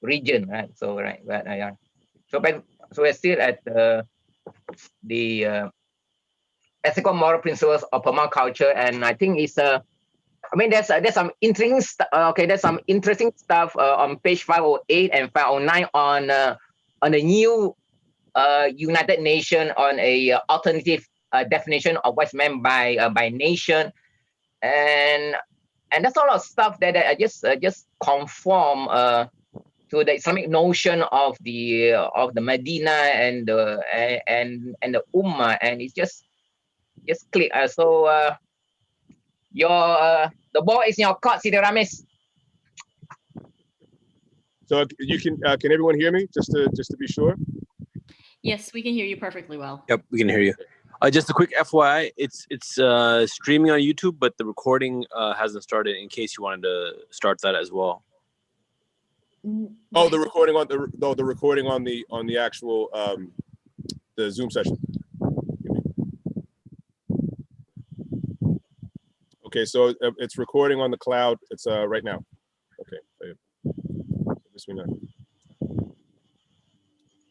region, right? So but yeah. So we're still at the ethical moral principles of permaculture, and I think it's I mean, there's some interesting there's some interesting stuff on page 508 and 509 on the new United Nations on a alternative definition of what's meant by nation, and that's a lot of stuff that just conform to the Islamic notion of the Medina and the Ummah, and it's just click. The ball is in your court, Sidi Ramis. So you can everyone hear me? Just to be sure. Yes, we can hear you perfectly well. Yep, we can hear you. Just a quick FYI, it's streaming on YouTube, but the recording hasn't started. In case you wanted to start that as well. Oh, the recording on the actual the Zoom session. Okay, so it's recording on the cloud. It's right now. Okay. Bismillah.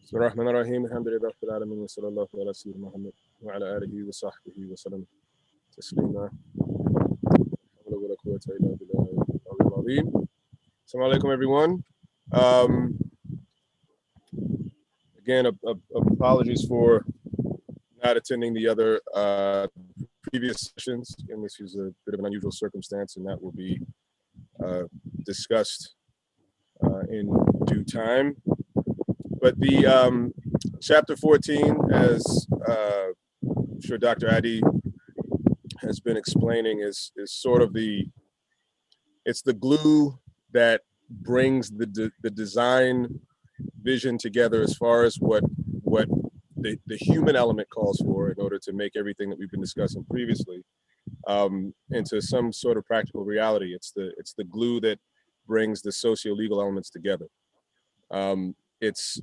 Bismillahirrahmanirrahim. Alhamdulillah rabbil alamin wa sallallahu ala sayyidina Muhammad wa ala alihi wa sahbihi wa sallam taslima. Assalamu alaikum, everyone. Again, apologies for not attending the other previous sessions. Again, this is a bit of an unusual circumstance, and that will be discussed in due time. But the chapter 14, as I'm sure Dr. Adi has been explaining, is sort of it's the glue that brings the design vision together as far as what the human element calls for in order to make everything that we've been discussing previously into some sort of practical reality. It's the glue that brings the socio-legal elements together. It's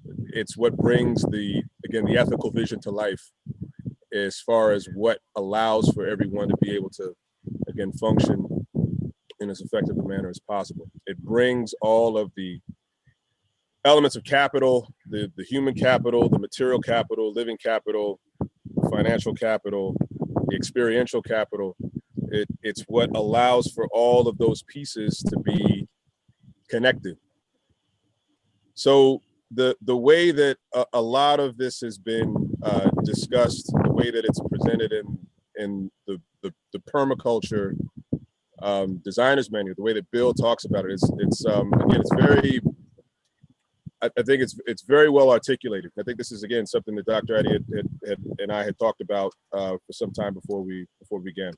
what brings the ethical vision to life as far as what allows for everyone to be able to, again, function in as effective a manner as possible. It brings all of the elements of capital, the human capital, the material capital, living capital, financial capital, the experiential capital. It's what allows for all of those pieces to be connected. So the way that a lot of this has been discussed, the way that it's presented in the permaculture designer's manual, the way that Bill talks about it, it's very, I think it's very well articulated. I think this is, again, something that Dr. Adi and I had talked about for some time before we began.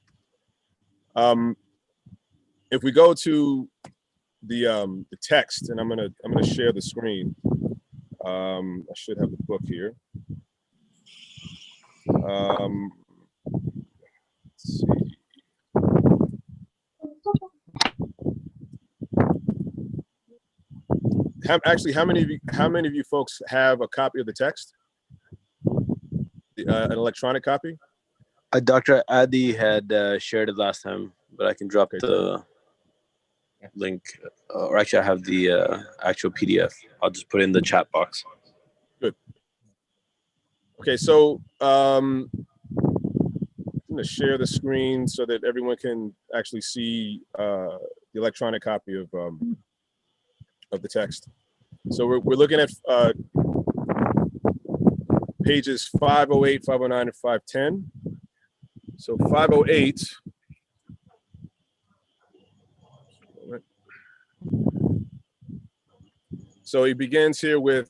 If we go to the text, and I'm gonna share the screen. I should have the book here. Let's see. How many of you folks have a copy of the text? An electronic copy? Dr. Adi had shared it last time, but I can drop the link. Or actually, I have the actual PDF. I'll just put it in the chat box. Good. Okay, so I'm going to share the screen so that everyone can actually see the electronic copy of the text. So we're looking at pages 508, 509, and 510. So 508. So he begins here with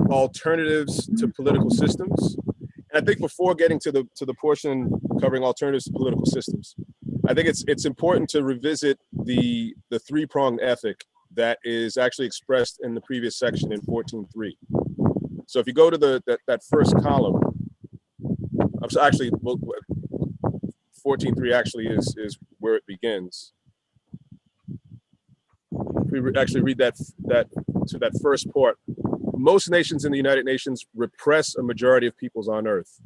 alternatives to political systems. And I think before getting to the portion covering alternatives to political systems, I think it's important to revisit the three-pronged ethic that is actually expressed in the previous section in 14.3. So if you go to that first column, I'm sorry, actually, 14.3 actually is where it begins. If we actually read that first part, most nations in the United Nations repress a majority of peoples on Earth.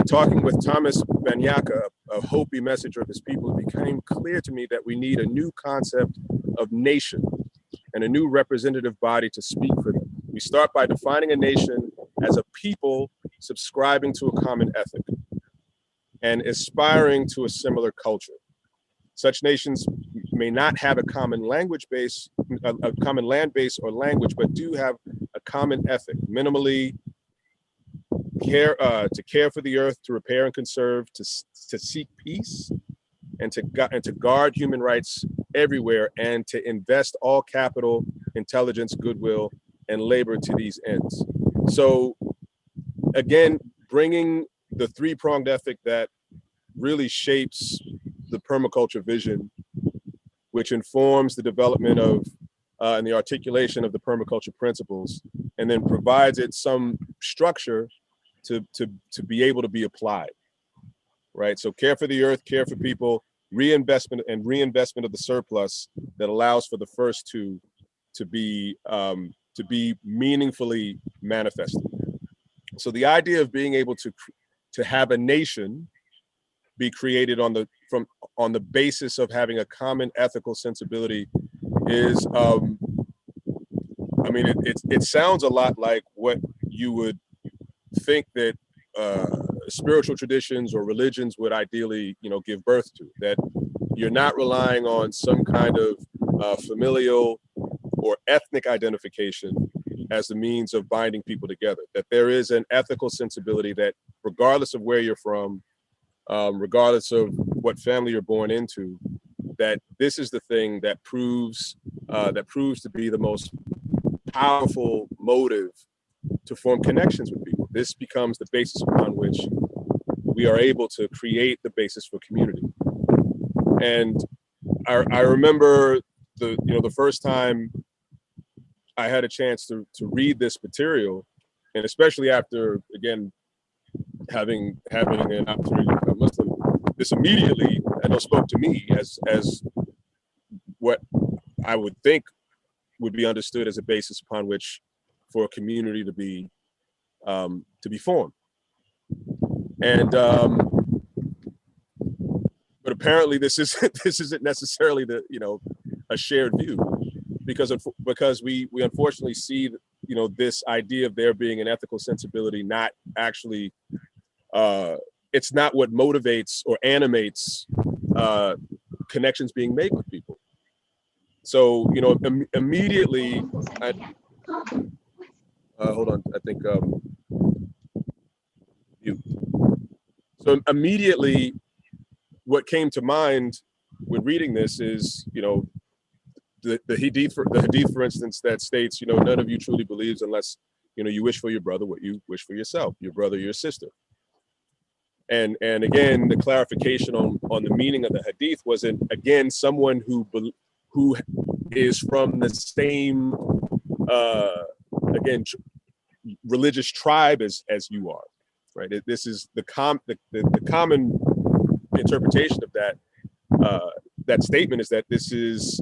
Talking with Thomas Banyaka, Hopi message or of his people, it became clear to me that we need a new concept of nation and a new representative body to speak for them. We start by defining a nation as a people subscribing to a common ethic and aspiring to a similar culture. Such nations may not have a common language base, a common land base or language, but do have a common ethic, minimally to care for the earth, to repair and conserve, to seek peace, and to guard human rights everywhere, and to invest all capital, intelligence, goodwill, and labor to these ends. So again, bringing the three-pronged ethic that really shapes the permaculture vision, which informs the development of and the articulation of the permaculture principles, and then provides it some structure to be able to be applied, right? So care for the earth, care for people, reinvestment of the surplus that allows for the first two to be meaningfully manifested. So the idea of being able to have a nation be created on the basis of having a common ethical sensibility is, I mean, it sounds a lot like what you would think that spiritual traditions or religions would ideally, give birth to. That you're not relying on some kind of familial or ethnic identification as the means of binding people together. That there is an ethical sensibility that, regardless of where you're from, regardless of what family you're born into, that this is the thing that proves to be the most powerful motive to form connections with people. This becomes the basis upon which we are able to create the basis for community. And I remember the first time I had a chance to read this material, and especially after, again, having an opportunity to become Muslim, this immediately, spoke to me as what I would think would be understood as a basis upon which for a community to be formed. And but apparently this isn't necessarily a shared view, because we unfortunately see this idea of there being an ethical sensibility not actually it's not what motivates or animates connections being made with people. So immediately hold on, I think so immediately what came to mind with reading this is the hadith, for instance, that states none of you truly believes unless you wish for your brother what you wish for yourself, your brother, your sister. And again, the clarification on the meaning of the hadith wasn't, again, someone who is from the same again religious tribe as you are, right? This is the common interpretation of that statement is that this is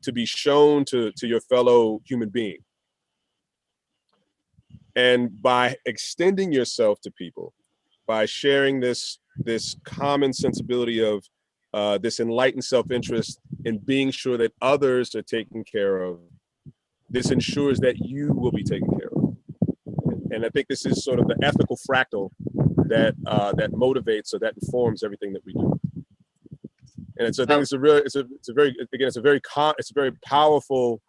to be shown to your fellow human being. And by extending yourself to people, by sharing this common sensibility of this enlightened self-interest in being sure that others are taken care of, this ensures that you will be taken care of. And I think this is sort of the ethical fractal that motivates or that informs everything that we do. And so I think it's a very powerful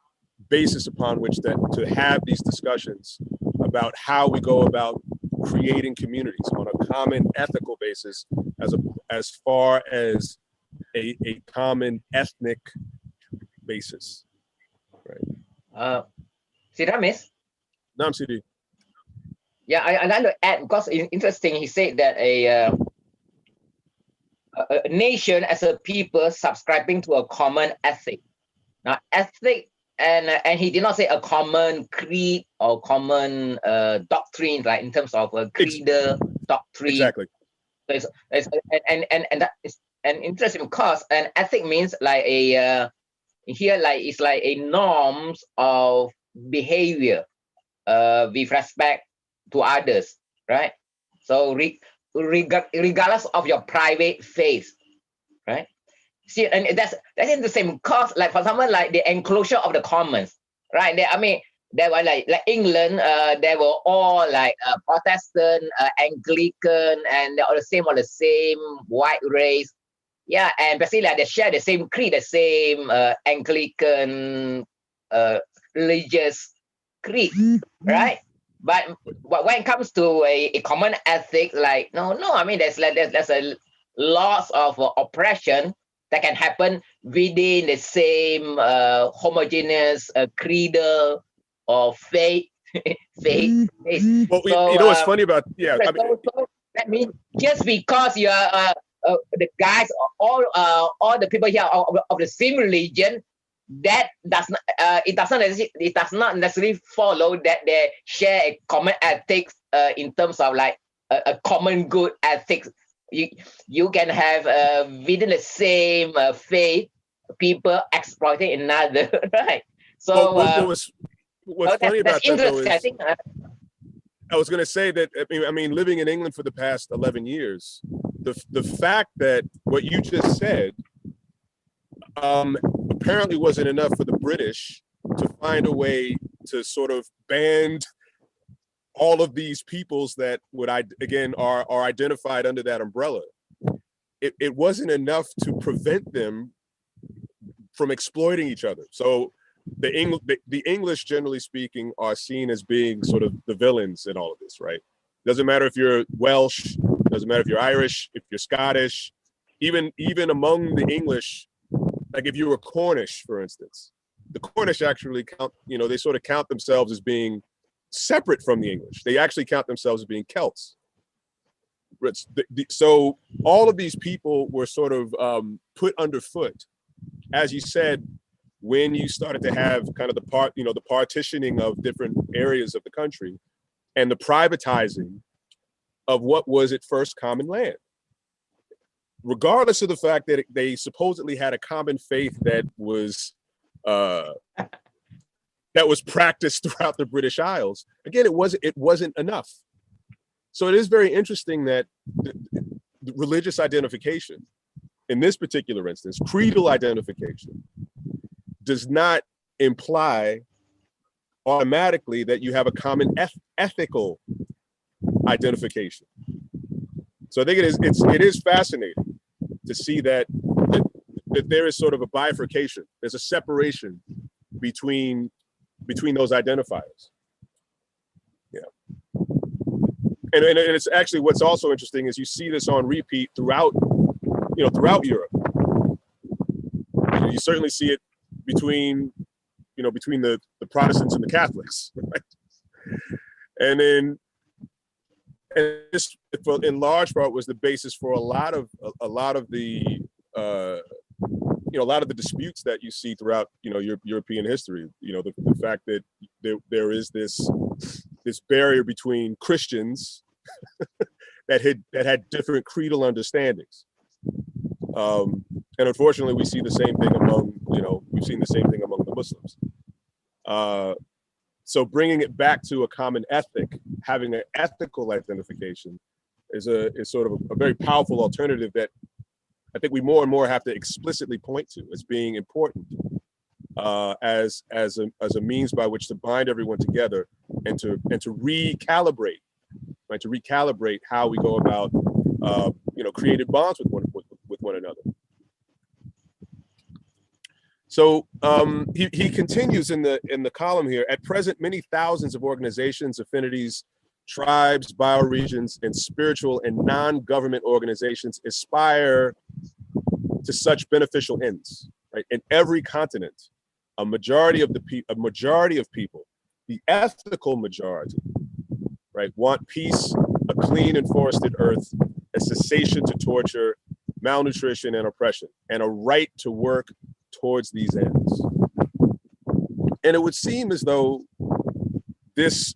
basis upon which to have these discussions about how we go about creating communities on a common ethical basis, as far as a common ethnic basis, right? Siramis? Nam Sidi. Yeah, I'd like to add, because it's interesting, he said that a nation as a people subscribing to a common ethic. Now, ethic, and he did not say a common creed or common doctrine, like in terms of a creedal doctrine. Exactly. So and that is an interesting, because an ethic means like a here, like it's like a norms of behavior with respect to others, right? So regardless of your private faith, right? See, and that's in the same cause. Like for example, like the enclosure of the commons, right? There were like England. They were all like Protestant, Anglican, and they're all the same white race. Yeah, and basically like, they share the same creed, the same Anglican religious creed, right? But when it comes to a common ethic, like no, I mean there's a lots of oppression that can happen within the same homogeneous creedal or faith. faith. Well, So, you know what's funny about I mean, so that means just because you are the guys, all the people here are of the same religion, that does not it does not necessarily follow that they share a common ethics in terms of like a common good ethics. You can have within the same faith people exploiting another, right? So what's funny about that though is I think, I was going to say that I mean living in England for the past 11 years, the fact that what you just said apparently wasn't enough for the British to find a way to sort of ban all of these peoples that would again are identified under that umbrella. It wasn't enough to prevent them from exploiting each other. So the English, generally speaking, are seen as being sort of the villains in all of this, right? Doesn't matter if you're Welsh, doesn't matter if you're Irish, if you're Scottish, even among the English, like if you were Cornish, for instance, the Cornish actually count, they sort of count themselves as being separate from the English. They actually count themselves as being Celts. So all of these people were sort of put underfoot, as you said, when you started to have kind of the partitioning of different areas of the country and the privatizing of what was at first common land. Regardless of the fact that they supposedly had a common faith that was practiced throughout the British Isles, again, it wasn't enough. So it is very interesting that the religious identification, in this particular instance, creedal identification, does not imply automatically that you have a common ethical identification. So I think it is fascinating to see that there is sort of a bifurcation. There's a separation between those identifiers. Yeah. And it's actually what's also interesting is you see this on repeat throughout Europe. You certainly see it between the Protestants and the Catholics, right? And then, and this, in large part, was the basis for a lot of the disputes that you see throughout European history. The fact that there is this barrier between Christians that had different creedal understandings, and unfortunately, we see the same thing among the Muslims. So bringing it back to a common ethic, having an ethical identification, is sort of a very powerful alternative that I think we more and more have to explicitly point to as being important, as a means by which to bind everyone together and to recalibrate, right? To recalibrate how we go about creating bonds with one another. So he continues in the column here. At present, many thousands of organizations, affinities, tribes, bioregions, and spiritual and non-government organizations aspire to such beneficial ends. Right? In every continent, a majority of people, the ethical majority, right, want peace, a clean and forested earth, a cessation to torture, malnutrition, and oppression, and a right to work towards these ends. And it would seem as though this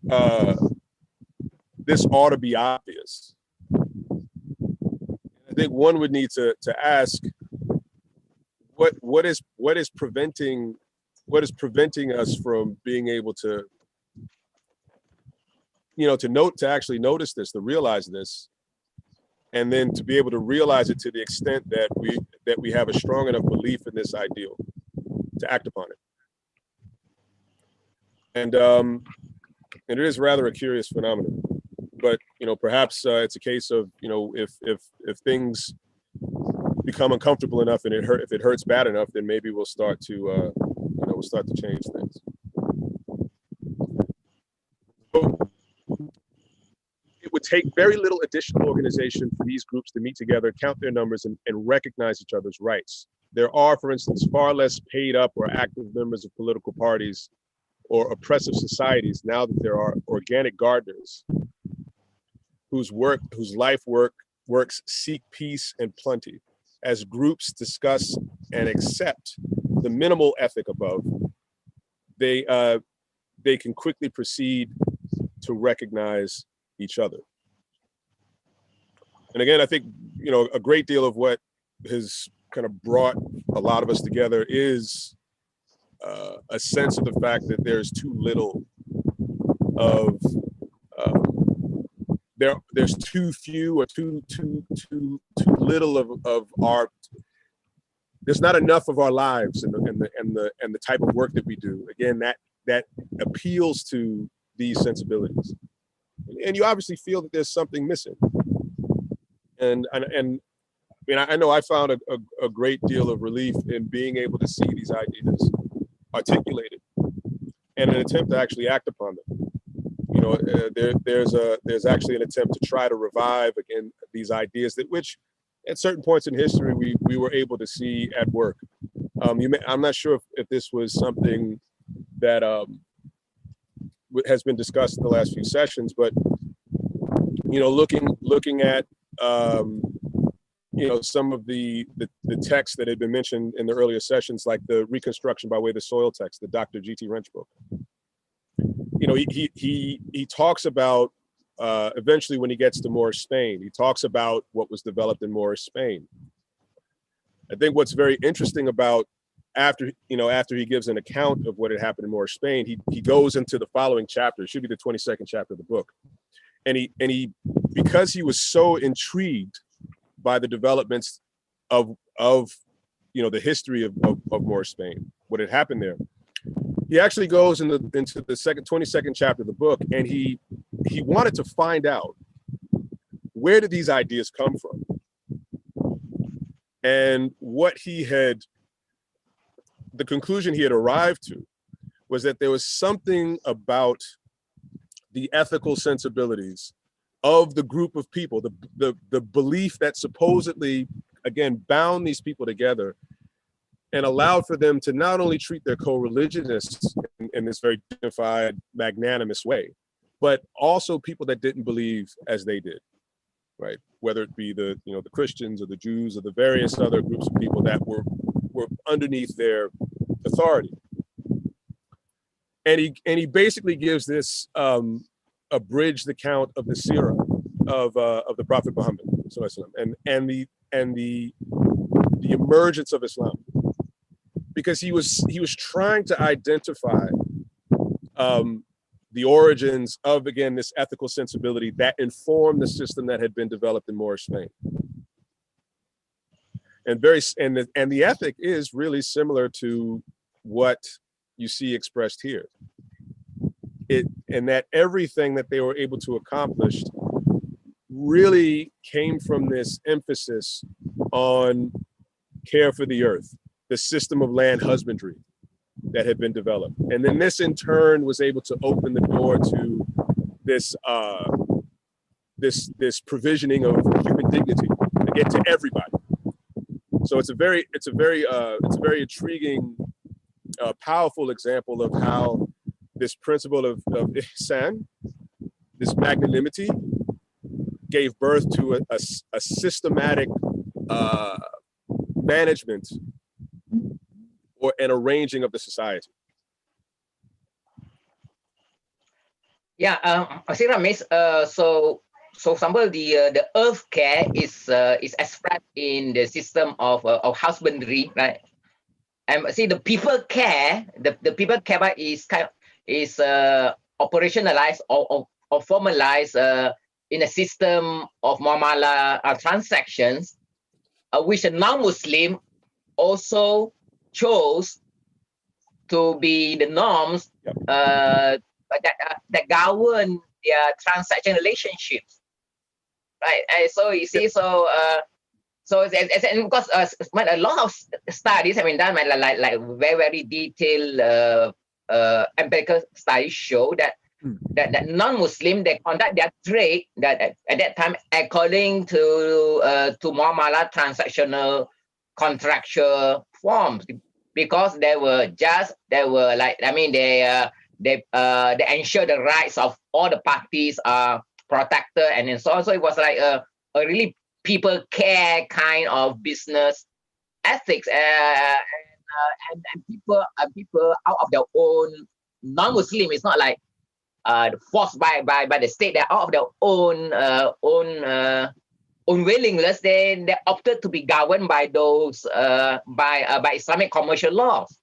ought to be obvious. I think one would need to ask what is preventing us from being able to actually notice this, to realize this, and then to be able to realize it to the extent that we have a strong enough belief in this ideal to act upon it. And it is rather a curious phenomenon. But perhaps it's a case of if things become uncomfortable enough and if it hurts bad enough, then maybe we'll start to change things. So it would take very little additional organization for these groups to meet together, count their numbers, and recognize each other's rights. There are, for instance, far less paid up or active members of political parties or oppressive societies now that there are organic gardeners whose life works seek peace and plenty. As groups discuss and accept the minimal ethic above, they can quickly proceed to recognize each other. And again, I think a great deal of what has kind of brought a lot of us together is a sense of the fact that there's too little of there's too few or too little of our. There's not enough of our lives and the type of work that we do. Again, that appeals to these sensibilities, and you obviously feel that there's something missing. And I mean, I know I found a great deal of relief in being able to see these ideas articulated and an attempt to actually act upon them. There's actually an attempt to try to revive again these ideas which at certain points in history we were able to see at work. I'm not sure if this was something that has been discussed in the last few sessions, but looking at some of the texts that had been mentioned in the earlier sessions, like the Reconstruction by Way of the Soil text, the Dr. G.T. Wrench book. He talks about eventually when he gets to Moorish Spain, he talks about what was developed in Moorish Spain. I think what's very interesting about after he gives an account of what had happened in Moorish Spain, he goes into the following chapter. It should be the 22nd chapter of the book, and he because he was so intrigued by the developments of the history of Moorish Spain, what had happened there. He actually goes into the 22nd chapter of the book, and he wanted to find out where did these ideas come from, and the conclusion he had arrived to was that there was something about the ethical sensibilities of the group of people, the belief that supposedly, again, bound these people together and allowed for them to not only treat their co-religionists in this very dignified, magnanimous way, but also people that didn't believe as they did, right? Whether it be the Christians or the Jews or the various other groups of people that were underneath their authority. And he basically gives this abridged account of the seerah of the Prophet Muhammad and the emergence of Islam, because he was trying to identify the origins of, again, this ethical sensibility that informed the system that had been developed in Moorish Spain. And the ethic is really similar to what you see expressed here. And that everything that they were able to accomplish really came from this emphasis on care for the earth, the system of land husbandry that had been developed. And then this in turn was able to open the door to this this provisioning of human dignity, again, to everybody. So it's a very intriguing, powerful example of how this principle of ihsan, this magnanimity, gave birth to a systematic management or an arranging of the society. Yeah, I think that makes so for example, the earth care is expressed in the system of husbandry, right? And see the people care, the people care is operationalized or formalized in a system of muamalah transactions, which a non-Muslim also chose to be the norms that govern their transaction relationships, right? And so you see, so and because a lot of studies have been done, like very detailed empirical studies show that that non-Muslim, they conduct their trade that at that time according to muamalah transactional contractual forms, because they ensure the rights of all the parties are protected, and so on. So it was like a really people care kind of business ethics, and people out of their own, non-Muslim. It's not like forced by the state. They're out of their own willingness. They opted to be governed by those by Islamic commercial laws,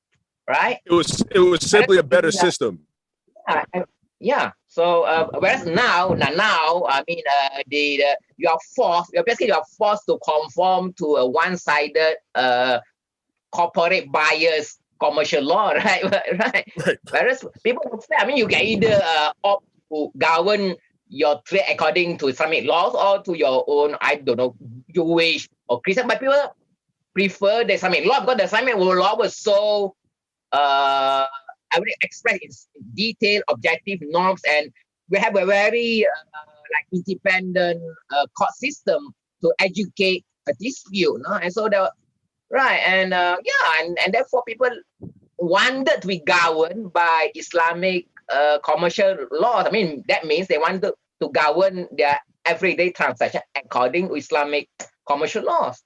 right? It was simply a better system. Yeah. So whereas now, I mean, you are forced to conform to a one-sided corporate buyers commercial law, right? Right. Whereas people would say, I mean, you can either opt to govern your trade according to Islamic laws or to your own, I don't know, Jewish or Christian, but people prefer the Islamic law because the Islamic law was so I would express its detailed, objective norms, and we have a very like independent court system to educate a dispute, no? And so and therefore people wanted to be governed by Islamic commercial laws. I mean, that means they wanted to govern their everyday transaction according to Islamic commercial laws,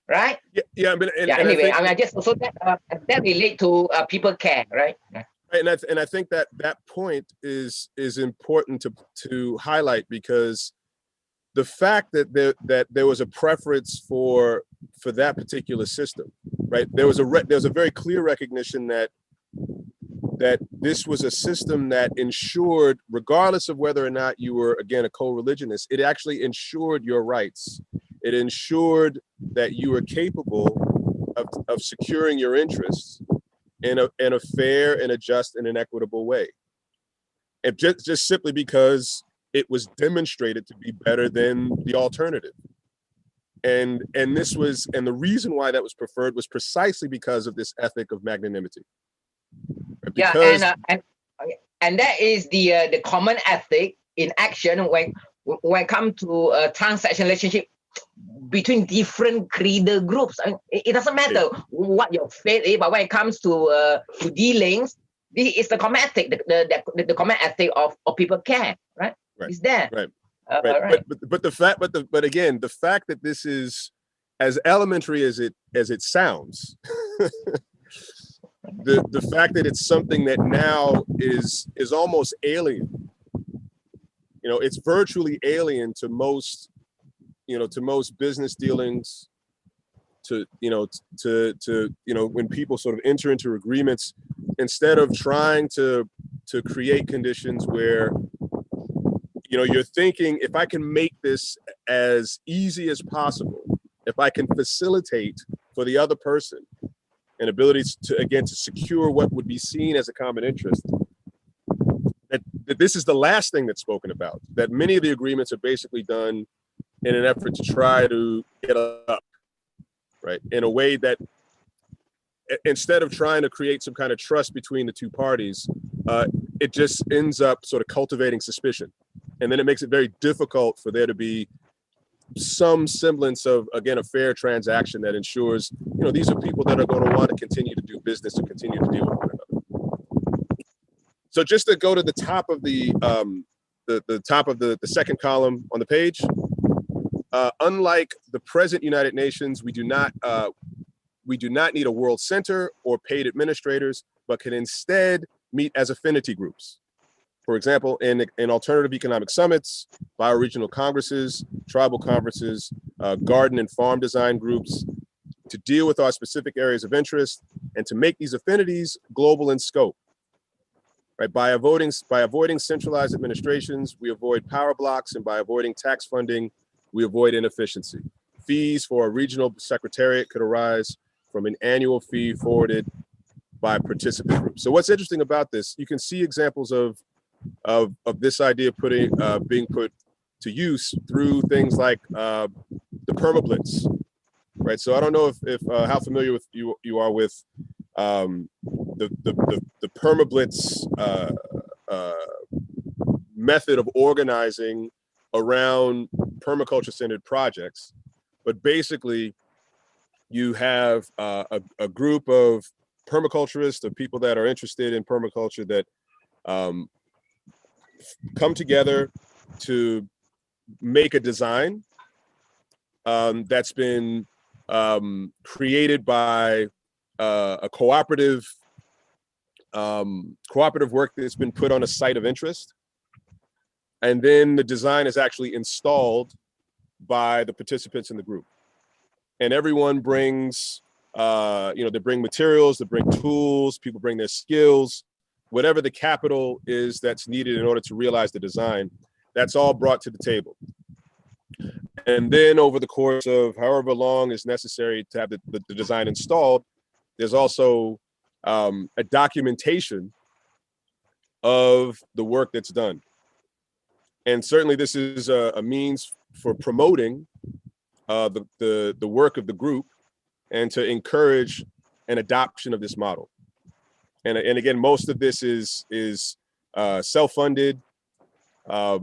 right? Yeah. But anyway, I just so that relate to people care, right? And I think that point is important to highlight, because the fact that there was a preference for that particular system, right? There was a very clear recognition that this was a system that ensured, regardless of whether or not you were, again, a co-religionist, it actually ensured your rights. It ensured that you were capable of securing your interests in a fair and a just and an equitable way. And just simply because it was demonstrated to be better than the alternative. And the reason why that was preferred was precisely because of this ethic of magnanimity. Because, and that is the common ethic in action when it comes to a transaction relationship between different creedal groups. I mean, it doesn't matter what your faith is, but when it comes to dealings, this is the common ethic, the common ethic of people care, right? It's there. Right. Right. But again, the fact that this is as elementary as it sounds, the fact that it's something that now is almost alien. It's virtually alien to most business dealings, to when people sort of enter into agreements, instead of trying to create conditions where you're thinking, if I can make this as easy as possible, if I can facilitate for the other person an ability to secure what would be seen as a common interest, that this is the last thing that's spoken about, that many of the agreements are basically done in an effort to try to get up, right? In a way that, instead of trying to create some kind of trust between the two parties, it just ends up sort of cultivating suspicion. And then it makes it very difficult for there to be some semblance of, again, a fair transaction that ensures, these are people that are going to want to continue to do business and continue to deal with one another. So just to go to the top of the top of the second column on the page, unlike the present United Nations, we do not need a world center or paid administrators, but can instead meet as affinity groups. For example, in alternative economic summits, bioregional congresses, tribal conferences, garden and farm design groups, to deal with our specific areas of interest and to make these affinities global in scope. right? By avoiding centralized administrations, we avoid power blocks, and by avoiding tax funding, we avoid inefficiency. Fees for a regional secretariat could arise from an annual fee forwarded by participant groups. So what's interesting about this, you can see examples of this idea being put to use through things like the permablitz, right? So I don't know if how familiar with you are with the permablitz method of organizing around permaculture-centered projects, but basically you have a group of permaculturists, or people that are interested in permaculture, that come together to make a design that's been created by a cooperative work that's been put on a site of interest. And then the design is actually installed by the participants in the group. And everyone brings, they bring materials, they bring tools, people bring their skills, whatever the capital is that's needed in order to realize the design, that's all brought to the table. And then over the course of however long is necessary to have the design installed, there's also a documentation of the work that's done. And certainly this is a means for promoting the work of the group and to encourage an adoption of this model. And again, most of this is self-funded. A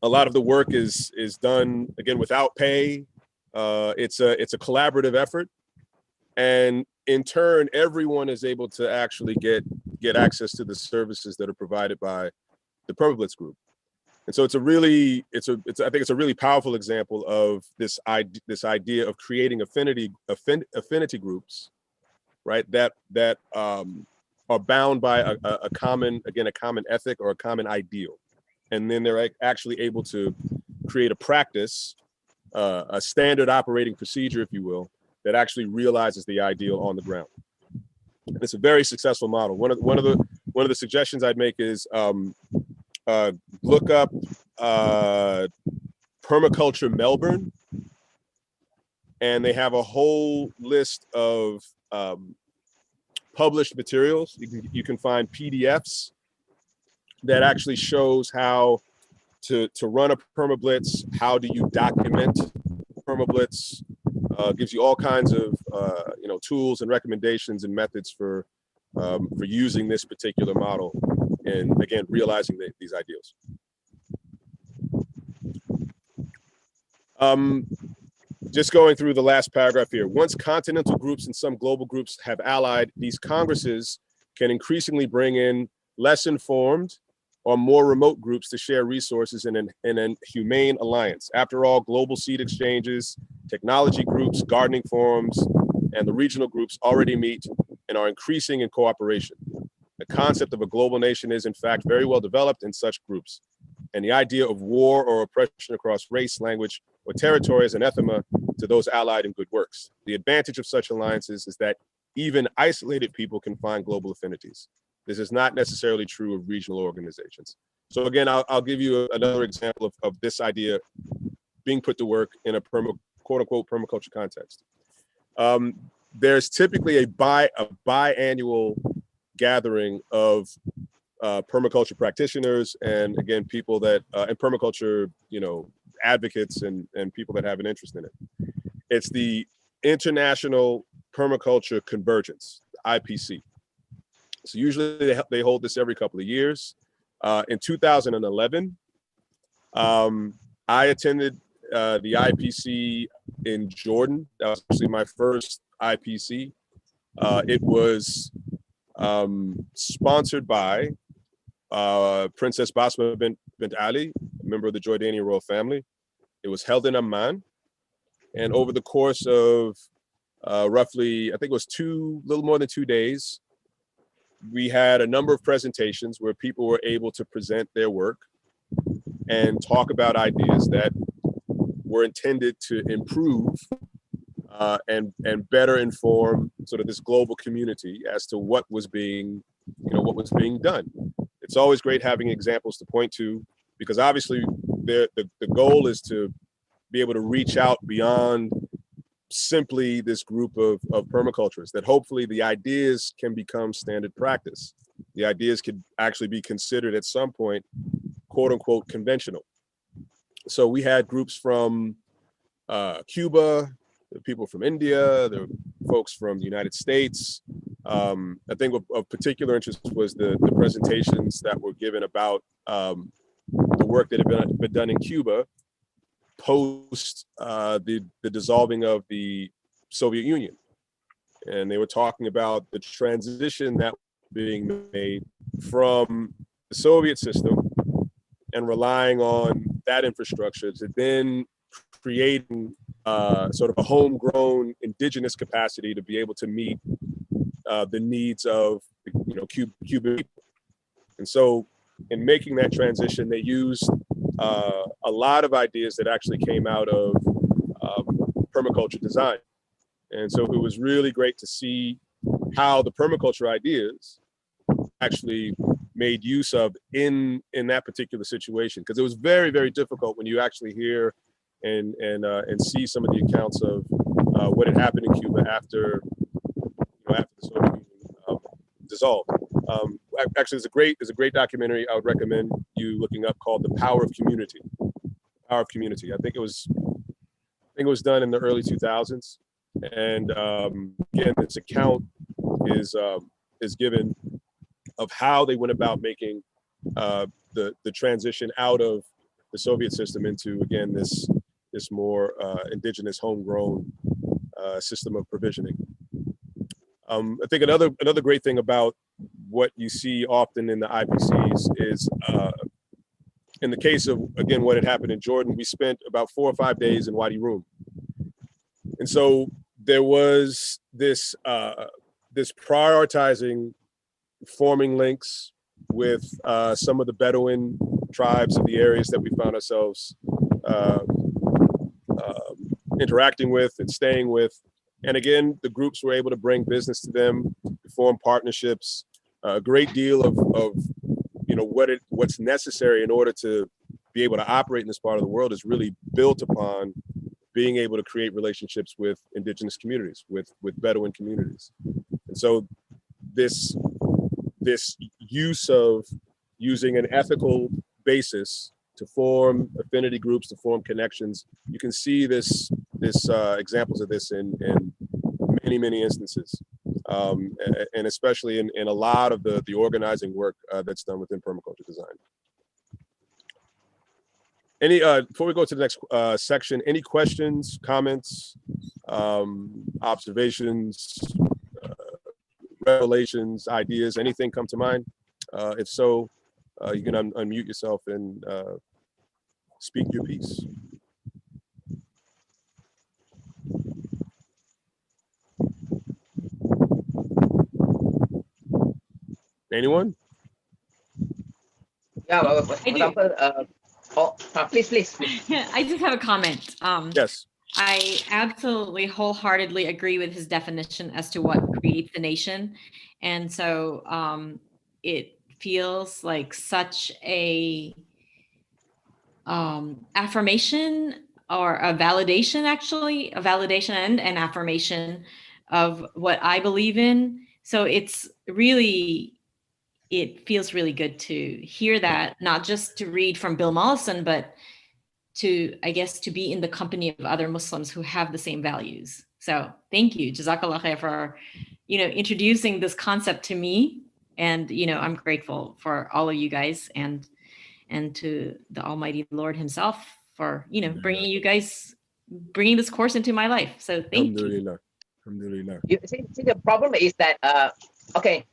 lot of the work is done, again, without pay. It's a collaborative effort. And in turn, everyone is able to actually get access to the services that are provided by the Permablitz group. And so I think it's a really powerful example of this idea of creating affinity groups, right? That are bound by a common ethic or a common ideal. And then they're actually able to create a practice, a standard operating procedure, if you will, that actually realizes the ideal on the ground. And it's a very successful model. One of the suggestions I'd make is look up Permaculture Melbourne, and they have a whole list of published materials. You can find PDFs that actually shows how to run a permablitz, how do you document permablitz, gives you all kinds of tools and recommendations and methods for using this particular model, and again, realizing these ideals. Just going through the last paragraph here. Once continental groups and some global groups have allied, these congresses can increasingly bring in less informed or more remote groups to share resources in an humane alliance. After all, global seed exchanges, technology groups, gardening forums, and the regional groups already meet and are increasing in cooperation. The concept of a global nation is, in fact, very well developed in such groups. And the idea of war or oppression across race, language, or territory is anathema to those allied in good works. The advantage of such alliances is that even isolated people can find global affinities. This is not necessarily true of regional organizations. So again, I'll give you another example of this idea being put to work in a quote unquote permaculture context. There's typically a biannual gathering of permaculture practitioners, and again, people that and permaculture, advocates and people that have an interest in it. It's the International Permaculture Convergence, IPC. So usually they hold this every couple of years. In 2011, I attended the IPC in Jordan. That was actually my first IPC. It was sponsored by Princess Basma bint Ali, a member of the Jordanian royal family. It was held in Amman. And over the course of roughly, I think it was little more than 2 days, we had a number of presentations where people were able to present their work and talk about ideas that were intended to improve and better inform sort of this global community as to what was being what was being done. It's always great having examples to point to, because obviously the goal is to be able to reach out beyond simply this group of permaculturists, that hopefully the ideas can become standard practice. The ideas could actually be considered at some point, quote unquote, conventional. So we had groups from Cuba, the people from India, the folks from the United States. I think of particular interest was the presentations that were given about the work that had been done in Cuba post the dissolving of the Soviet Union. And they were talking about the transition that was being made from the Soviet system and relying on that infrastructure to then creating sort of a homegrown indigenous capacity to be able to meet the needs of Cuban people. And so in making that transition, they used a lot of ideas that actually came out of permaculture design. And so it was really great to see how the permaculture ideas actually made use of in that particular situation, because it was very, very difficult when you actually hear and see some of the accounts of what had happened in Cuba after the Soviet Union dissolved. Actually, there's a great documentary I would recommend you looking up called "The Power of Community." Power of Community. I think it was done in the early 2000s, and again, this account is given of how they went about making the transition out of the Soviet system into, again, this more indigenous, homegrown system of provisioning. I think another great thing about what you see often in the IPCs is, in the case of, again, what had happened in Jordan, we spent about 4 or 5 days in Wadi Rum. And so there was this prioritizing, forming links with some of the Bedouin tribes of the areas that we found ourselves interacting with and staying with. And again, the groups were able to bring business to them, form partnerships. A great deal of what's necessary in order to be able to operate in this part of the world is really built upon being able to create relationships with indigenous communities, with Bedouin communities. And so this use of using an ethical basis to form affinity groups, to form connections, you can see this examples of this in many instances, and especially in a lot of the organizing work that's done within permaculture design. Any before we go to the next section, any questions, comments, observations, revelations, ideas, anything come to mind? If so, you can unmute yourself and speak your piece. Anyone? Yeah, for example, please. I just have a comment. Yes. I absolutely wholeheartedly agree with his definition as to what creates a nation. And so it feels like such a affirmation, or a validation, actually, a validation and an affirmation of what I believe in. So it feels really good to hear that, not just to read from Bill Mollison, but to, I guess, to be in the company of other Muslims who have the same values. So thank you, Jazakallah khair, for, introducing this concept to me. And, I'm grateful for all of you guys and to the Almighty Lord himself for, bringing this course into my life. So thank you. Alhamdulillah. You see, the problem is that, okay,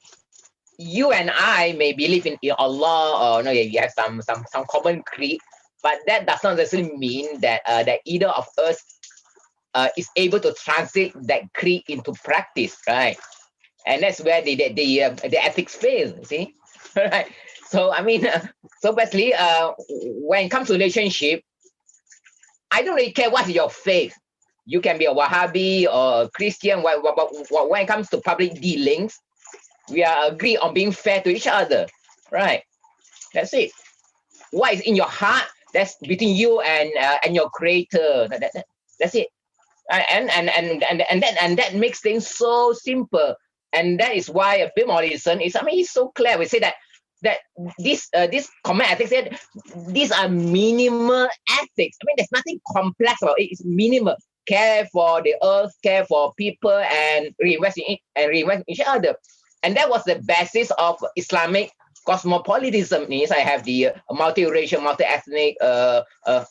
you and I may believe in Allah, or you have some common creed, but that does not necessarily mean that that either of us is able to translate that creed into practice, right? And that's where the ethics fail. See, right? So I mean, so basically, when it comes to relationship, I don't really care what's your faith. You can be a Wahhabi or a Christian. When it comes to public dealings, we are agree on being fair to each other, right? That's it. What is in your heart, that's between you and your creator. That's it. And that makes things so simple. And that is why Bill Mollison is, I mean, he's so clear. We say that this common ethics said these are minimal ethics. I mean, there's nothing complex about it. It's minimal. Care for the earth, care for people, and reinvest in it, and reinvest in each other. And that was the basis of Islamic cosmopolitanism. Means I have the multiracial, multi-ethnic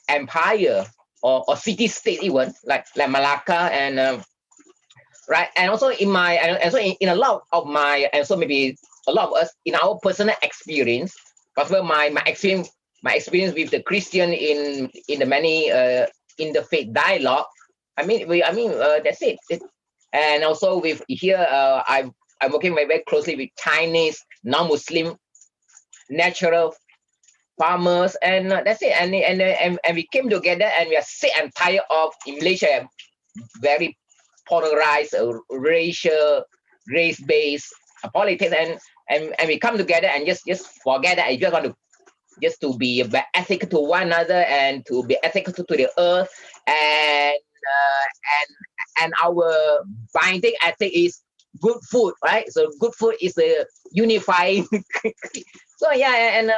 empire or city-state, even like Malacca, and right. And also in a lot of my, and so maybe a lot of us in our personal experience, because my experience with the Christian in the many interfaith dialogue. I mean that's it. And also with here, I'm working very closely with Chinese non-Muslim natural farmers, and that's it. And we came together, and we are sick and tired of in Malaysia very polarized race-based politics, and we come together and just forget that. I just want to just to be ethical to one another and to be ethical to the earth, and our binding ethic is good food, right? So good food is a unifying. So yeah, and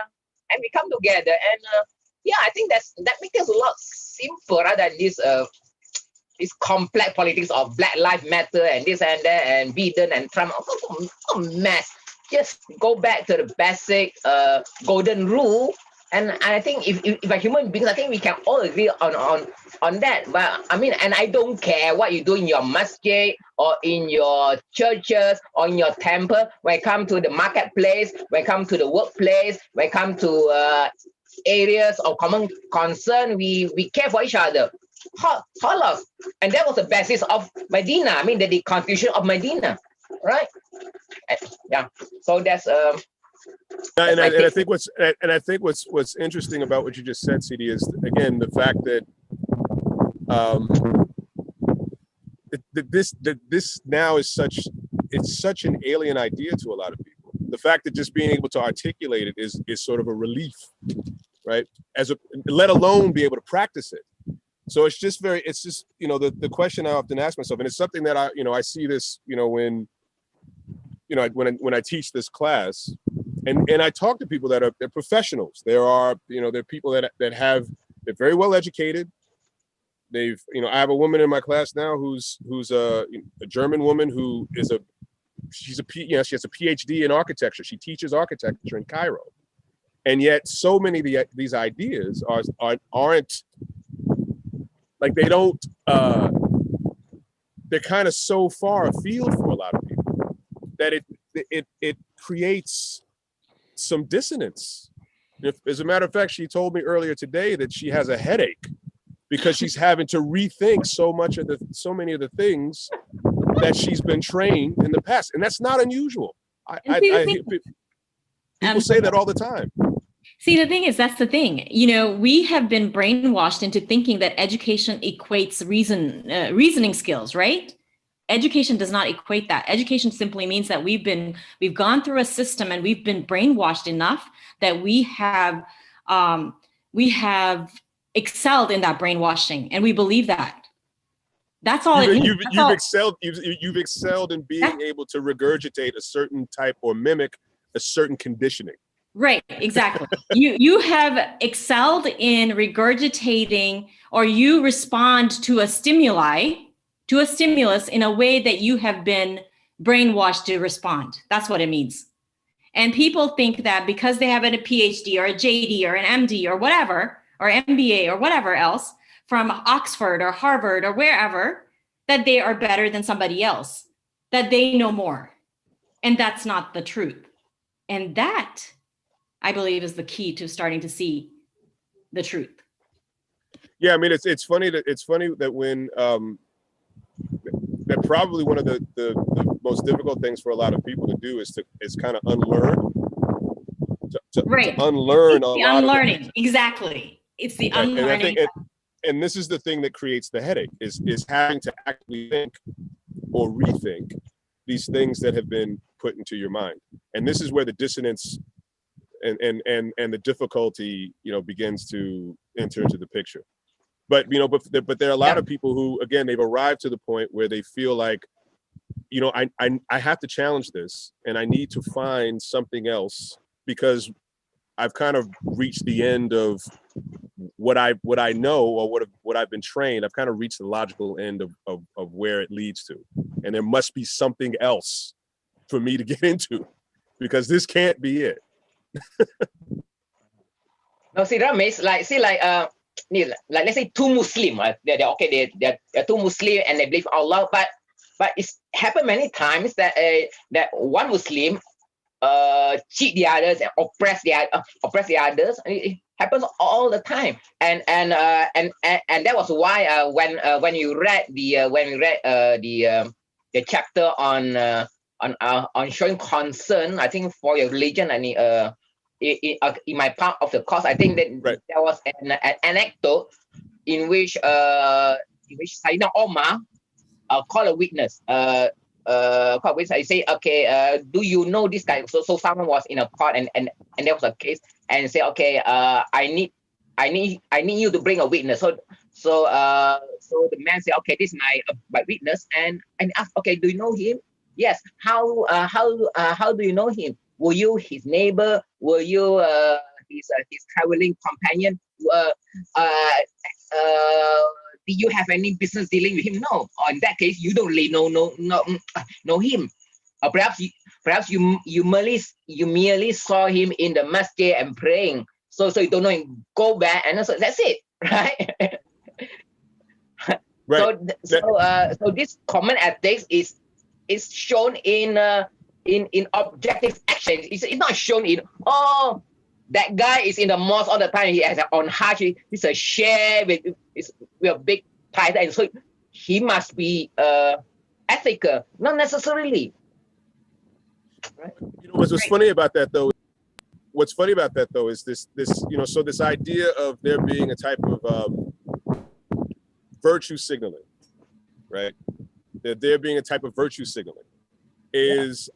we come together, and yeah, I think that makes it a lot simpler rather than this complex politics of Black Lives Matter and this and that and Biden and Trump. Oh, mess. Just go back to the basic golden rule. And I think if a human beings, I think we can all agree on that. But I mean, and I don't care what you do in your masjid or in your churches or in your temple. When it comes to the marketplace, when it comes to the workplace, when it comes to areas of common concern, we care for each other. Hollow. And that was the basis of Medina. I mean, the constitution of Medina, right? Yeah. So that's and I think what's interesting about what you just said, CD, is again the fact that this now is such an alien idea to a lot of people. The fact that just being able to articulate it is sort of a relief, right? Let alone be able to practice it. So it's just the question I often ask myself, and it's something that I see this, when I teach this class, and I talk to people they're professionals. There are people they're very well educated. I have a woman in my class now who's a German woman who she has a PhD in architecture. She teaches architecture in Cairo, and yet so many of these ideas aren't. Like they don't, they're kind of so far afield for a lot of people that it creates some dissonance. As a matter of fact, she told me earlier today that she has a headache because she's having to rethink so many of the things that she's been trained in the past, and that's not unusual. People say that all the time. See, the thing is, that's the thing. We have been brainwashed into thinking that education equates reasoning skills, right? Education does not equate that. Education simply means that we've gone through a system and we've been brainwashed enough that we have excelled in that brainwashing, and we believe that. That's all it means. You've excelled in being able to regurgitate a certain type or mimic a certain conditioning. Right, exactly. You have excelled in regurgitating, or you respond to a stimulus in a way that you have been brainwashed to respond. That's what it means. And people think that because they have a PhD or a JD or an MD or whatever, or MBA or whatever else from Oxford or Harvard or wherever, that they are better than somebody else, that they know more. And that's not the truth. And that, I believe, is the key to starting to see the truth. Yeah, I mean, it's funny that when that probably one of the most difficult things for a lot of people to do is kind of unlearn, to unlearn a lot of unlearning. Exactly, it's the unlearning. And this is the thing that creates the headache is having to actually think or rethink these things that have been put into your mind. And this is where the dissonance and the difficulty, begins to enter into the picture. But but there are a lot of people who, again, they've arrived to the point where they feel like, I have to challenge this, and I need to find something else, because I've kind of reached the end of what I know, or what I've been trained. I've kind of reached the logical end of where it leads to, and there must be something else for me to get into, because this can't be it. No, see, Ramesh, let's say two Muslim, they're two Muslim and they believe Allah, but it's happened many times that that one Muslim cheat the others and oppress the others. It happens all the time, and that was why when you read the chapter on showing concern, I think, for your religion, and in my part of the course, I think that there was an anecdote in which Sayyidina Omar called a witness. I say, okay, do you know this guy? So someone was in a court, and there was a case, and say, okay, I need you to bring a witness. So the man said, okay, this is my witness, and asked, okay, do you know him? Yes. How do you know him? Were you his neighbor? Were you his traveling companion? Did you have any business dealing with him? No. Or in that case, you don't really know him. Or perhaps you merely saw him in the masjid and praying. So you don't know him. Go back, and so that's it, right? Right. So this common ethics is shown in objective actions. It's not shown in, oh, that guy is in the mosque all the time. He has on Hajj. He's a share with a big title, and so he must be ethical. Not necessarily. Right? What's funny about that though? What's funny about that though is this so this idea of there being a type of virtue signaling, right? That there being a type of virtue signaling is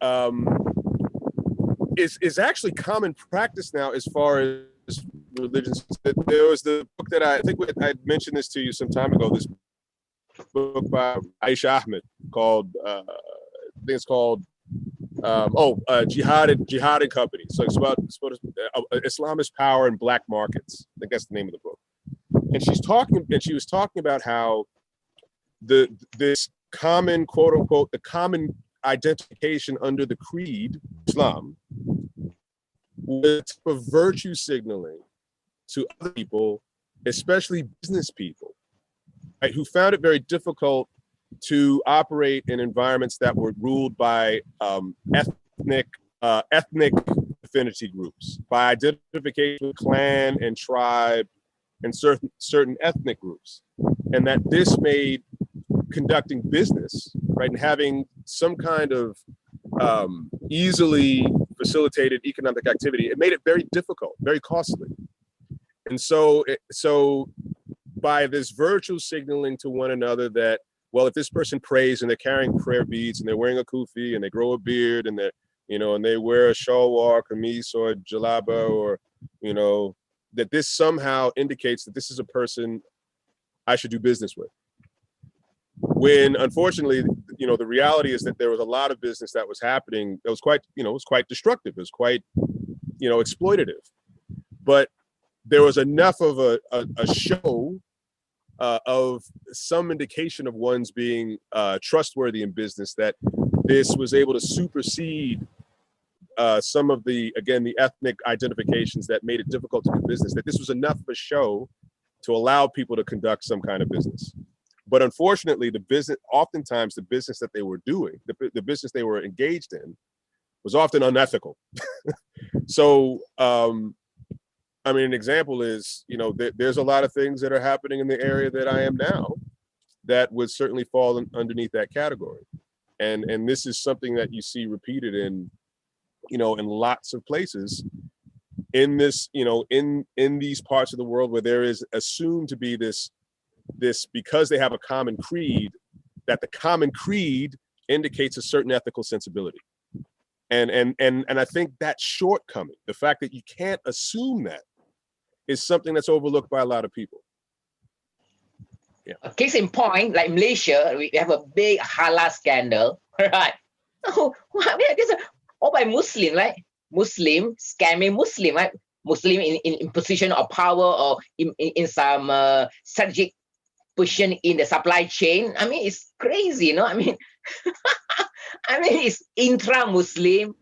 actually common practice now as far as religions. There was the book that I think I mentioned this to you some time ago. This book by IGE-PEARL called I think it's called Jihad and Company. So it's about Islamist power in black markets. I think that's the name of the book. And she was talking about how this common, quote unquote, the common identification under the creed, Islam, was a virtue signaling to other people, especially business people, right, who found it very difficult to operate in environments that were ruled by ethnic affinity groups, by identification with clan and tribe and certain ethnic groups, and that this made conducting business, right, and having some kind of easily facilitated economic activity, it made it very difficult, very costly. And so by this virtual signaling to one another that, well, if this person prays and they're carrying prayer beads and they're wearing a kufi and they grow a beard and they're, and they wear a shalwar, kameez, or jalaba, or, that this somehow indicates that this is a person I should do business with. When unfortunately, the reality is that there was a lot of business that was happening that was quite, quite destructive. It was quite, exploitative. But there was enough of a show of some indication of one's being trustworthy in business that this was able to supersede some of the ethnic identifications that made it difficult to do business, that this was enough of a show to allow people to conduct some kind of business. But unfortunately, oftentimes the business that they were doing, the business they were engaged in, was often unethical. So, an example is, there's a lot of things that are happening in the area that I am now that would certainly fall underneath that category. And this is something that you see repeated in lots of places in this, in these parts of the world where there is assumed to be this, because they have a common creed, that the common creed indicates a certain ethical sensibility. And I think that shortcoming, the fact that you can't assume that, is something that's overlooked by a lot of people. Yeah. A case in point, like Malaysia, we have a big halal scandal, right? Oh, this is all by Muslim, right? Muslim scamming Muslim, right? Muslim in position of power or in some strategic position in the supply chain. I mean, it's crazy, you know. I mean, it's intra-Muslim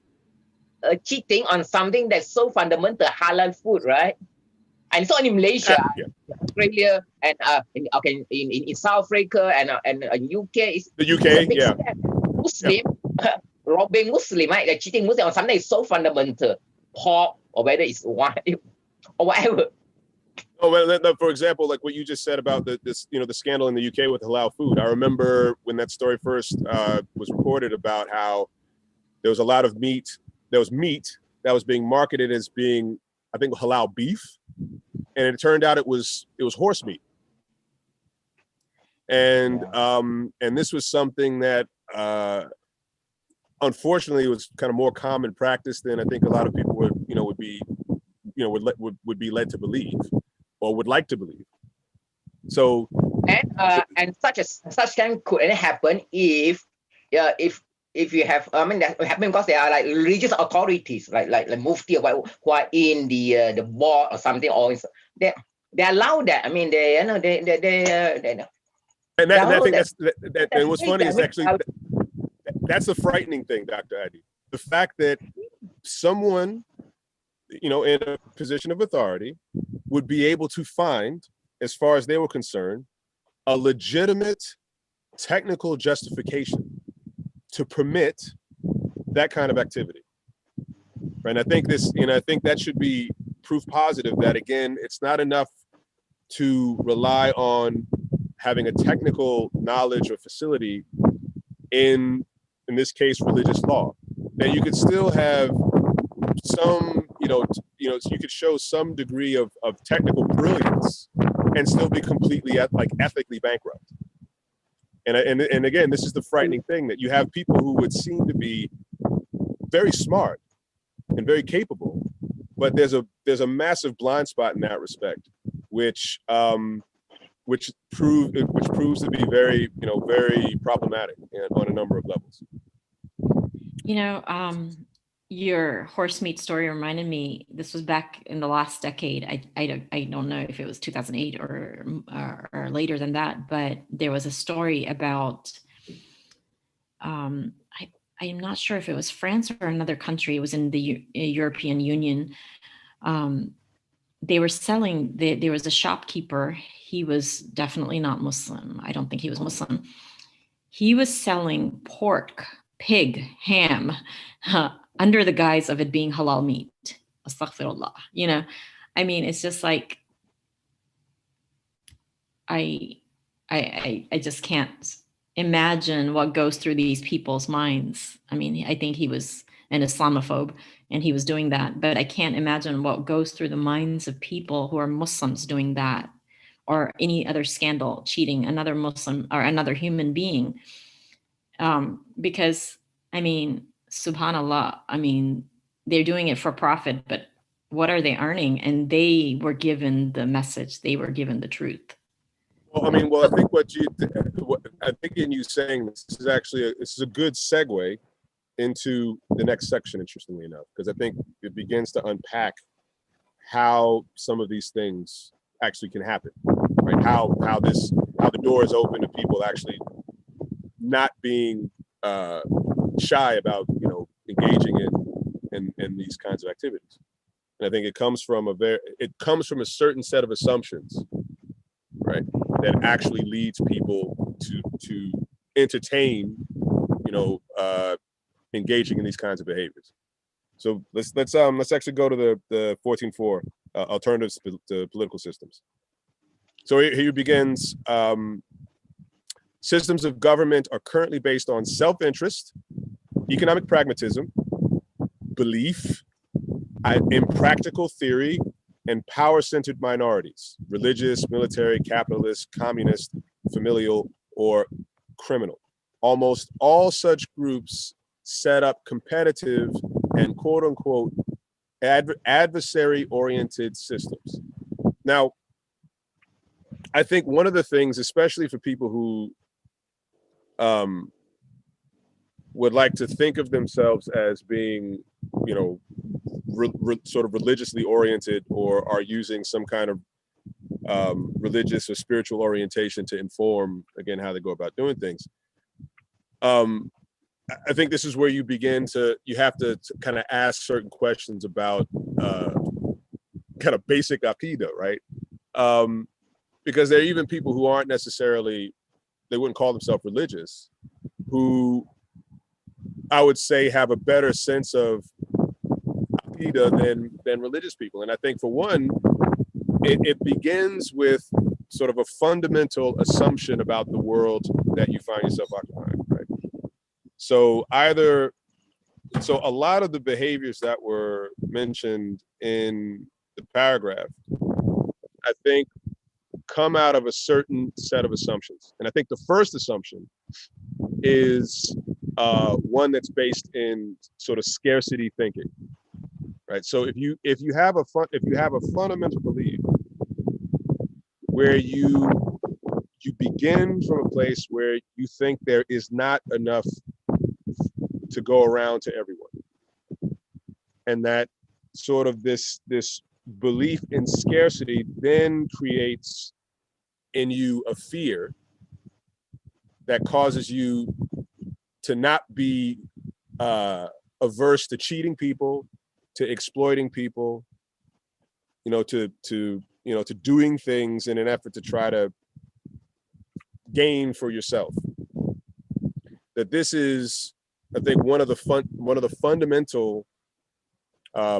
cheating on something that's so fundamental, halal food, right? And it's not only Malaysia, Australia, and in South Africa and UK. The UK, yeah. Muslim robbing Muslim, right? They're cheating Muslim on something that's so fundamental, pork or whether it's wine or whatever. Oh, well, for example, like what you just said about the scandal in the UK with halal food. I remember when that story first was reported about how there was a lot of meat. There was meat that was being marketed as being, I think, halal beef, and it turned out it was horse meat. And this was something that unfortunately was kind of more common practice than I think a lot of people would be led to believe or would like to believe. So and such thing could happen if you have, that happen because there are like religious authorities, like mufti or who are in the board or something, or they allow that. I mean, they and I think that, and what's funny is actually that's the frightening thing, Dr. Adi. The fact that someone, in a position of authority would be able to find, as far as they were concerned, a legitimate technical justification to permit that kind of activity. Right? And I think that should be proof positive that, again, it's not enough to rely on having a technical knowledge or facility in this case, religious law, that you could still have some, you could show some degree of technical brilliance and still be completely ethically bankrupt. And again, this is the frightening thing, that you have people who would seem to be very smart and very capable, but there's a massive blind spot in that respect, which proves to be very problematic on a number of levels. Your horse meat story reminded me, this was back in the last decade. I don't know if it was 2008 or later than that, but there was a story about, I am not sure if it was France or another country. It was in the European Union. They were selling, there was a shopkeeper. He was definitely not Muslim. I don't think he was Muslim. He was selling pork, pig, ham, under the guise of it being halal meat. Astaghfirullah. I mean, it's just like, I just can't imagine what goes through these people's minds. I mean, I think he was an Islamophobe and he was doing that, but I can't imagine what goes through the minds of people who are Muslims doing that, or any other scandal, cheating another Muslim or another human being. Because, I mean, subhanallah, I mean, they're doing it for profit, but what are they earning? And they were given the message, they were given the truth. Well, I think in you saying this is actually a good segue into the next section, interestingly enough, because I think it begins to unpack how some of these things actually can happen, right? How the door is open to people actually not being shy about engaging in these kinds of activities. And I think it comes from a certain set of assumptions, right, that actually leads people to entertain engaging in these kinds of behaviors. So let's actually go to the 14.4 alternatives to political systems. So here begins. Systems of government are currently based on self-interest, economic pragmatism, belief, impractical theory, and power-centered minorities: religious, military, capitalist, communist, familial, or criminal. almost all such groups set up competitive and quote unquote adversary oriented systems. Now, I think one of the things, especially for people who would like to think of themselves as being, you know, sort of religiously oriented, or are using some kind of religious or spiritual orientation to inform, again, how they go about doing things. I think this is where you have to kind of ask certain questions about kind of basic Aqidah, right? Because there are even people who aren't necessarily, they wouldn't call themselves religious, who I would say have a better sense of Aqidah than religious people. And I think for one, it begins with sort of a fundamental assumption about the world that you find yourself occupying, right? So a lot of the behaviors that were mentioned in the paragraph, I think, come out of a certain set of assumptions. And I think the first assumption is one that's based in sort of scarcity thinking, right? So if you have a fundamental belief where you begin from a place where you think there is not enough to go around to everyone, and that sort of this belief in scarcity then creates in you a fear that causes you to not be averse to cheating people, to exploiting people, to doing things in an effort to try to gain for yourself. That this is, I think, one of the fundamental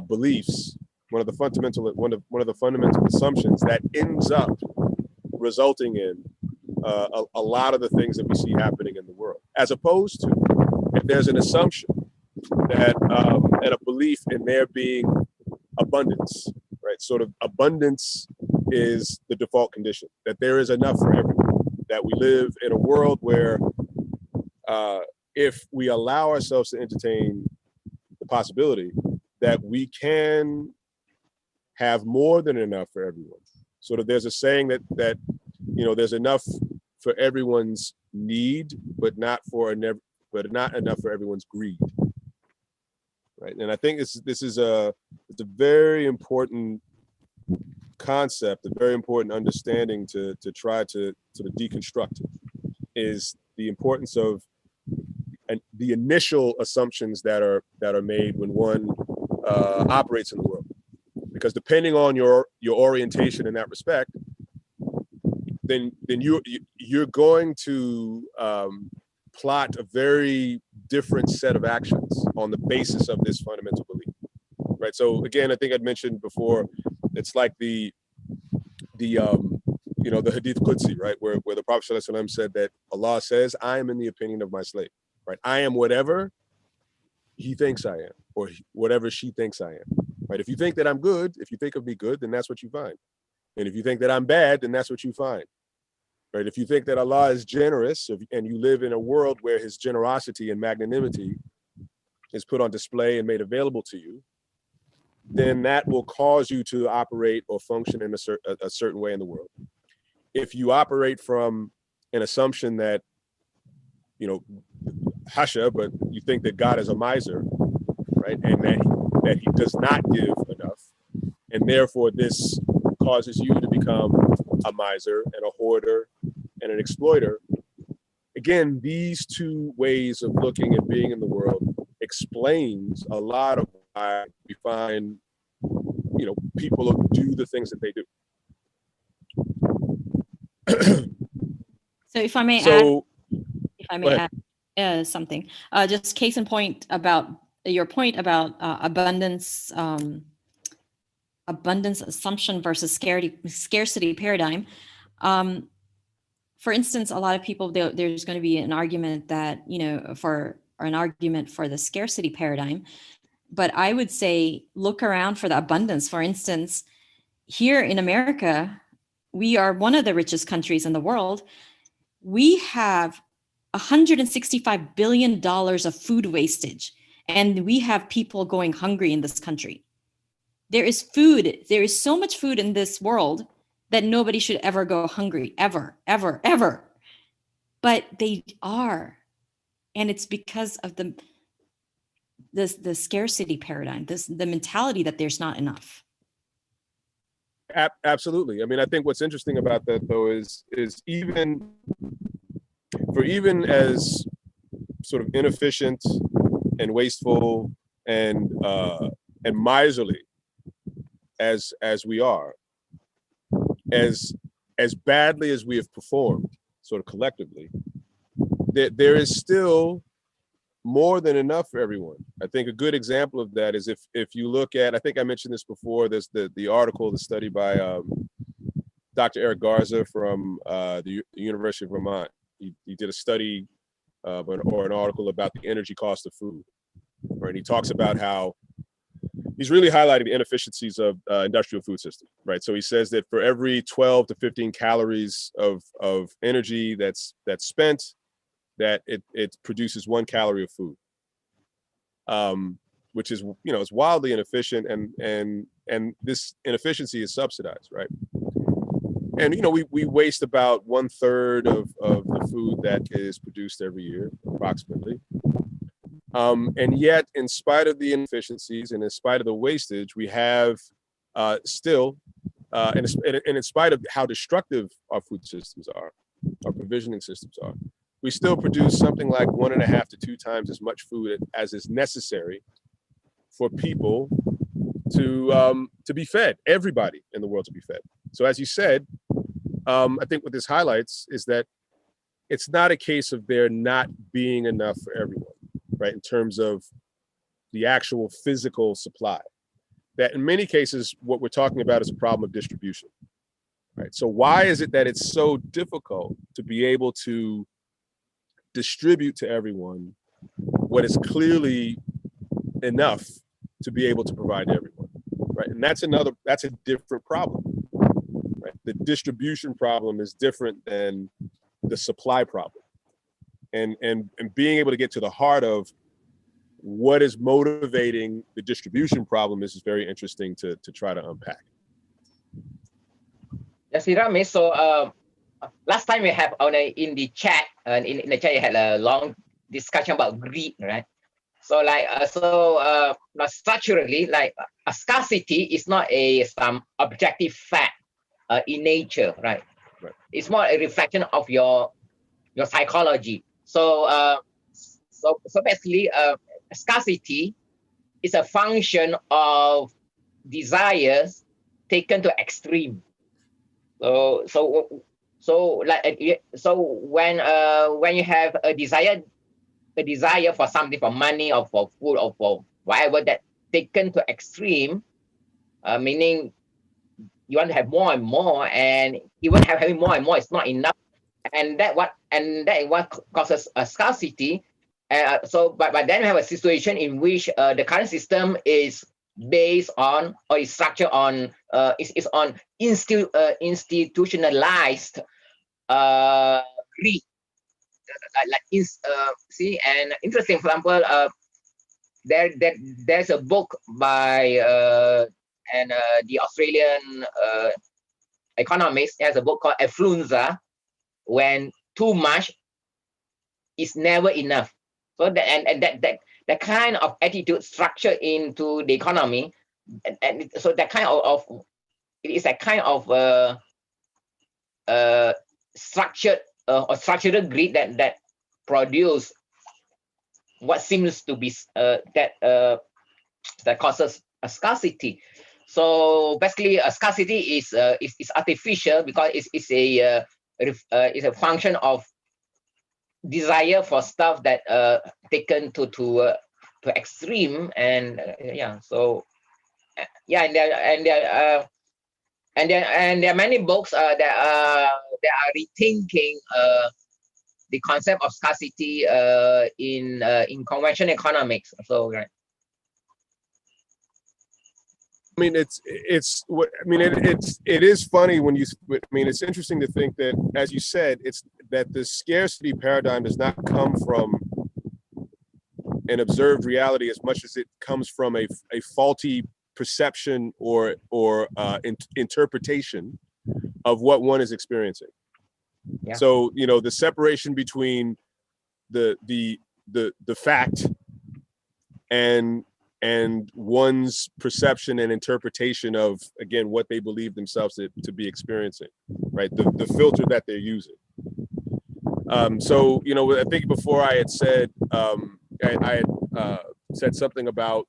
beliefs, one of the fundamental assumptions that ends up resulting in a lot of the things that we see happening in the world, as opposed to if there's an assumption that and a belief in there being abundance, right? Sort of abundance is the default condition, that there is enough for everyone, that we live in a world where if we allow ourselves to entertain the possibility that we can have more than enough for everyone. Sort of, there's a saying that there's enough for everyone's need, but not enough for everyone's greed. Right. And I think it's a very important concept, a very important understanding to try to sort of deconstruct, is the importance of the initial assumptions that are made when one operates in the world. Because depending on your orientation in that respect, then you're going to plot a very different set of actions on the basis of this fundamental belief, right? So again, I think I'd mentioned before, it's like the Hadith Qudsi, right, where the Prophet ﷺ said that Allah says, "I am in the opinion of my slave," right? I am whatever he thinks I am, or whatever she thinks I am, right? If you think that I'm good, if you think of me good, then that's what you find. And if you think that I'm bad, then that's what you find. Right? If you think that Allah is generous, and you live in a world where his generosity and magnanimity is put on display and made available to you, then that will cause you to operate or function in a certain way in the world. If you operate from an assumption that, hasha, but you think that God is a miser, right? And that he does not give enough, and therefore this causes you to become a miser and a hoarder and an exploiter. Again, these two ways of looking and being in the world explains a lot of why we find, people do the things that they do. So if I may add something, just case in point about your point about abundance assumption versus scarcity paradigm. For instance, a lot of people, there's going to be an argument that, for the scarcity paradigm. But I would say, look around for the abundance. For instance, here in America, we are one of the richest countries in the world. We have $165 billion of food wastage, and we have people going hungry in this country. There is food. There is so much food in this world that nobody should ever go hungry, ever, ever, ever. But they are. And it's because of the scarcity paradigm, the mentality that there's not enough. Absolutely. I mean, I think what's interesting about that, though, is even as sort of inefficient and wasteful and miserly as we are, as badly as we have performed, sort of collectively, there is still more than enough for everyone. I think a good example of that is if you look at, I think I mentioned this before, there's the article, the study by Dr. Eric Garza from the University of Vermont. He did a study or an article about the energy cost of food, right? And he talks about how he's really highlighting the inefficiencies of industrial food system, right? So he says that for every 12 to 15 calories of energy that's spent, that it produces 1 calorie of food, which is, you know, it's wildly inefficient, and this inefficiency is subsidized, right? And, you know, we waste about 1/3 of the food that is produced every year, approximately. And yet, in spite of the inefficiencies and in spite of the wastage, we have still, and in spite of how destructive our food systems are, our provisioning systems are, we still produce something like 1.5 to 2 times as much food as is necessary for people to be fed, everybody in the world to be fed. So as you said, I think what this highlights is that it's not a case of there not being enough for everyone, right? In terms of the actual physical supply. That in many cases, what we're talking about is a problem of distribution, right? So why is it that it's so difficult to be able to distribute to everyone what is clearly enough to be able to provide to everyone, right? And that's a different problem, right? The distribution problem is different than the supply problem. And being able to get to the heart of what is motivating the distribution problem is very interesting to try to unpack. Yes, Irami. So last time we have in the chat, in the chat, you had a long discussion about greed, right? So structurally, like a scarcity is not some objective fact in nature, right? It's more a reflection of your psychology. So basically, scarcity is a function of desires taken to extreme. So when you have a desire for something, for money or for food or for whatever, that taken to extreme, meaning you want to have more and more, and even having more and more is not enough, and that is what causes a scarcity. But then we have a situation in which the current system is based on, or is structured on, is on institutionalized greed. See, and interesting, for example, there's a book by the Australian economist. He has a book called Affluenza, when too much is never enough. So that kind of attitude structure into the economy, and so that kind of it is a kind of structured or structural greed that produce what seems to be that causes a scarcity. So basically, a scarcity is artificial because it's a function of desire for stuff that taken to extreme, and and there are many books that are rethinking the concept of scarcity in conventional economics. So right. I mean, it is funny when you. I mean, it's interesting to think that, as you said, that the scarcity paradigm does not come from an observed reality as much as it comes from a faulty perception or interpretation of what one is experiencing. Yeah. So, you know, the separation between the fact and one's perception and interpretation of, again, what they believe themselves to be experiencing, right? The filter that they're using. So, you know, I think before I had said, I had said something about,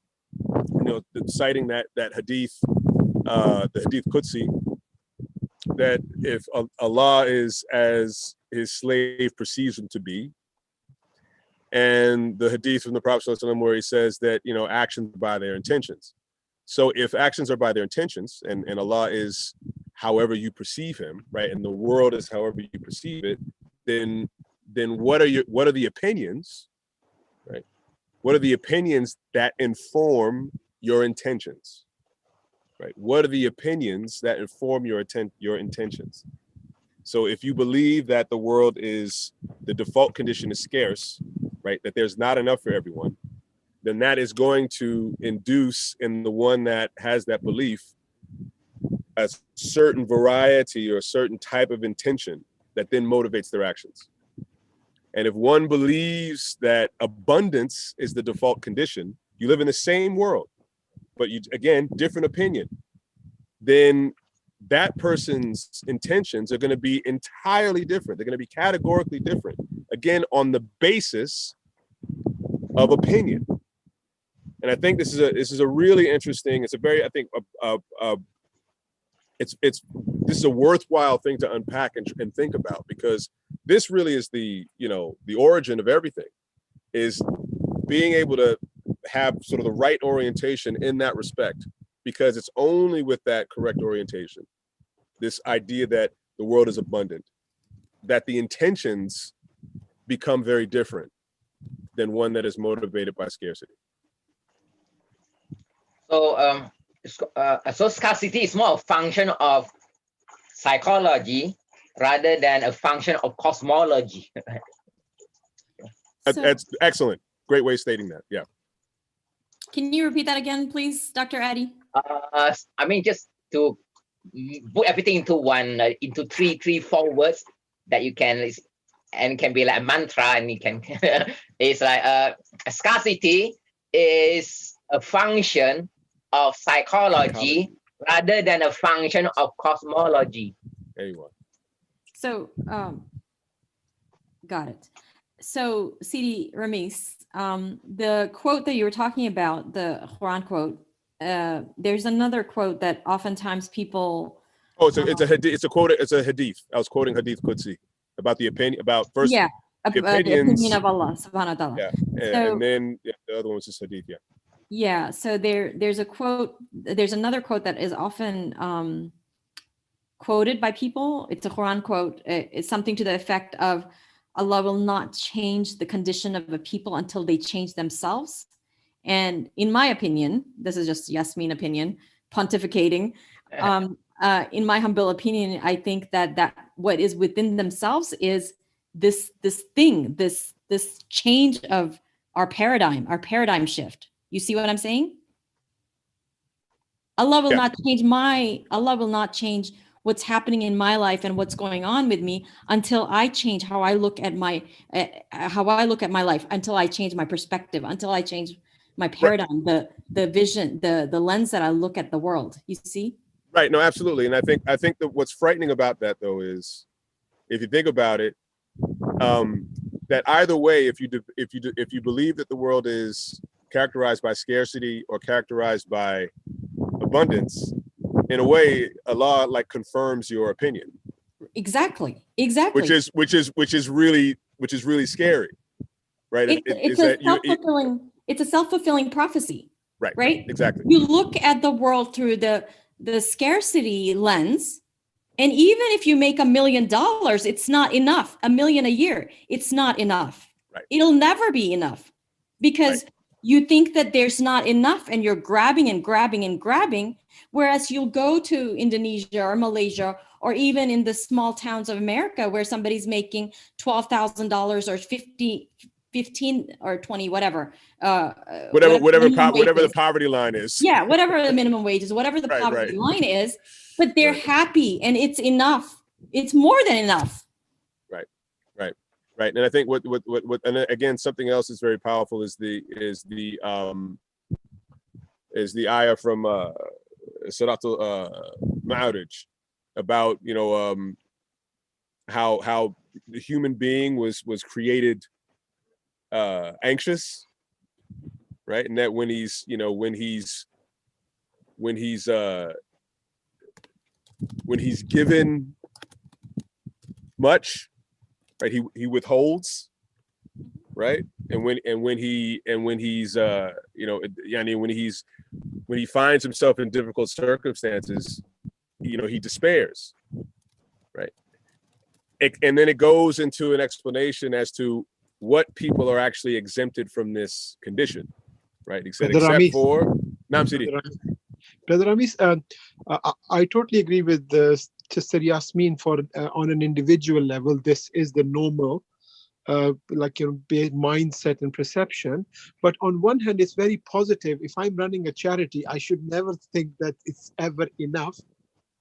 you know, citing that hadith, the hadith Qudsi, that if Allah is as his slave perceives him to be, and the hadith from the Prophet ﷺ where he says that, you know, actions are by their intentions. So if actions are by their intentions, and Allah is however you perceive him, right, and the world is however you perceive it, then what are the opinions, right? What are the opinions that inform your intentions, right? What are the opinions that inform your intentions? So if you believe that the world is, the default condition is scarce, right, that there's not enough for everyone, then that is going to induce in the one that has that belief a certain variety or a certain type of intention that then motivates their actions. And if one believes that abundance is the default condition, you live in the same world, but you, again, different opinion, then that person's intentions are going to be entirely different. They're going to be categorically different, again, on the basis of opinion. And I think this is a really interesting, it's a very, I think, this is a worthwhile thing to unpack and think about, because this really is the, you know, the origin of everything, is being able to have sort of the right orientation in that respect, because it's only with that correct orientation, this idea that the world is abundant, that the intentions become very different than one that is motivated by scarcity. So, so scarcity is more a function of psychology rather than a function of cosmology. That's excellent. Great way of stating that. Yeah. Can you repeat that again, please, Dr. Addy? I mean, just to put everything into one, into three, 4 words that you can, and can be like a mantra, and you can, it's like scarcity is a function of psychology rather than a function of cosmology. There you are. So, got it. So, Sidi Ramis, the quote that you were talking about, the Quran quote, there's another quote that oftentimes people. Oh, it's a hadith. I was quoting hadith Qudsi about the opinion, about first. Yeah, the opinion of Allah subhanahu wa ta'ala. Yeah, and then the other one was just hadith. Yeah. Yeah. So there's a quote. There's another quote that is often quoted by people. It's a Quran quote. It's something to the effect of, Allah will not change the condition of a people until they change themselves. And in my opinion, this is just Yasmin opinion, pontificating. In my humble opinion, I think that what is within themselves is this change of our paradigm shift. You see what I'm saying? Allah will not change what's happening in my life and what's going on with me until I change how I look at my life, until I change my perspective, until I change my paradigm, the vision, the lens that I look at the world. You see? Right. No, absolutely. And I think that what's frightening about that, though, is if you think about it, that either way, if you believe that the world is characterized by scarcity or characterized by abundance, in a way, Allah like confirms your opinion. Exactly. Which is really scary, right? It's a self-fulfilling prophecy. Right. Exactly. You look at the world through the scarcity lens, and even if you make $1 million, it's not enough. $1 million a year, it's not enough. Right. It'll never be enough, because you think that there's not enough, and you're grabbing and grabbing and grabbing. Whereas you'll go to Indonesia or Malaysia or even in the small towns of America where somebody's making $12,000 or 15 or 20, whatever. Whatever the poverty line is. Yeah, whatever the minimum wage is, whatever the poverty line is, but they're happy and it's enough. It's more than enough. Right. And I think what and again, something else is very powerful is the ayah from Suratul Ma'arij about, you know, how the human being was created anxious, right? And that when he's given much, right, he withholds, right? And when he's you know, when he finds himself in difficult circumstances, you know, he despairs, right? And then it goes into an explanation as to what people are actually exempted from this condition, right? He said, except for Naam Sidi. Brother Amis, I totally agree with Sister Yasmin. For on an individual level, this is the normal, like, you know, mindset and perception. But on one hand, it's very positive. If I'm running a charity, I should never think that it's ever enough,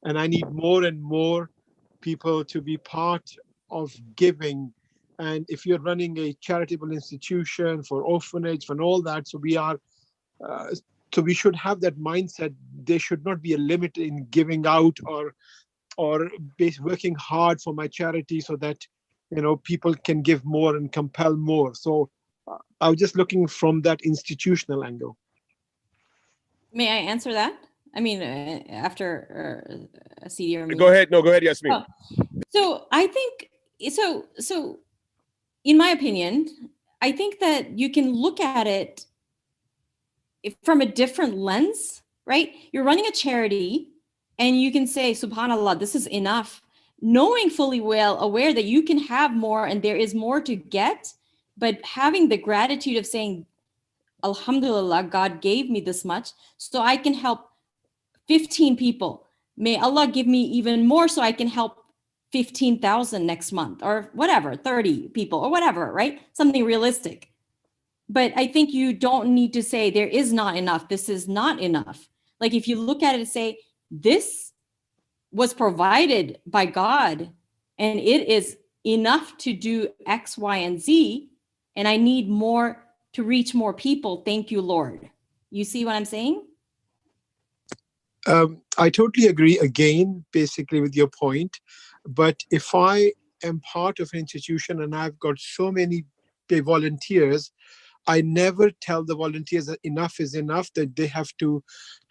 and I need more and more people to be part of giving. And if you're running a charitable institution for orphanage and all that, so we should have that mindset. There should not be a limit in giving out or working hard for my charity so that, you know, people can give more and compel more. So I was just looking from that institutional angle. May I answer that? I mean, after a CD or me. Go ahead, Yasmin. Oh. So I think, so in my opinion, I think that you can look at it from a different lens, right? You're running a charity and you can say, subhanallah, this is enough, knowing fully well aware that you can have more and there is more to get, but having the gratitude of saying, alhamdulillah, God gave me this much so I can help 15 people. May Allah give me even more so I can help 15,000 next month or whatever, 30 people or whatever, right? Something realistic. But I think you don't need to say there is not enough. This is not enough. Like if you look at it and say, this was provided by God and it is enough to do X, Y, and Z, and I need more to reach more people. Thank you, Lord. You see what I'm saying? I totally agree again, basically with your point. But if I am part of an institution and I've got so many volunteers, I never tell the volunteers that enough is enough, that they have to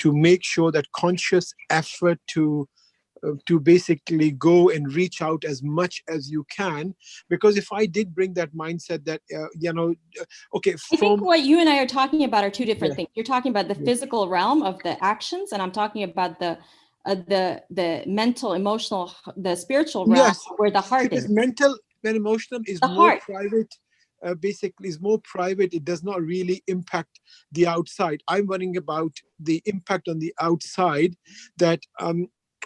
make sure that conscious effort to basically go and reach out as much as you can. Because if I did bring that mindset that, you know, okay. I think what you and I are talking about are two different things. You're talking about the physical realm of the actions, and I'm talking about the mental, emotional, the spiritual realm where the heart is. Mental and emotional is more private. Basically is more private. It does not really impact the outside. I'm worrying about the impact on the outside, that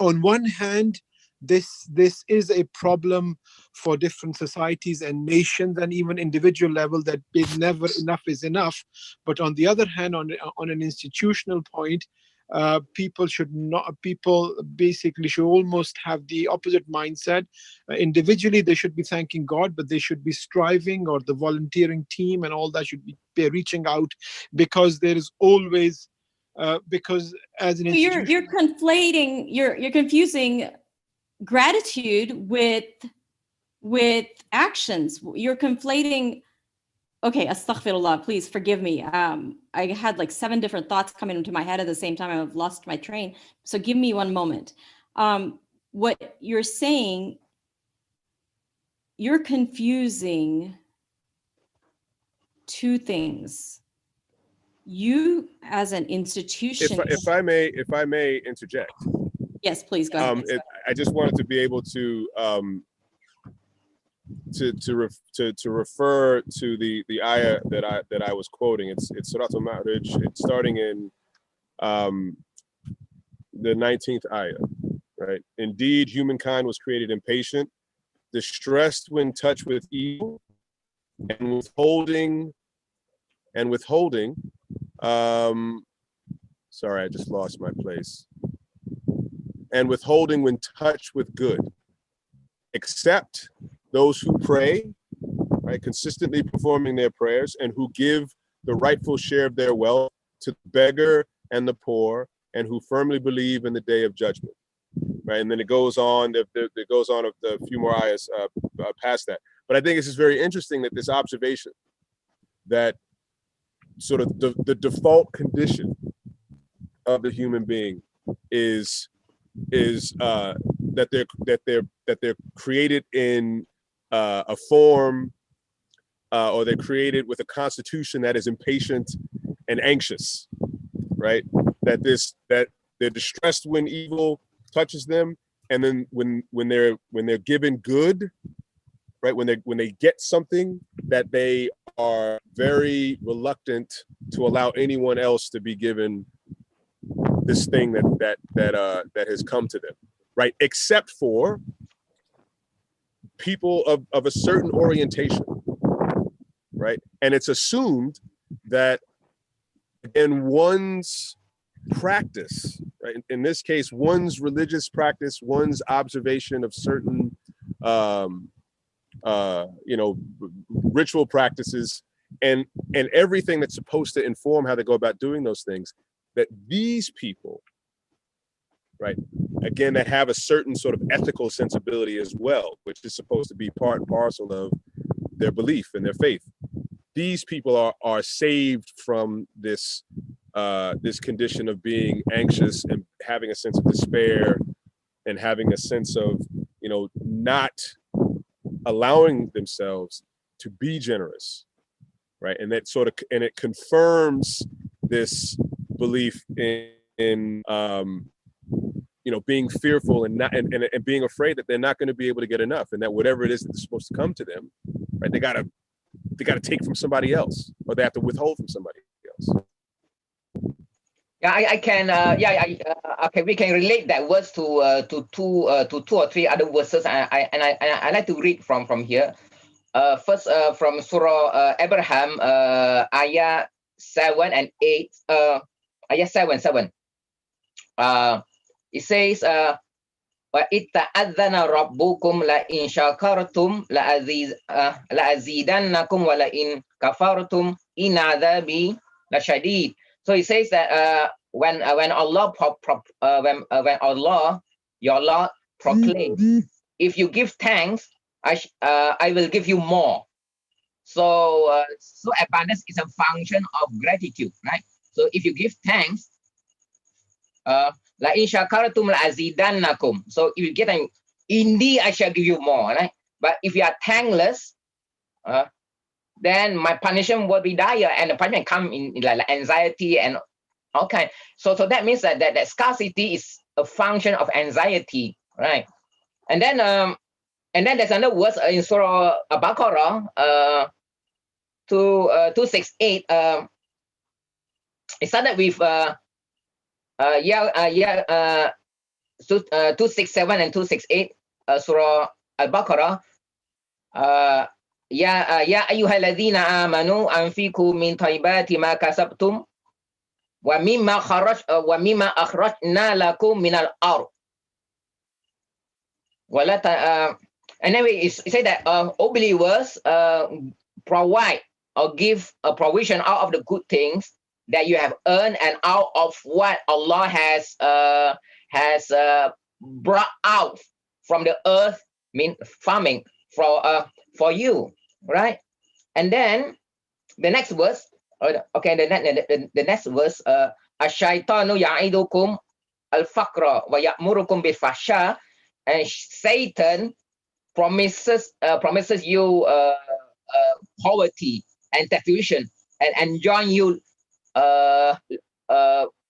on one hand, this is a problem for different societies and nations and even individual level, that never enough is enough. But on the other hand, on an institutional point, people basically should almost have the opposite mindset. Individually, they should be thanking God, but they should be striving, or the volunteering team and all that should be reaching out, because there is always because as an institution, you're conflating, you're confusing gratitude with actions. You're conflating. Okay, astaghfirullah, please forgive me. I had like 7 different thoughts coming into my head at the same time. I've lost my train. So give me one moment. What you're saying, you're confusing 2 things. You as an institution. If I may interject. Yes, please go ahead. I just wanted to be able to refer to the ayah that I was quoting. It's Surah Al-Ma'arij. It's starting in the 19th ayah, right? Indeed, humankind was created impatient, distressed when touched with evil, and withholding, sorry, I just lost my place. And withholding when touched with good, except those who pray, right, consistently performing their prayers, and who give the rightful share of their wealth to the beggar and the poor, and who firmly believe in the day of judgment, right? And then it goes on, a few more ayahs past that. But I think it's just very interesting that this observation that sort of the default condition of the human being is that they're created in a form, or they're created with a constitution that is impatient and anxious, right? That they're distressed when evil touches them, and then when they're given good, right? When they get something, that they are very reluctant to allow anyone else to be given this thing that has come to them, right? Except for people of a certain orientation, right? And it's assumed that in one's practice, right? In this case, one's religious practice, one's observation of certain, ritual practices, and everything that's supposed to inform how they go about doing those things, that these people, right, again, that have a certain sort of ethical sensibility as well, which is supposed to be part and parcel of their belief and their faith. These people are saved from this this condition of being anxious and having a sense of despair and having a sense of, not allowing themselves to be generous, right? And that and it confirms this belief in being fearful and being afraid that they're not going to be able to get enough, and that whatever it is that's supposed to come to them, right, they gotta take from somebody else, or they have to withhold from somebody else. Yeah, I can. Okay, we can relate that verse to two or three other verses. I like to read from here. First, from Surah Abraham, ayah 7 and 8. Ayah 7. It says, وَإِذْ تَأَذَّنَ رَبُّكُمْ لَإِنْ شَكَرْتُمْ لَأَزِيدَنَّكُمْ وَلَئِنْ كَفَرْتُمْ إِنْ عَذَابِي لَشَدِيدٌ. So he says that when Allah when Allah, your Lord, proclaims, if you give thanks, I will give you more. So abundance is a function of gratitude, right? So if you give thanks, la in shakaratum la azidannakum. So if you get an indeed, I shall give you more, right? But if you are thankless, then my punishment will be dire, and the punishment come in like anxiety and all kind. So that means that scarcity is a function of anxiety, right? And then there's another verse in Surah Al-Baqarah, 268. It started with 267 and 268, Surah Al-Baqarah. Ya ayyuhalladzina amanu anfiqu min thayyibati ma kasabtum wa mimma akhrajna lakum minal ard. And then it say that all believers provide or give a provision out of the good things that you have earned and out of what Allah has brought out from the earth, mean farming for you, right? And then the next verse, the next verse, ash-shaytanu ya'idukum al-faqra wa ya'murukum bil-fahsha, and Satan promises you poverty and taxation, and enjoin you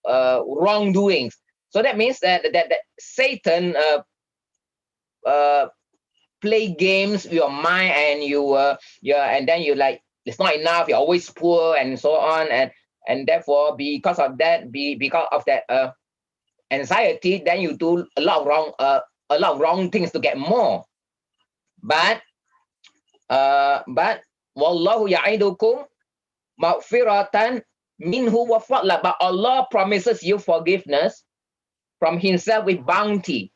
wrongdoings. So that means that Satan play games with your mind, and and then you like, it's not enough, you're always poor and so on, and therefore because of that anxiety, then you do a lot of wrong things to get more. But wallahu ya'idukum maghfiratan minhu wa fadla. But Allah promises you forgiveness from Himself with bounty.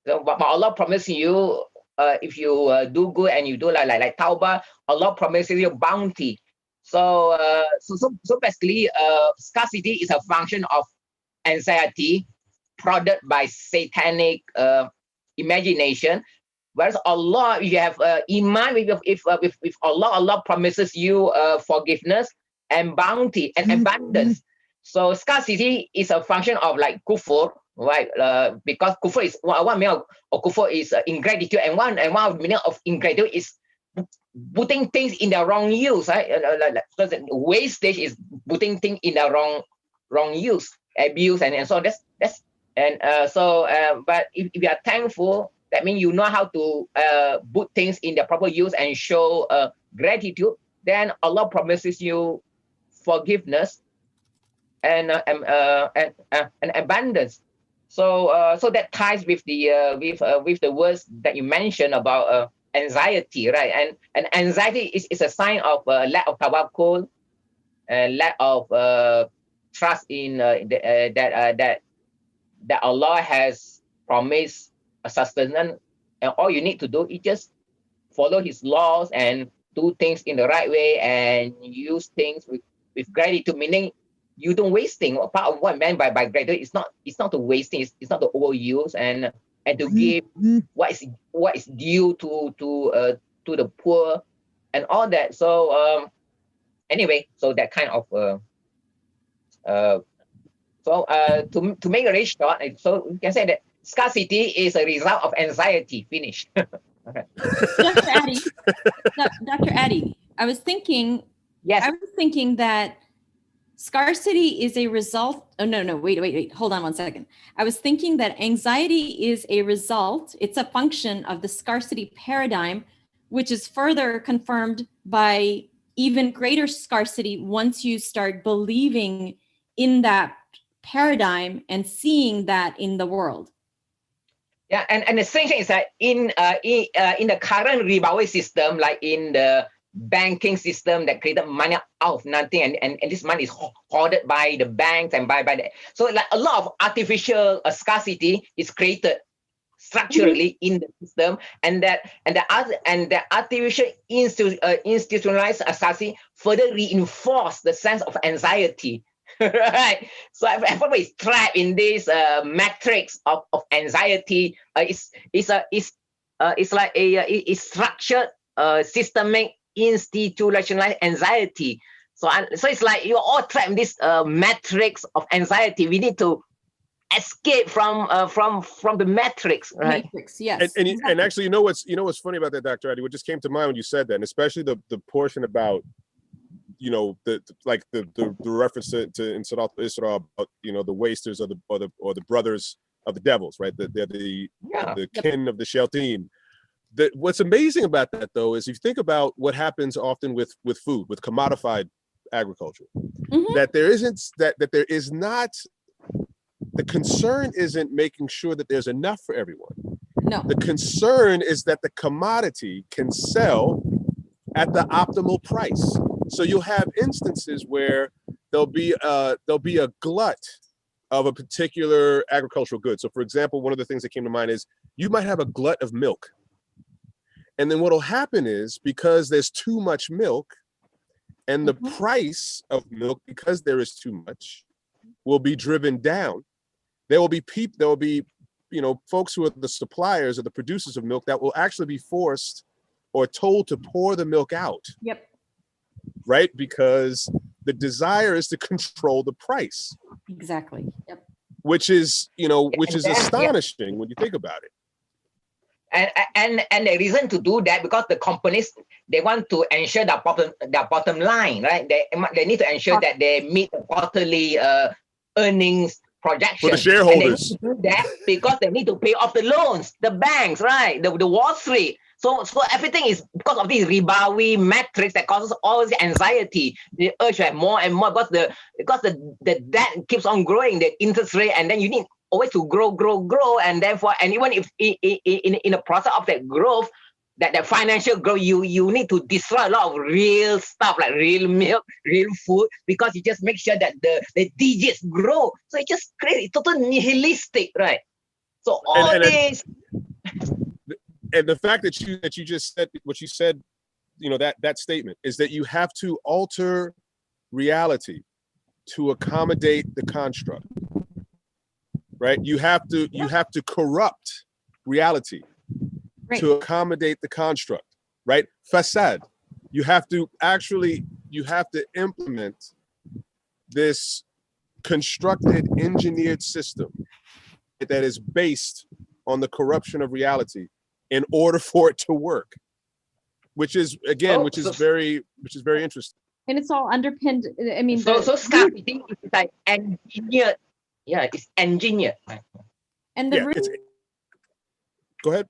So, but Allah promises you, if you do good and you do like tawbah, Allah promises you bounty. So so basically, scarcity is a function of anxiety, prodded by satanic imagination. Whereas Allah, you have iman if Allah, Allah promises you forgiveness and bounty and abundance. So scarcity is a function of like kufur, right? Because kufur is one meaning of kufur is ingratitude, and one of the meaning of ingratitude is putting things in the wrong use, right? So the wastage is putting things in the wrong use, abuse, and so that's and but if you are thankful, that means you know how to put things in the proper use and show gratitude. Then Allah promises you forgiveness and abundance. So that ties with the words that you mentioned about anxiety, right? And anxiety is a sign of lack of tawakkul, lack of trust in that Allah has promised a sustenance, and all you need to do is just follow His laws and do things in the right way and use things with gratitude, meaning you don't waste things. Part of what I meant by gratitude is not the wasting, it's not the overuse, and to give what is due to the poor and all that. So anyway, so that kind of to make a very short, so we can say that scarcity is a result of anxiety. Finish. Okay. Dr. Addy, I was thinking. Yes. I was thinking that scarcity is a result. Oh, no, wait. Hold on one second. I was thinking that anxiety is a result. It's a function of the scarcity paradigm, which is further confirmed by even greater scarcity once you start believing in that paradigm and seeing that in the world. Yeah, and the same thing is that in the current ribawi system, like in the banking system that created money out of nothing, and this money is hoarded by the banks and by the, so like a lot of artificial scarcity is created structurally in the system, and the artificial institutionalized scarcity further reinforce the sense of anxiety. Right, so everybody is trapped in this matrix of anxiety. It's like a structured systemic institutionalized anxiety. So it's like you're all trapped in this matrix of anxiety. We need to escape from the matrix, right? Matrix, yes. And actually, you know what's funny about that, Dr. Addy? What just came to mind when you said that, and especially the portion about, you know, the reference to in Surah Isra about, you know, the wasters or the brothers of the devils, right? They're the kin of the Shayateen. What's amazing about that, though, is if you think about what happens often with food, with commodified agriculture, that there is not, the concern isn't making sure that there's enough for everyone. No. The concern is that the commodity can sell at the optimal price. So you'll have instances where there'll be a glut of a particular agricultural good. So for example, one of the things that came to mind is you might have a glut of milk. And then what'll happen is, because there's too much milk, and the price of milk, because there is too much, will be driven down. There will be you know, folks who are the suppliers or the producers of milk that will actually be forced or told to pour the milk out. Yep. Right? Because the desire is to control the price. Exactly. Yep. Which is astonishing when you think about it. And the reason to do that, because the companies, they want to ensure their bottom line, right? They need to ensure that they meet the quarterly earnings projection. For the shareholders. And they need to do that because they need to pay off the loans, the banks, right? The Wall Street. So everything is because of this ribawi matrix that causes all this anxiety. The urge to have more and more because the debt keeps on growing, the interest rate, and then you need always to grow, and therefore, and even if in the process of that growth, that financial growth, you need to destroy a lot of real stuff like real milk, real food, because you just make sure that the digits grow. So it just creates totally nihilistic, right? So all this. And the fact that you just said what you said, that statement is that you have to alter reality to accommodate the construct, right? You have to corrupt reality to accommodate the construct, right? Facade. You have to implement this constructed, engineered system that is based on the corruption of reality in order for it to work, which is very interesting. And it's all underpinned. I mean, so scarcity is like engineered. Yeah, it's engineered. And the root. Go ahead.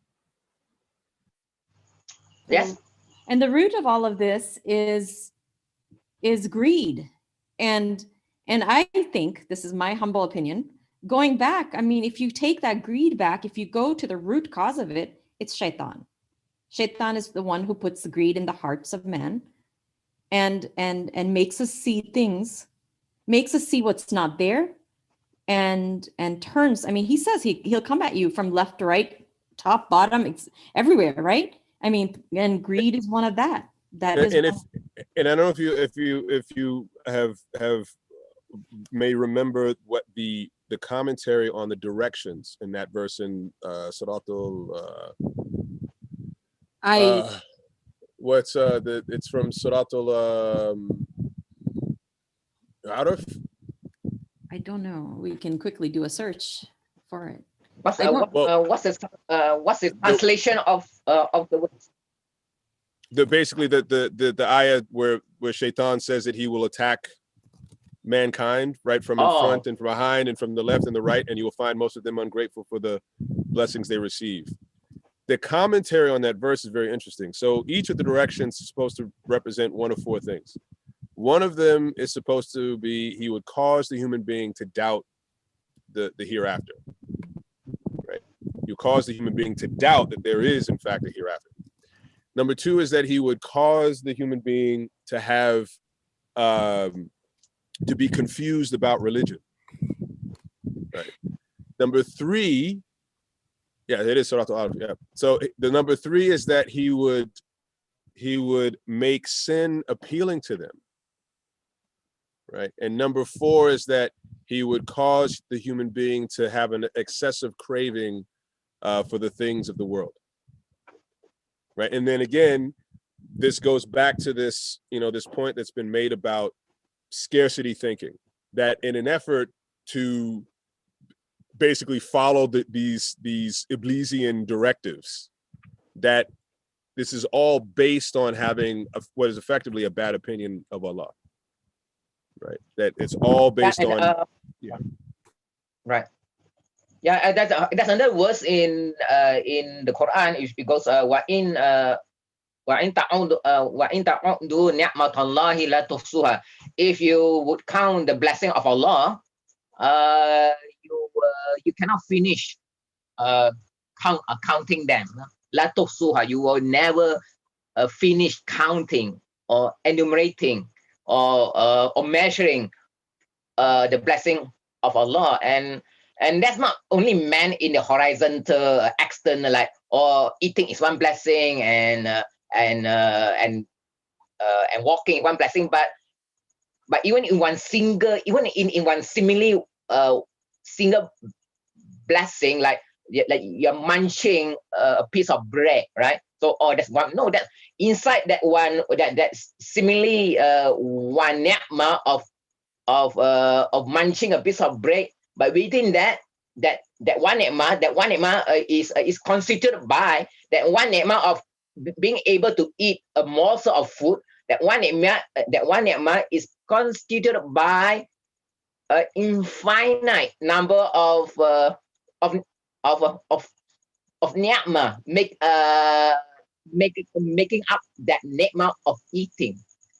Yes. And the root of all of this is greed. And I think, this is my humble opinion, going back, I mean, if you take that greed back, if you go to the root cause of it, it's shaitan. Shaitan is the one who puts the greed in the hearts of man and makes us see things, makes us see what's not there, and turns, I mean, he says he'll come at you from left to right, top, bottom, everywhere, right? I mean, and greed is one of that. And I don't know if you have may remember what the commentary on the directions in that verse in Suratul it's from Suratul Araf. I don't know. We can quickly do a search for it. What's the translation of the words? Basically the ayah where Shaitan says that he will attack mankind, right, from in front and from behind and from the left and the right, and you will find most of them ungrateful for the blessings they receive. The commentary on that verse is very interesting. So each of the directions is supposed to represent one of four things. One of them is supposed to be he would cause the human being to doubt the hereafter. Right? You cause the human being to doubt that there is in fact a hereafter. Number two is that he would cause the human being to have to be confused about religion. Right. Number three, yeah, it is Surah Al-Araf. Yeah. So the number three is that he would make sin appealing to them. Right. And number four is that he would cause the human being to have an excessive craving for the things of the world. Right. And then again, this goes back to this, this point that's been made about scarcity thinking, that in an effort to basically follow these Iblisian directives, that this is all based on having what is effectively a bad opinion of Allah. Right. That it's all based on. Yeah. Right. Yeah, that's another verse in the Quran, is because if you would count the blessing of Allah, you cannot finish counting them. La tuhsuha, you will never finish counting or enumerating or measuring the blessing of Allah. And that's not only meant in the horizontal, external, like, or eating is one blessing and walking is one blessing, but even in one single, even in one seemingly single blessing, like you're munching a piece of bread, right? So, that's one. No, that inside that one, that seemingly one ni'mah of munching a piece of bread. But within that one ni'mah is constituted by that one ni'mah of being able to eat a morsel of food. That one ni'mah is constituted by an infinite number of ni'mah, making up that ni'mah of eating,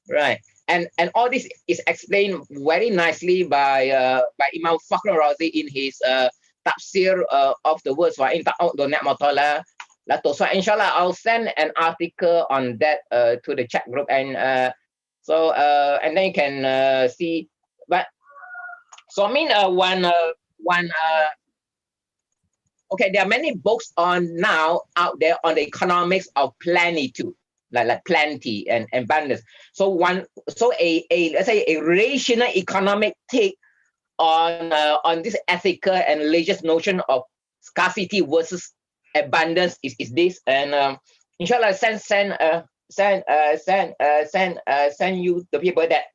right? And all this is explained very nicely by Imam Fakhr Razi in his tafsir of the words in ta'awud.net motola. So inshallah, I'll send an article on that to the chat group, and and then you can see. But so I mean, okay, there are many books on now out there on the economics of plenitude, like plenty and abundance. So let's say a rational economic take on this ethical and religious notion of scarcity versus abundance is this, and inshallah send you the people that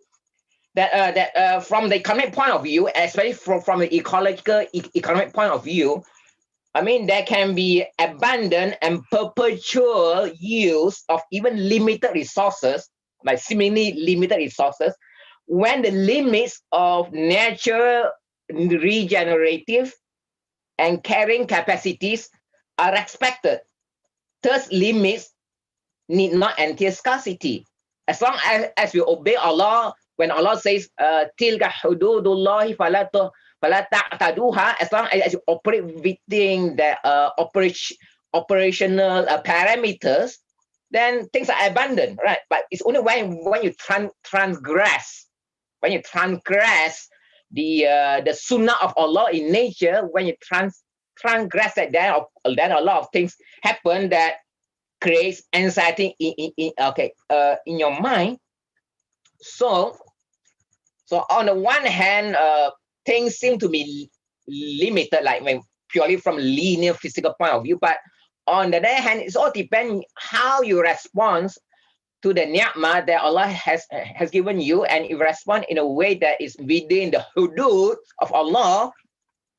from the economic point of view, especially from the economic point of view. I mean, there can be abundant and perpetual use of even limited resources, like seemingly limited resources, when the limits of natural regenerative and carrying capacities are respected. Thus, limits need not entail scarcity. As long as we obey Allah, when Allah says, "Tilka hududullahi fala ta'taduha," as long as you operate within the operational parameters, then things are abundant, right? But it's only when you transgress the sunnah of Allah in nature, when you transgress that, then a lot of things happen that creates anxiety in your mind. So on the one hand, things seem to be limited, like when purely from linear physical point of view. But on the other hand, it all depends how you respond to the ni'mah that Allah has given you, and you respond in a way that is within the hudud of Allah,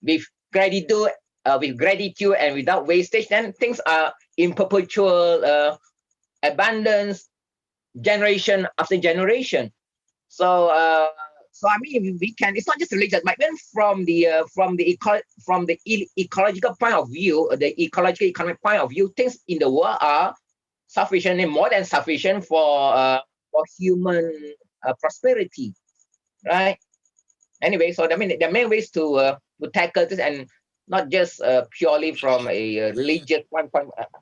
with gratitude and without wastage. Then things are in perpetual abundance, generation after generation. So I mean, we can. It's not just religious, but even from the ecological point of view, the ecological economic point of view, things in the world are sufficient and more than sufficient for human prosperity, right? Anyway, so I mean, there are many ways to tackle this, and not just purely from a religious point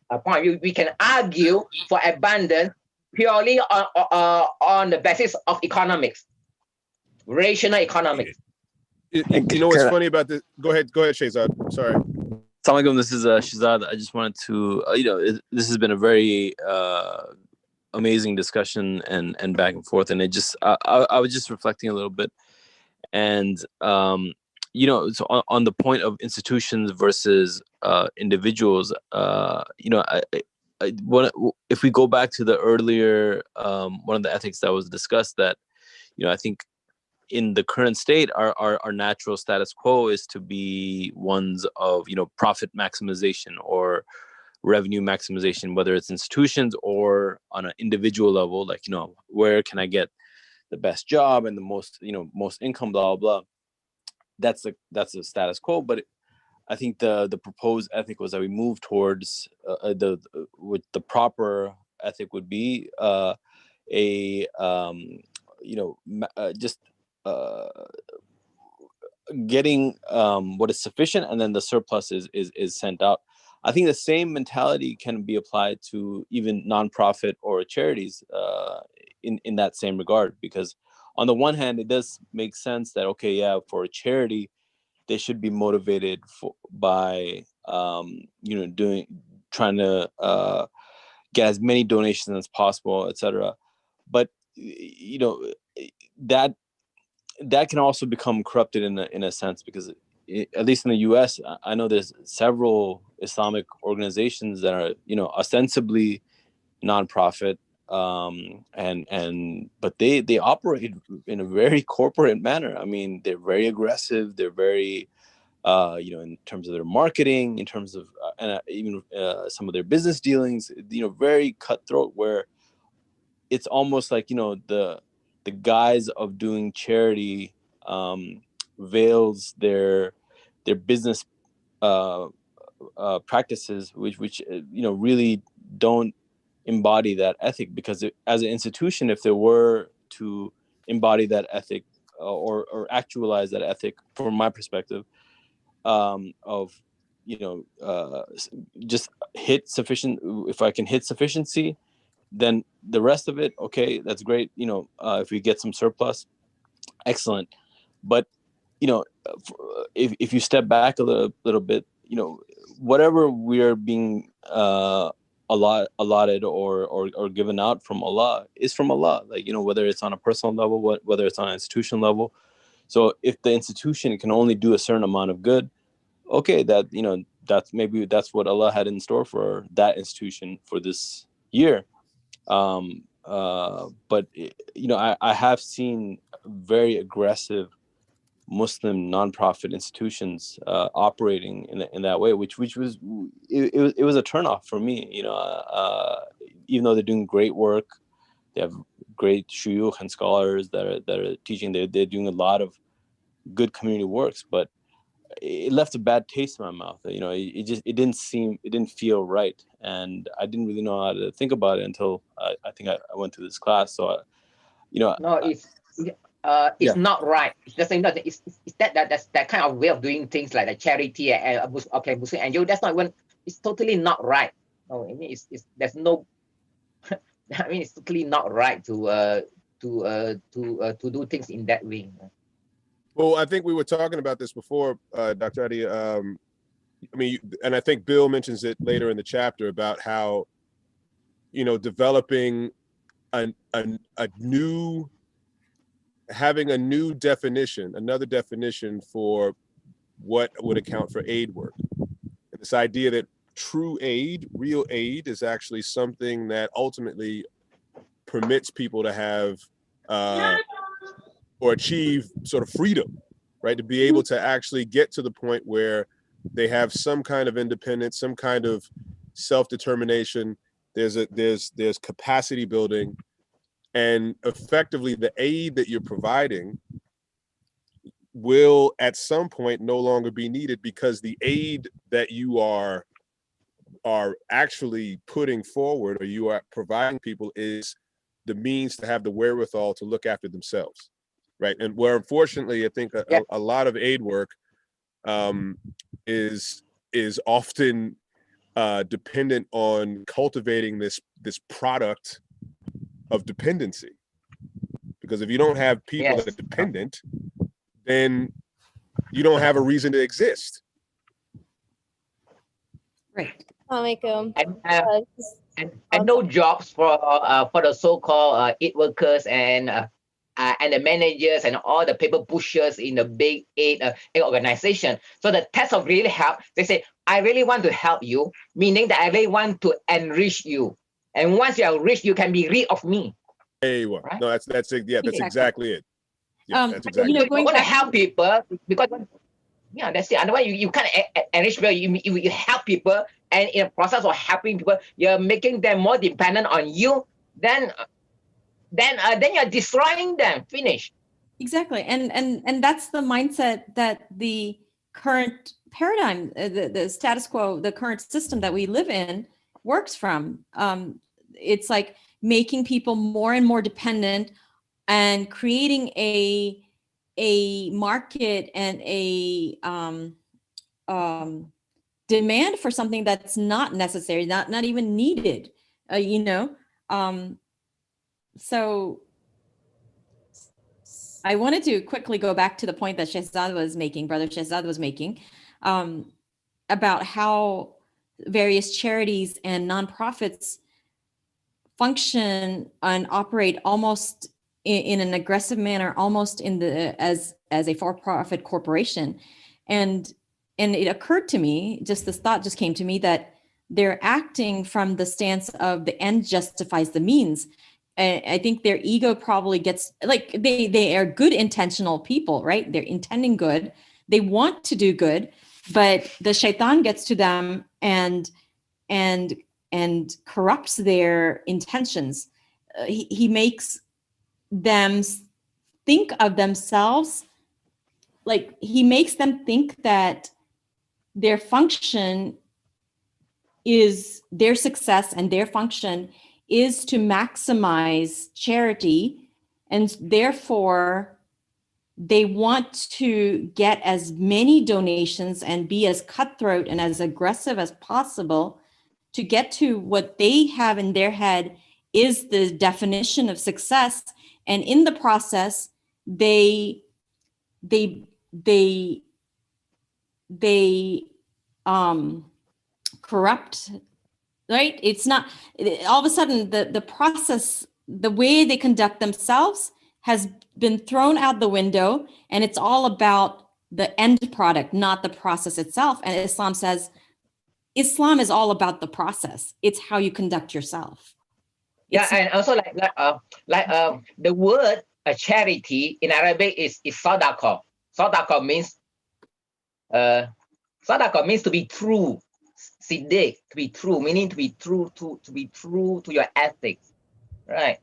of view. We can argue for abundance purely on the basis of economics, rational economics. You know what's funny about this? Go ahead, Shehzad. Sorry. Assalamualaikum, this is Shehzad. I just wanted to, this has been a very amazing discussion and back and forth, and it just, I was just reflecting a little bit, and so on the point of institutions versus individuals, if we go back to the earlier one of the ethics that was discussed, that I think in the current state, our natural status quo is to be ones of profit maximization or revenue maximization, whether it's institutions or on an individual level, like where can I get the best job and the most most income, blah blah blah. That's the status quo. But I think the proposed ethic was that we move towards with the proper ethic would be getting what is sufficient, and then the surplus is sent out. I think the same mentality can be applied to even nonprofit or charities in that same regard, because on the one hand, it does make sense that for a charity, they should be motivated by trying to get as many donations as possible, etc. But that can also become corrupted in a sense, because at least in the U.S., I know there's several Islamic organizations that are ostensibly nonprofit, but they operate in a very corporate manner. I mean, they're very aggressive. They're very in terms of their marketing, in terms of even some of their business dealings, very cutthroat, where it's almost like the guise of doing charity veils their business practices, which really don't embody that ethic. Because as an institution, if they were to embody that ethic or actualize that ethic, from my perspective, of, just hit sufficient. If I can hit sufficiency, then the rest of it, okay, that's great. If we get some surplus, excellent. But if you step back a little bit, whatever we're being allotted or given out from Allah is from Allah. Like, whether it's on a personal level, whether it's on an institution level. So if the institution can only do a certain amount of good, okay, that's what Allah had in store for that institution for this year. But I have seen very aggressive Muslim nonprofit institutions operating in that way, which was it was a turnoff for me. Even though they're doing great work, they have great shuyukh and scholars that are teaching. They're doing a lot of good community works, but it left a bad taste in my mouth. It didn't feel right, and I didn't really know how to think about it until I think I went to this class. So No, it's not right. It's just saying that it's that's that kind of way of doing things like the charity and Muslim NGO. That's not even. It's totally not right. No, I mean it's there's no. I mean it's totally not right to do things in that way. Well, I think we were talking about this before, Dr. Adi. I mean, and I think Bill mentions it later in the chapter about how, developing having a new definition, another definition for what would account for aid work. And this idea that true aid, real aid, is actually something that ultimately permits people to have or achieve sort of freedom, right? To be able to actually get to the point where they have some kind of independence, some kind of self-determination. There's capacity building, and effectively the aid that you're providing will at some point no longer be needed, because the aid that you are actually putting forward, or you are providing people, is the means to have the wherewithal to look after themselves. Right. And where, unfortunately, I think a lot of aid work is often dependent on cultivating this product of dependency. Because if you don't have people that are dependent, then you don't have a reason to exist. Right. And no jobs for the so-called aid workers and the managers and all the people pushers in the big aid organization. So the test of really help, they say, I really want to help you, meaning that I really want to enrich you. And once you are rich, you can be rid of me. Hey, well, right? No, that's it. Yeah, that's exactly it. Yeah, that's exactly it. I want to help people because, that's it. Otherwise, you can't enrich people. You help people, and in the process of helping people, you're making them more dependent on you. Then you're destroying them. Finish. Exactly, and that's the mindset that the current paradigm, the status quo, the current system that we live in works from. It's like making people more and more dependent, and creating a market and a demand for something that's not necessary, not even needed. So I wanted to quickly go back to the point that Brother Shehzad was making, about how various charities and nonprofits function and operate almost in an aggressive manner, almost as a for-profit corporation. And it occurred to me, this thought just came to me, that they're acting from the stance of the end justifies the means. I think their ego probably gets, like, they are good intentional people, right? They're intending good. They want to do good, but the shaitan gets to them and corrupts their intentions. He makes them think of themselves, like he makes them think that their function is, their success and their function is to maximize charity, and therefore they want to get as many donations and be as cutthroat and as aggressive as possible to get to what they have in their head is the definition of success. And in the process, they corrupt, right? It's not, all of a sudden the process, the way they conduct themselves has been thrown out the window, and it's all about the end product, not the process itself. And Islam says, Islam is all about the process. It's how you conduct yourself. Yeah, and also the word charity in Arabic is sadaqah. Sadaqah means to be true. Siddiq, to be true, meaning to be true to your ethics, right?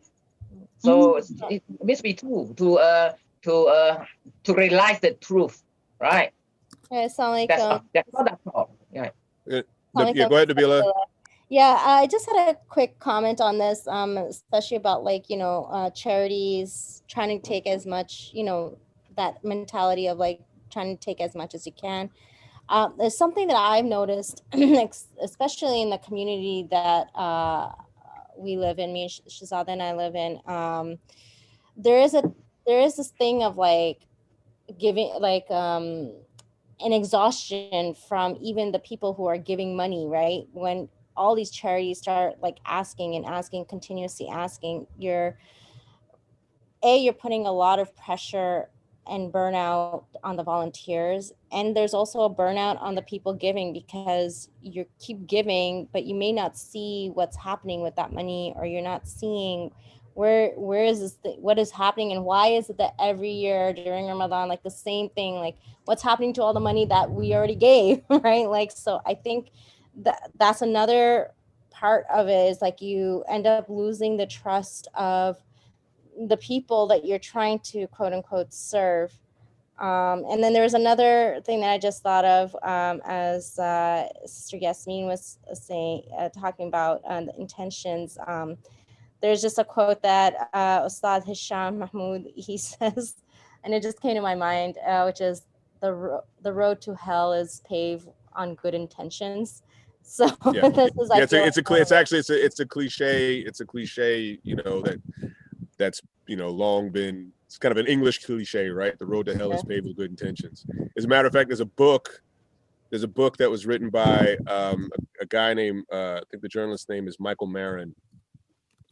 So it means to be true, to realize the truth, right? That's sadaqah. Yeah. Yeah, go ahead, Nabila. Yeah, I just had a quick comment on this, especially about like, charities trying to take as much, that mentality of like trying to take as much as you can. There's something that I've noticed, especially in the community that we live in, me and Shazada and I live in. There is this thing of like giving, like an exhaustion from even the people who are giving money, right? When all these charities start like asking and asking, continuously asking, you're putting a lot of pressure and burnout on the volunteers, and there's also a burnout on the people giving, because you keep giving but you may not see what's happening with that money, or you're not seeing where is this what is happening, and why is it that every year during Ramadan, like the same thing, like what's happening to all the money that we already gave, right? Like, so I think that's another part of it, is like you end up losing the trust of the people that you're trying to quote unquote serve. And then there's another thing that I just thought of, as Sister Yasmin was saying, talking about the intentions. There's just a quote that Ustad Hisham Mahmoud, he says, and it just came to my mind, which is the road to hell is paved on good intentions. So Yeah, this is, it's a cliche, that's long been, it's kind of an English cliche, right? The road to hell is paved with good intentions. As a matter of fact, there's a book that was written by a guy named I think the journalist's name is Michael Marin,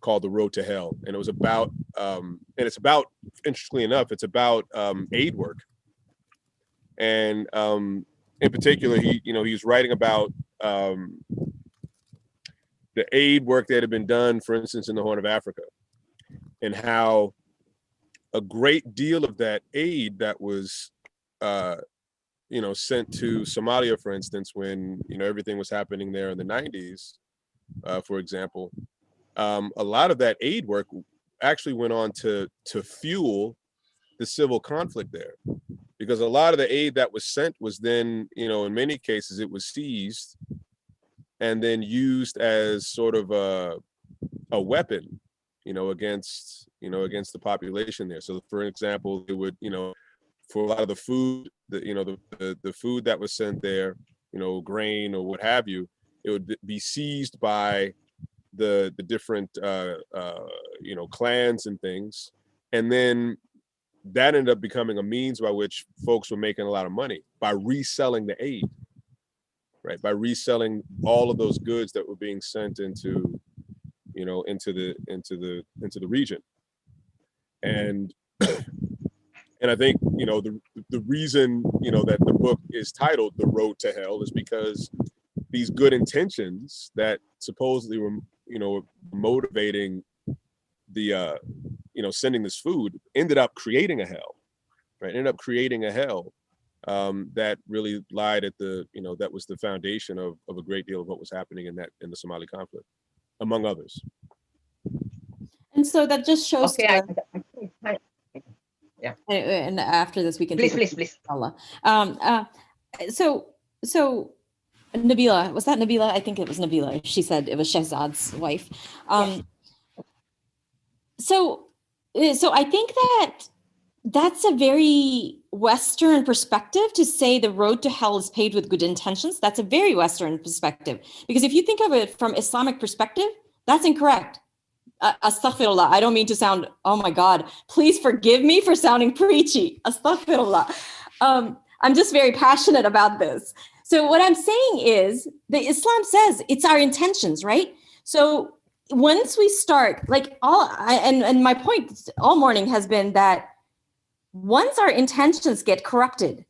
called The Road to Hell, and it was about interestingly enough, it's about aid work, and in particular, he was writing about the aid work that had been done, for instance, in the Horn of Africa, and how a great deal of that aid that was sent to Somalia, for instance, when everything was happening there in the 90s, for example, a lot of that aid work actually went on to fuel the civil conflict there, because a lot of the aid that was sent was then, in many cases, it was seized and then used as sort of a weapon, against the population there. So, for example, it would, for a lot of the food, the food that was sent there, grain or what have you, it would be seized by the different clans and things, and then that ended up becoming a means by which folks were making a lot of money by reselling the aid, right? By reselling all of those goods that were being sent into the region. And and I think the reason that the book is titled The Road to Hell is because these good intentions that supposedly were motivating the sending this food ended up creating a hell, right? Ended up creating a hell that really lied at the that was the foundation of a great deal of what was happening in the Somali conflict, among others. And so that just shows. Okay, yeah. And after this, we can please. Allah. So Nabila, was that Nabila? I think it was Nabila. She said it was Shehzad's wife. So I think that That's a very Western perspective to say the road to hell is paved with good intentions. That's a very Western perspective. Because if you think of it from Islamic perspective, that's incorrect. Astaghfirullah. I don't mean to sound, oh my God, please forgive me for sounding preachy. Astaghfirullah. I'm just very passionate about this. So what I'm saying is the Islam says it's our intentions, right? So once we start, like and my point all morning has been that once our intentions get corrupted,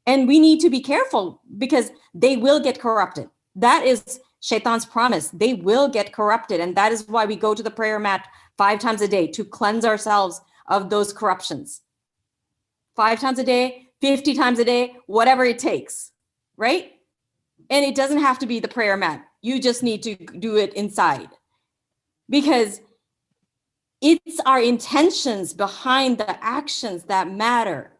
and we need to be careful because they will get corrupted. That is Shaitan's promise. They will get corrupted. And that is why we go to the prayer mat 5 times a day to cleanse ourselves of those corruptions. 5 times a day, 50 times a day, whatever it takes, right? And it doesn't have to be the prayer mat. You just need to do it inside. Because it's our intentions behind the actions that matter.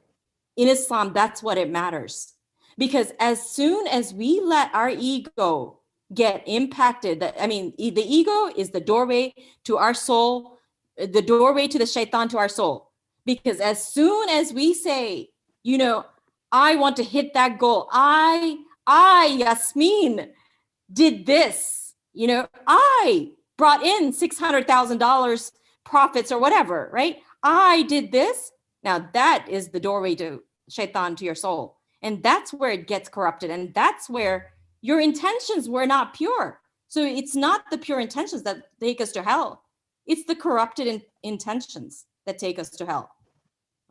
In Islam, that's what it matters. Because as soon as we let our ego get impacted, the ego is the doorway to our soul, the doorway to the shaitan to our soul. Because as soon as we say, I want to hit that goal, I, Yasmin, did this, I brought in $600,000 profits or whatever, right? I did this. Now that is the doorway to shaitan, to your soul. And that's where it gets corrupted. And that's where your intentions were not pure. So it's not the pure intentions that take us to hell. It's the corrupted intentions that take us to hell.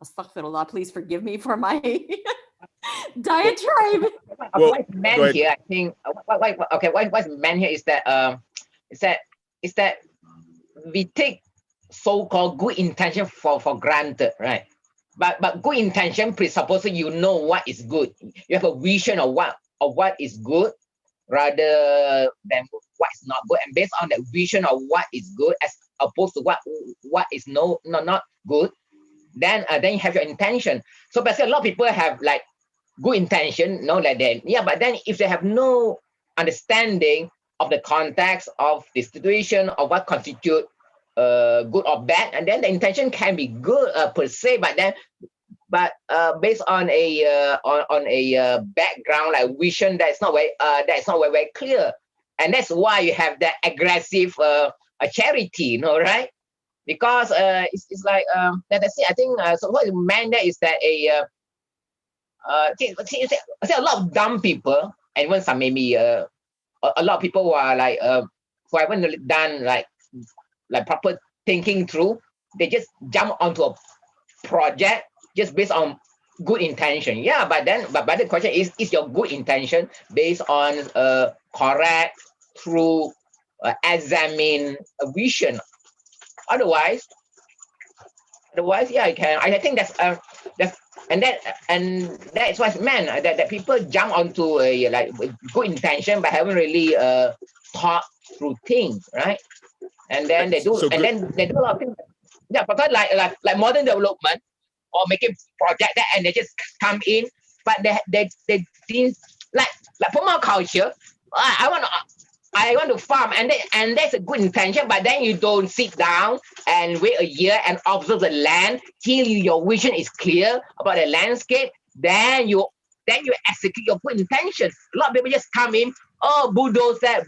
Astaghfirullah, please forgive me for my diatribe. What's meant here, I think, what's meant here is that we take so-called good intention for granted, right? But good intention presupposes you know what is good. You have a vision of what is good rather than what is not good. And based on that vision of what is good as opposed to what is not good, then you have your intention. So basically a lot of people have like good intention, like that. Yeah, but then if they have no understanding of the context of the situation of what constitutes good or bad, and then the intention can be good per se, but based on a background like vision that's not very clear, and that's why you have that aggressive charity, right? Because it's like that's it. I think so. What is meant there is that a lot of dumb people, and even some maybe a lot of people who are like who haven't done like proper thinking through, they just jump onto a project just based on good intention. Yeah, but the question is your good intention based on correct, true, examine vision? Otherwise, yeah, I think that's and that's what's meant, that people jump onto a like good intention but haven't really thought through things, right? And then they do, they do a lot of things. Yeah, but like modern development or making project that, and they just come in, but they think like permaculture. I want to farm, and that's a good intention, but then you don't sit down and wait a year and observe the land till your vision is clear about the landscape. Then you execute your good intention. A lot of people just come in, bulldoze that,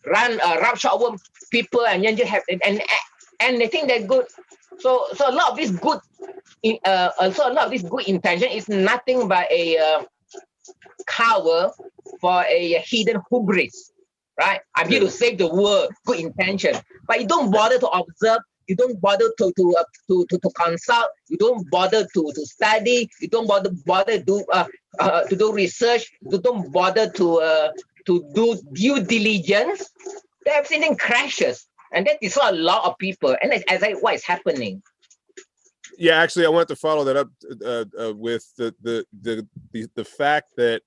run roughshod over people, and then just have and they think they're good. So a lot of this good, intention is nothing but a cover for a hidden hubris, right? I'm here to save the world, good intention, but you don't bother to observe. You don't bother to consult. You don't bother to study. You don't bother to do research. You don't bother to do due diligence. Everything crashes, and that is what a lot of people. And as what is happening. Yeah, actually, I want to follow that up with the fact that,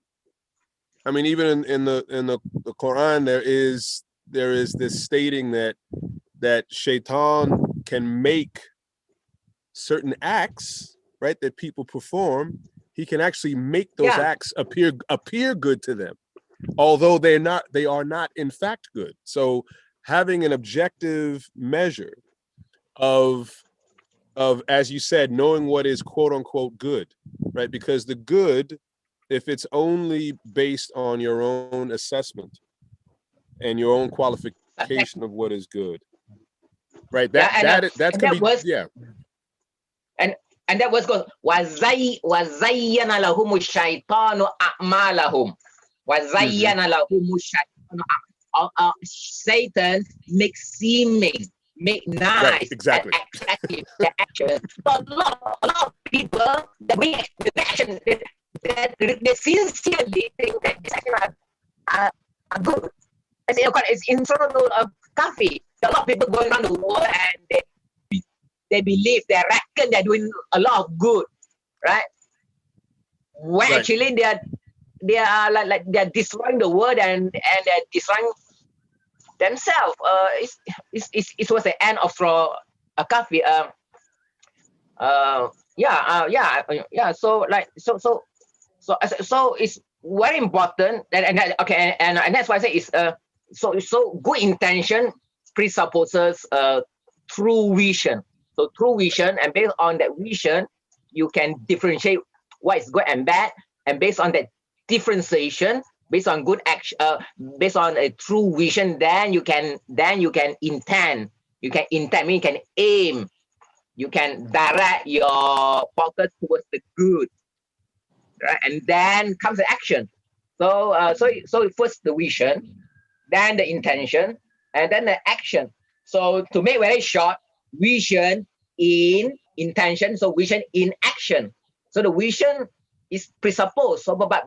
I mean, even in the Quran, there is this stating that Shaitan can make certain acts, right, that people perform. He can actually make those acts appear good to them, although they are not in fact good. So having an objective measure of of, as you said, knowing what is quote unquote good, right? Because the good, if it's only based on your own assessment and your own qualification of what is good, right? Yeah, That's and gonna that be, was yeah. and that was goes wazayyana lahum shaitanu a'malahum. Wazayyana lahum shaitanu Satan makes seeming, make nice, Right, exactly. and attractive the action. But a lot of people that bring the action that they sincerely think that this action are good. It's internal coffee. A lot of people going around the world and they believe, they reckon they're doing a lot of good, right? When Right. actually they are like they're destroying the world and they're destroying themselves. It was the end of a coffee. Yeah. So it's very important and that's why I say it's so good intention presupposes true vision. So true vision, and based on that vision, you can differentiate what is good and bad, and based on that differentiation, based on good action, based on a true vision, then you can intend. You can intend, mean you can aim, you can direct your focus towards the good, right? And then comes the action. So first the vision, then the intention, and then the action. So to make very short, vision in intention, so vision in action. So the vision is presupposed. So but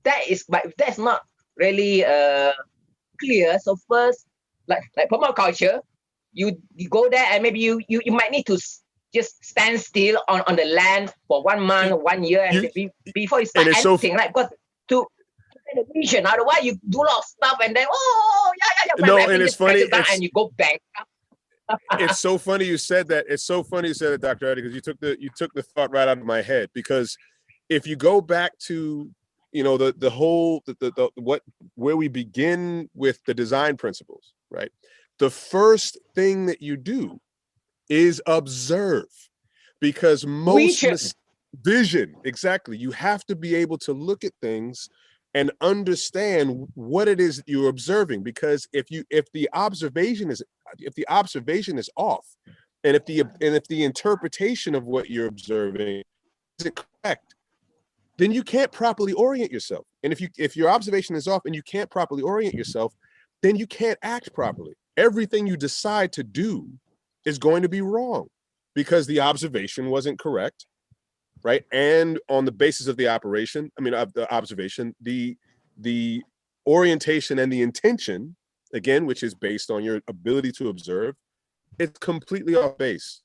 that's not really clear. So first, like permaculture, you go there and maybe you might need to just stand still on the land for 1 month, 1 year, and before you start anything, right? Because to the vision, otherwise you do a lot of stuff and then No, and it's funny, and you go back. It's so funny you said that. It's so funny you said it, Dr. Eddie, because you took the thought right out of my head. Because if you go back to, you know, the whole where we begin with the design principles, right? The first thing that you do is observe, because most vision, exactly. You have to be able to look at things and understand what it is that you're observing, because if the observation is off, and if the interpretation of what you're observing isn't correct, then you can't properly orient yourself. And if your observation is off and you can't properly orient yourself, then you can't act properly. Everything you decide to do is going to be wrong because the observation wasn't correct, right? And on the basis of the observation, the orientation and the intention, again, which is based on your ability to observe, it's completely off base.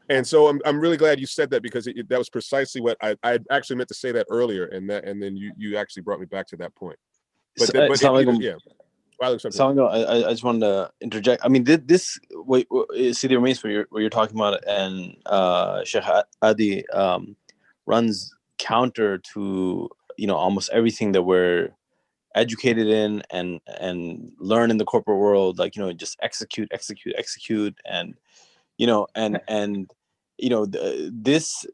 And so I'm really glad you said that, because that was precisely what I actually meant to say that earlier, and then you actually brought me back to that point. But I just wanted to interject. I mean, this see the remains what you're talking about, and Sheikh Adi runs counter to, you know, almost everything that we're educated in and learn in the corporate world. Like, you know, just execute, and you know, and you know, this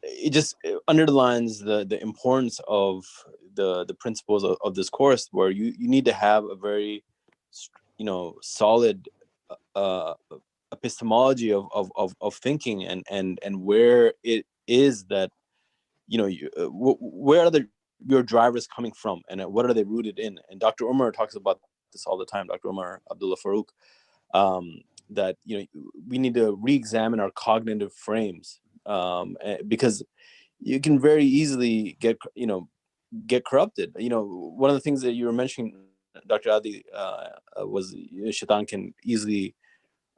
it just underlines the importance of the principles of this course, where you need to have a very, you know, solid epistemology of thinking, and where it is that, you know, where are your drivers coming from, and what are they rooted in. And Dr. Umar talks about this all the time, Dr. Umar Abdullah Farouk, that, you know, we need to re-examine our cognitive frames, because you can very easily get corrupted. You know, one of the things that you were mentioning, Dr. Adi, was shaitan can easily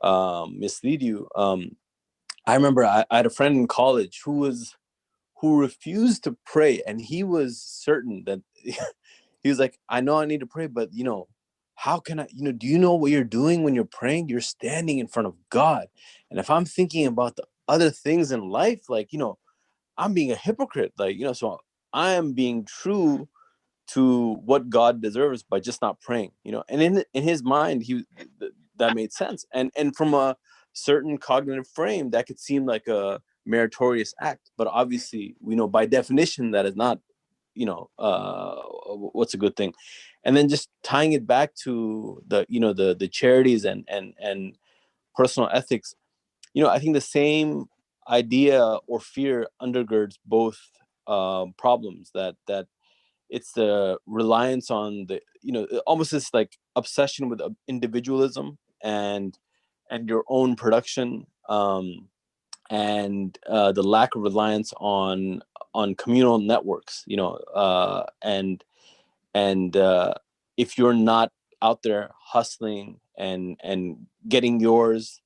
mislead you. I remember I had a friend in college who refused to pray, and he was certain that he was like, I know I need to pray, but, you know, how can I, you know, do you know what you're doing when you're praying? You're standing in front of God. And if I'm thinking about the other things in life, like, you know, I'm being a hypocrite, like, you know, so I am being true to what God deserves by just not praying, you know. And in his mind, that made sense. And from a certain cognitive frame, that could seem like a meritorious act, but obviously we know by definition that is not, what's a good thing. And then just tying it back to the charities and personal ethics, I think the same idea or fear undergirds both problems, that it's the reliance on the, almost this like obsession with individualism and your own production, and the lack of reliance on communal networks, and if you're not out there hustling and getting yours,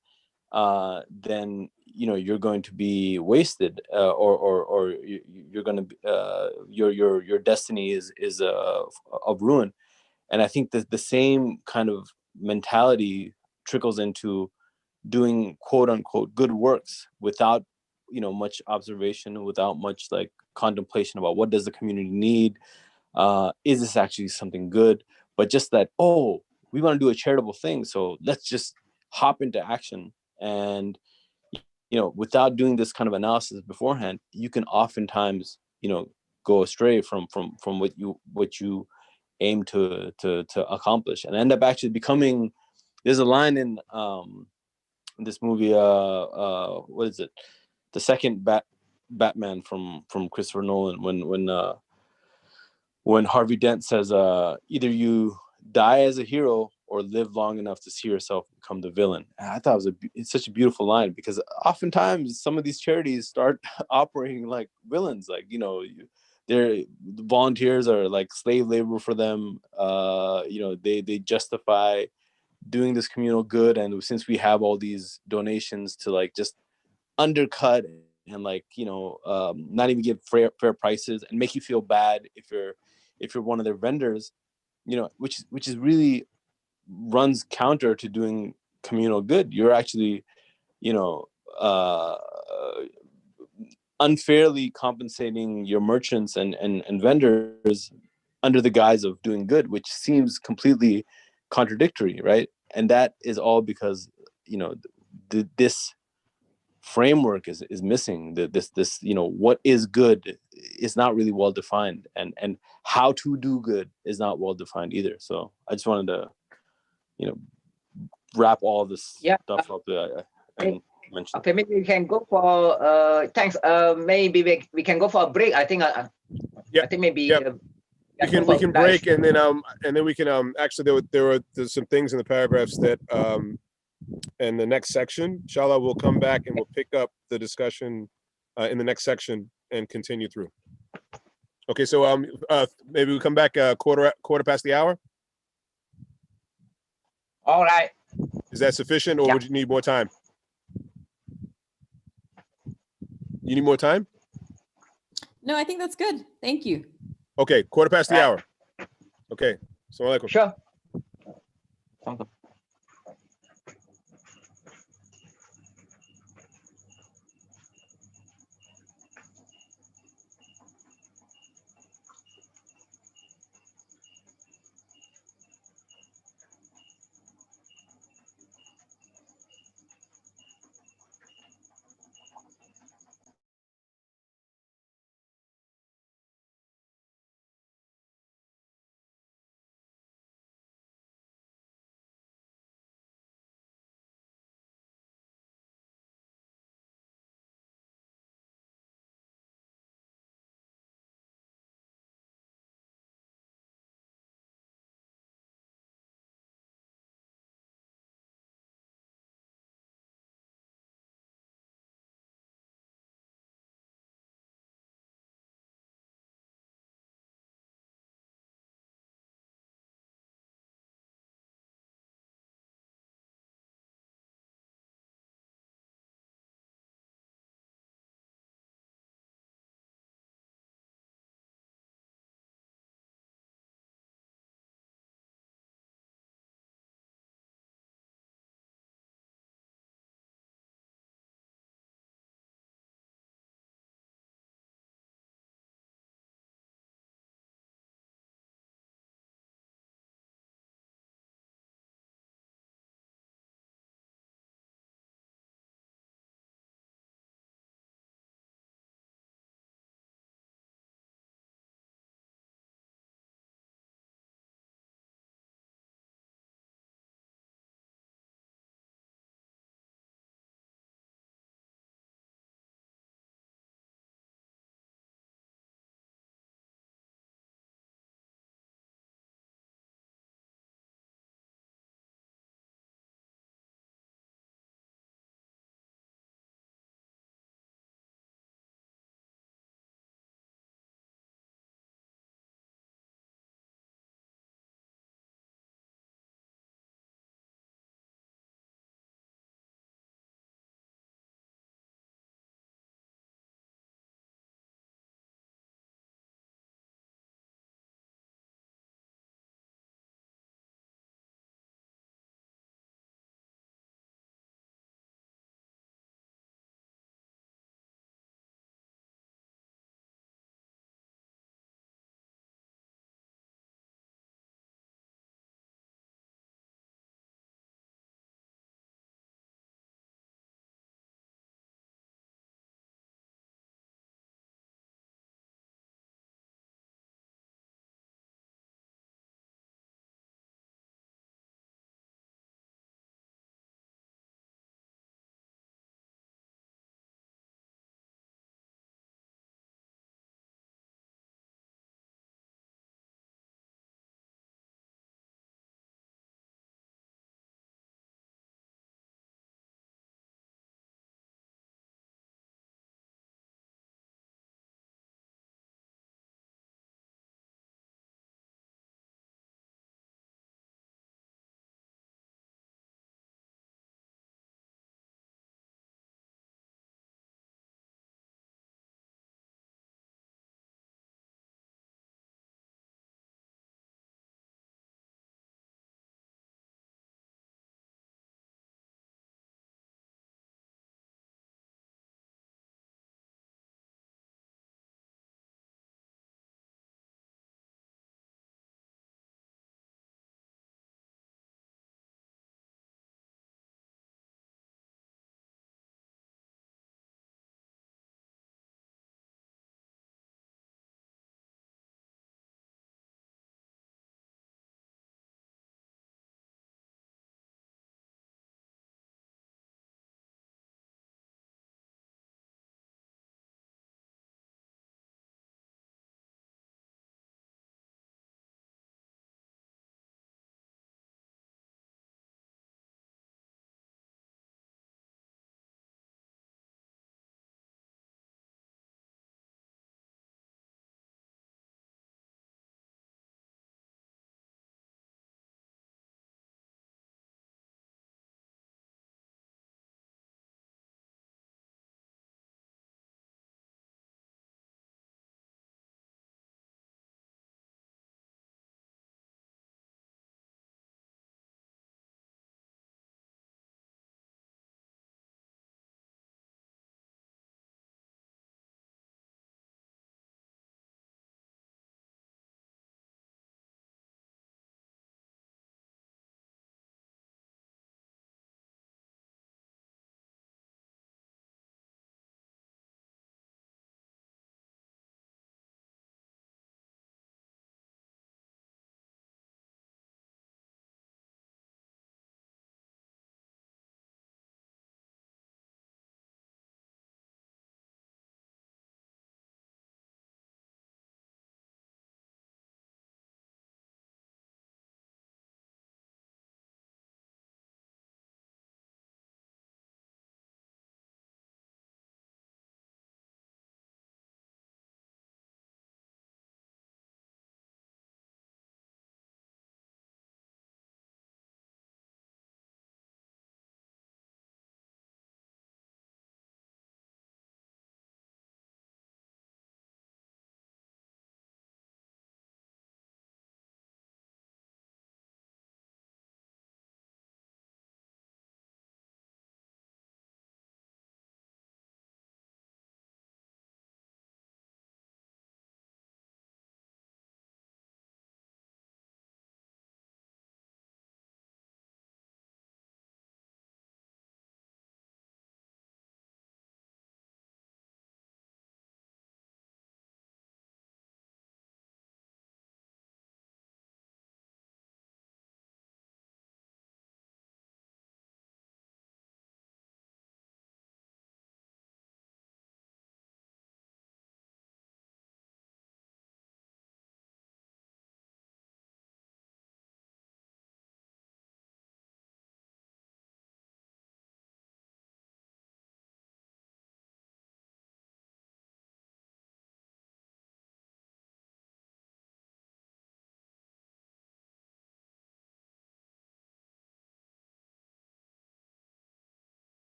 then you're going to be wasted, or you're going to be, your destiny is of ruin. And I think that the same kind of mentality trickles into doing quote unquote good works without much observation, without much like contemplation about what does the community need, is this actually something good, but just that, oh, we want to do a charitable thing, so let's just hop into action. And without doing this kind of analysis beforehand, you can oftentimes go astray from what you aim to accomplish, and end up actually becoming, there's a line in this movie, what is it, the second Batman from Christopher Nolan, when Harvey Dent says, either you die as a hero or live long enough to see yourself become the villain. And I thought it's such a beautiful line, because oftentimes some of these charities start operating like villains, like the volunteers are like slave labor for them. They justify doing this communal good, and since we have all these donations to like just undercut and like not even give fair prices and make you feel bad if you're one of their vendors, which is really runs counter to doing communal good. You're actually uh unfairly compensating your merchants and vendors under the guise of doing good, which seems completely contradictory, right? And that is all because this framework is missing. This what is good is not really well defined, and how to do good is not well defined either. So I just wanted to wrap all this Yeah. stuff up that I mentioned. Okay, maybe we can go for thanks. Maybe we can go for a break. I think Yeah. I think maybe Yeah. We can break, and then we can actually there's some things in the paragraphs that in the next section, inshallah, we'll come back and we'll pick up the discussion in the next section and continue through. Okay, so maybe we come back quarter past the hour. All right. Is that sufficient, or would you need more time? You need more time? No, I think that's good. Thank you. Okay, quarter past the hour. Okay, assalamu alaikum. Sure.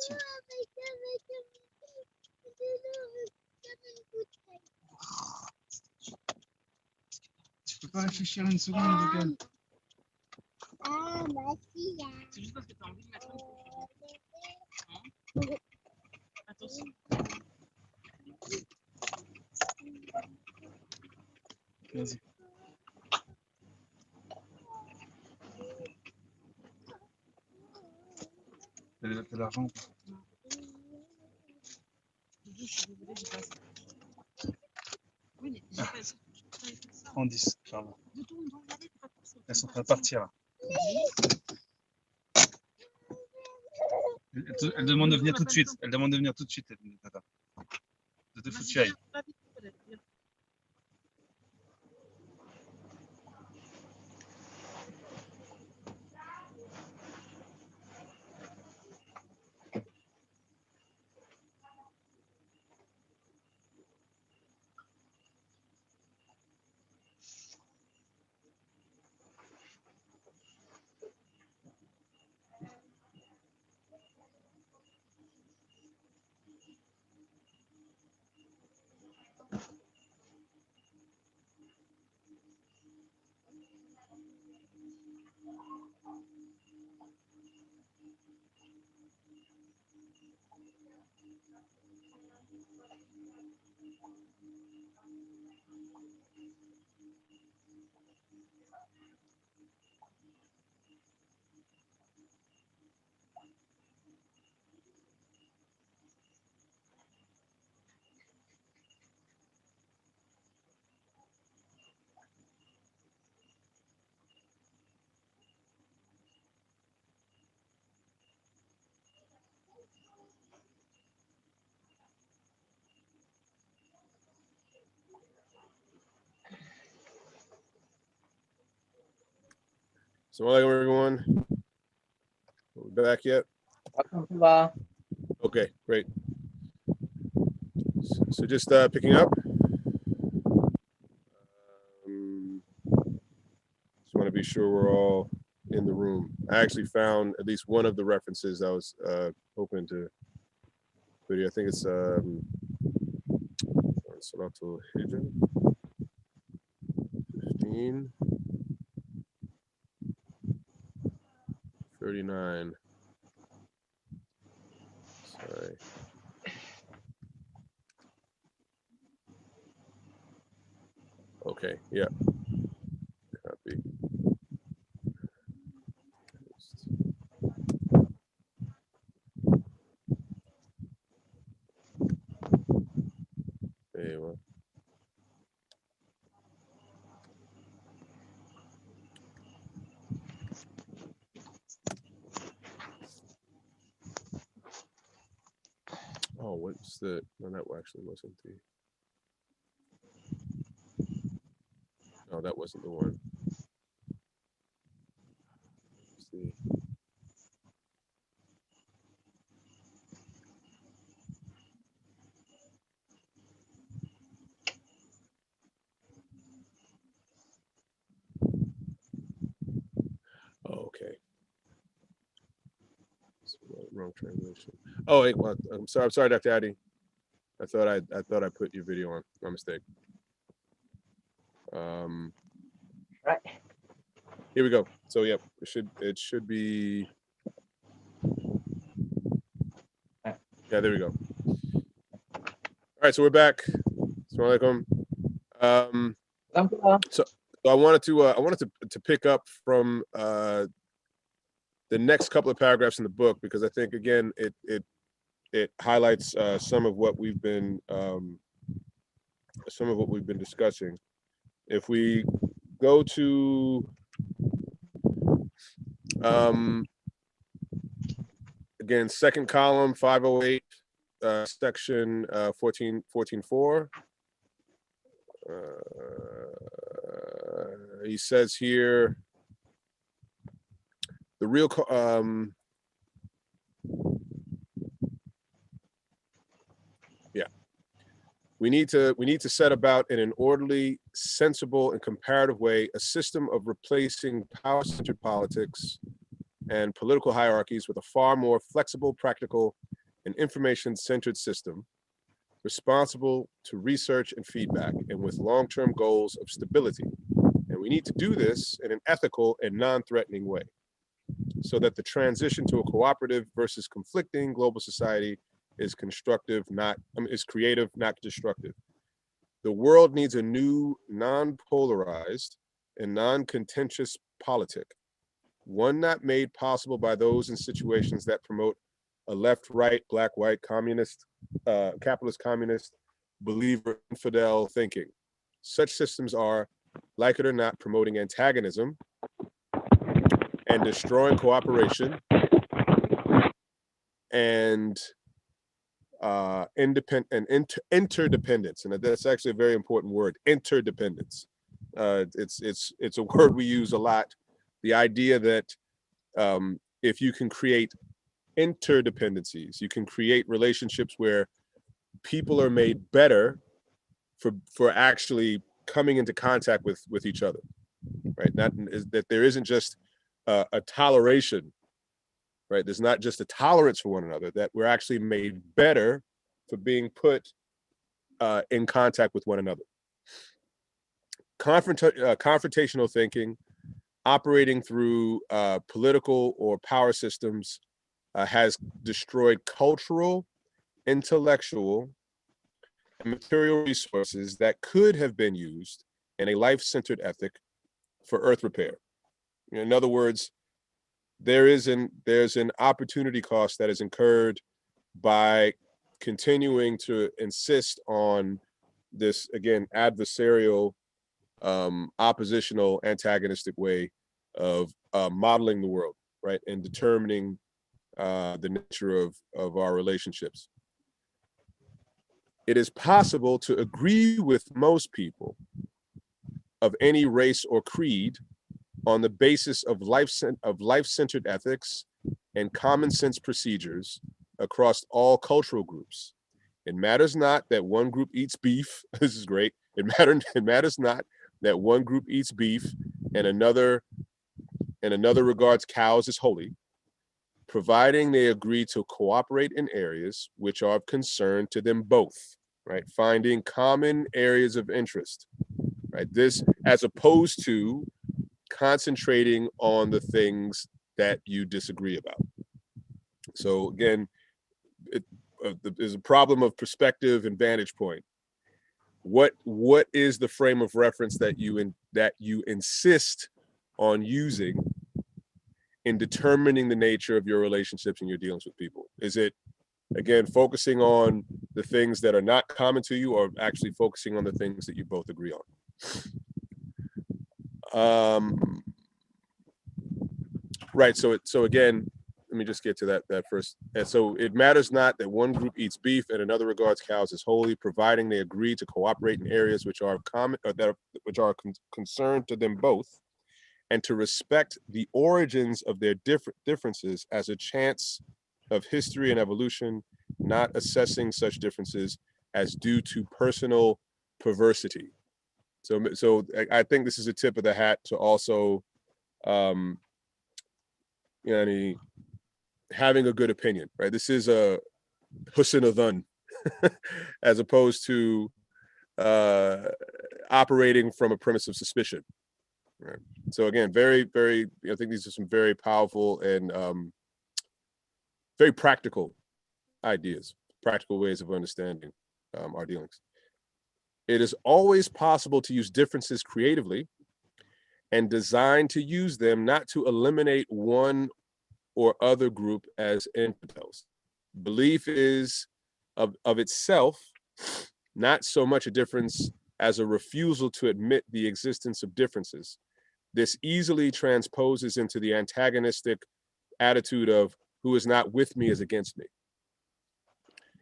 Tiens. Tu peux pas réfléchir une seconde, regarde. C'est juste parce que tu as envie de mettre un coup. Attention. Vas-y. T'as de l'argent? En 10, pardon. Elles sont en train de partir là. Elle demande de venir tout de suite. Elle demande de venir tout de suite. Tata. De te foutre, chérie. So, everyone, are we back yet? Okay, great. So just picking up. Just want to be sure we're all in the room. I actually found at least one of the references I was hoping to video. I think it's Salatul Hijr 15 39. Sorry. Okay, yeah. Copy. Hey, well. Oh, what's the? No, that actually wasn't the. No, that wasn't the one. Let's see. Oh, okay. Wrong translation. Oh, wait, well, I'm sorry, Dr. Addy. I thought I put your video on. My mistake. Right. Here we go. So yep, it should be. Yeah, there we go. All right, so we're back. Assalamu alaikum. So I wanted to pick up from the next couple of paragraphs in the book, because I think again it highlights some of what we've been discussing. If we go to again, second column, 508, section 14.4. He says here, the real we need to set about in an orderly, sensible, and comparative way a system of replacing power-centered politics and political hierarchies with a far more flexible, practical, an information-centered system responsible to research and feedback, and with long-term goals of stability. And we need to do this in an ethical and non-threatening way, so that the transition to a cooperative versus conflicting global society is constructive, is creative, not destructive. The world needs a new, non-polarized and non-contentious politic, one not made possible by those in situations that promote a left-right, black-white, communist, capitalist, communist, believer, infidel thinking. Such systems are, like it or not, promoting antagonism and destroying cooperation and interdependence. And that's actually a very important word, interdependence. It's a word we use a lot. The idea that if you can create interdependencies, you can create relationships where people are made better for actually coming into contact with each other, right? Not that there isn't just a toleration, right? There's not just a tolerance for one another, that we're actually made better for being put in contact with one another. Confrontational thinking, operating through political or power systems, has destroyed cultural, intellectual, and material resources that could have been used in a life-centered ethic for earth repair. In other words, there's an opportunity cost that is incurred by continuing to insist on this, again, adversarial, oppositional, antagonistic way of modeling the world, right, and determining the nature of our relationships. It is possible to agree with most people of any race or creed on the basis of life-centered ethics and common sense procedures across all cultural groups. It matters not that one group eats beef. This is great. It matters not that one group eats beef and another regards cows as holy, providing they agree to cooperate in areas which are of concern to them both, right? Finding common areas of interest, right? This, as opposed to concentrating on the things that you disagree about. So again, there's a problem of perspective and vantage point. What is the frame of reference that you insist on using in determining the nature of your relationships and your dealings with people? Is it, again, focusing on the things that are not common to you, or actually focusing on the things that you both agree on? Right, so again, let me just get to that first. And so it matters not that one group eats beef and another regards cows as holy, providing they agree to cooperate in areas which are common, or which are concerned to them both, and to respect the origins of their differences as a chance of history and evolution, not assessing such differences as due to personal perversity. So I think this is a tip of the hat to also, having a good opinion, right? This is a husn adhan, as opposed to operating from a premise of suspicion. Right. So again, very, very, I think these are some very powerful and very practical ideas, practical ways of understanding our dealings. It is always possible to use differences creatively and design to use them not to eliminate one or other group as infidels. Belief is of itself not so much a difference as a refusal to admit the existence of differences. This easily transposes into the antagonistic attitude of who is not with me is against me.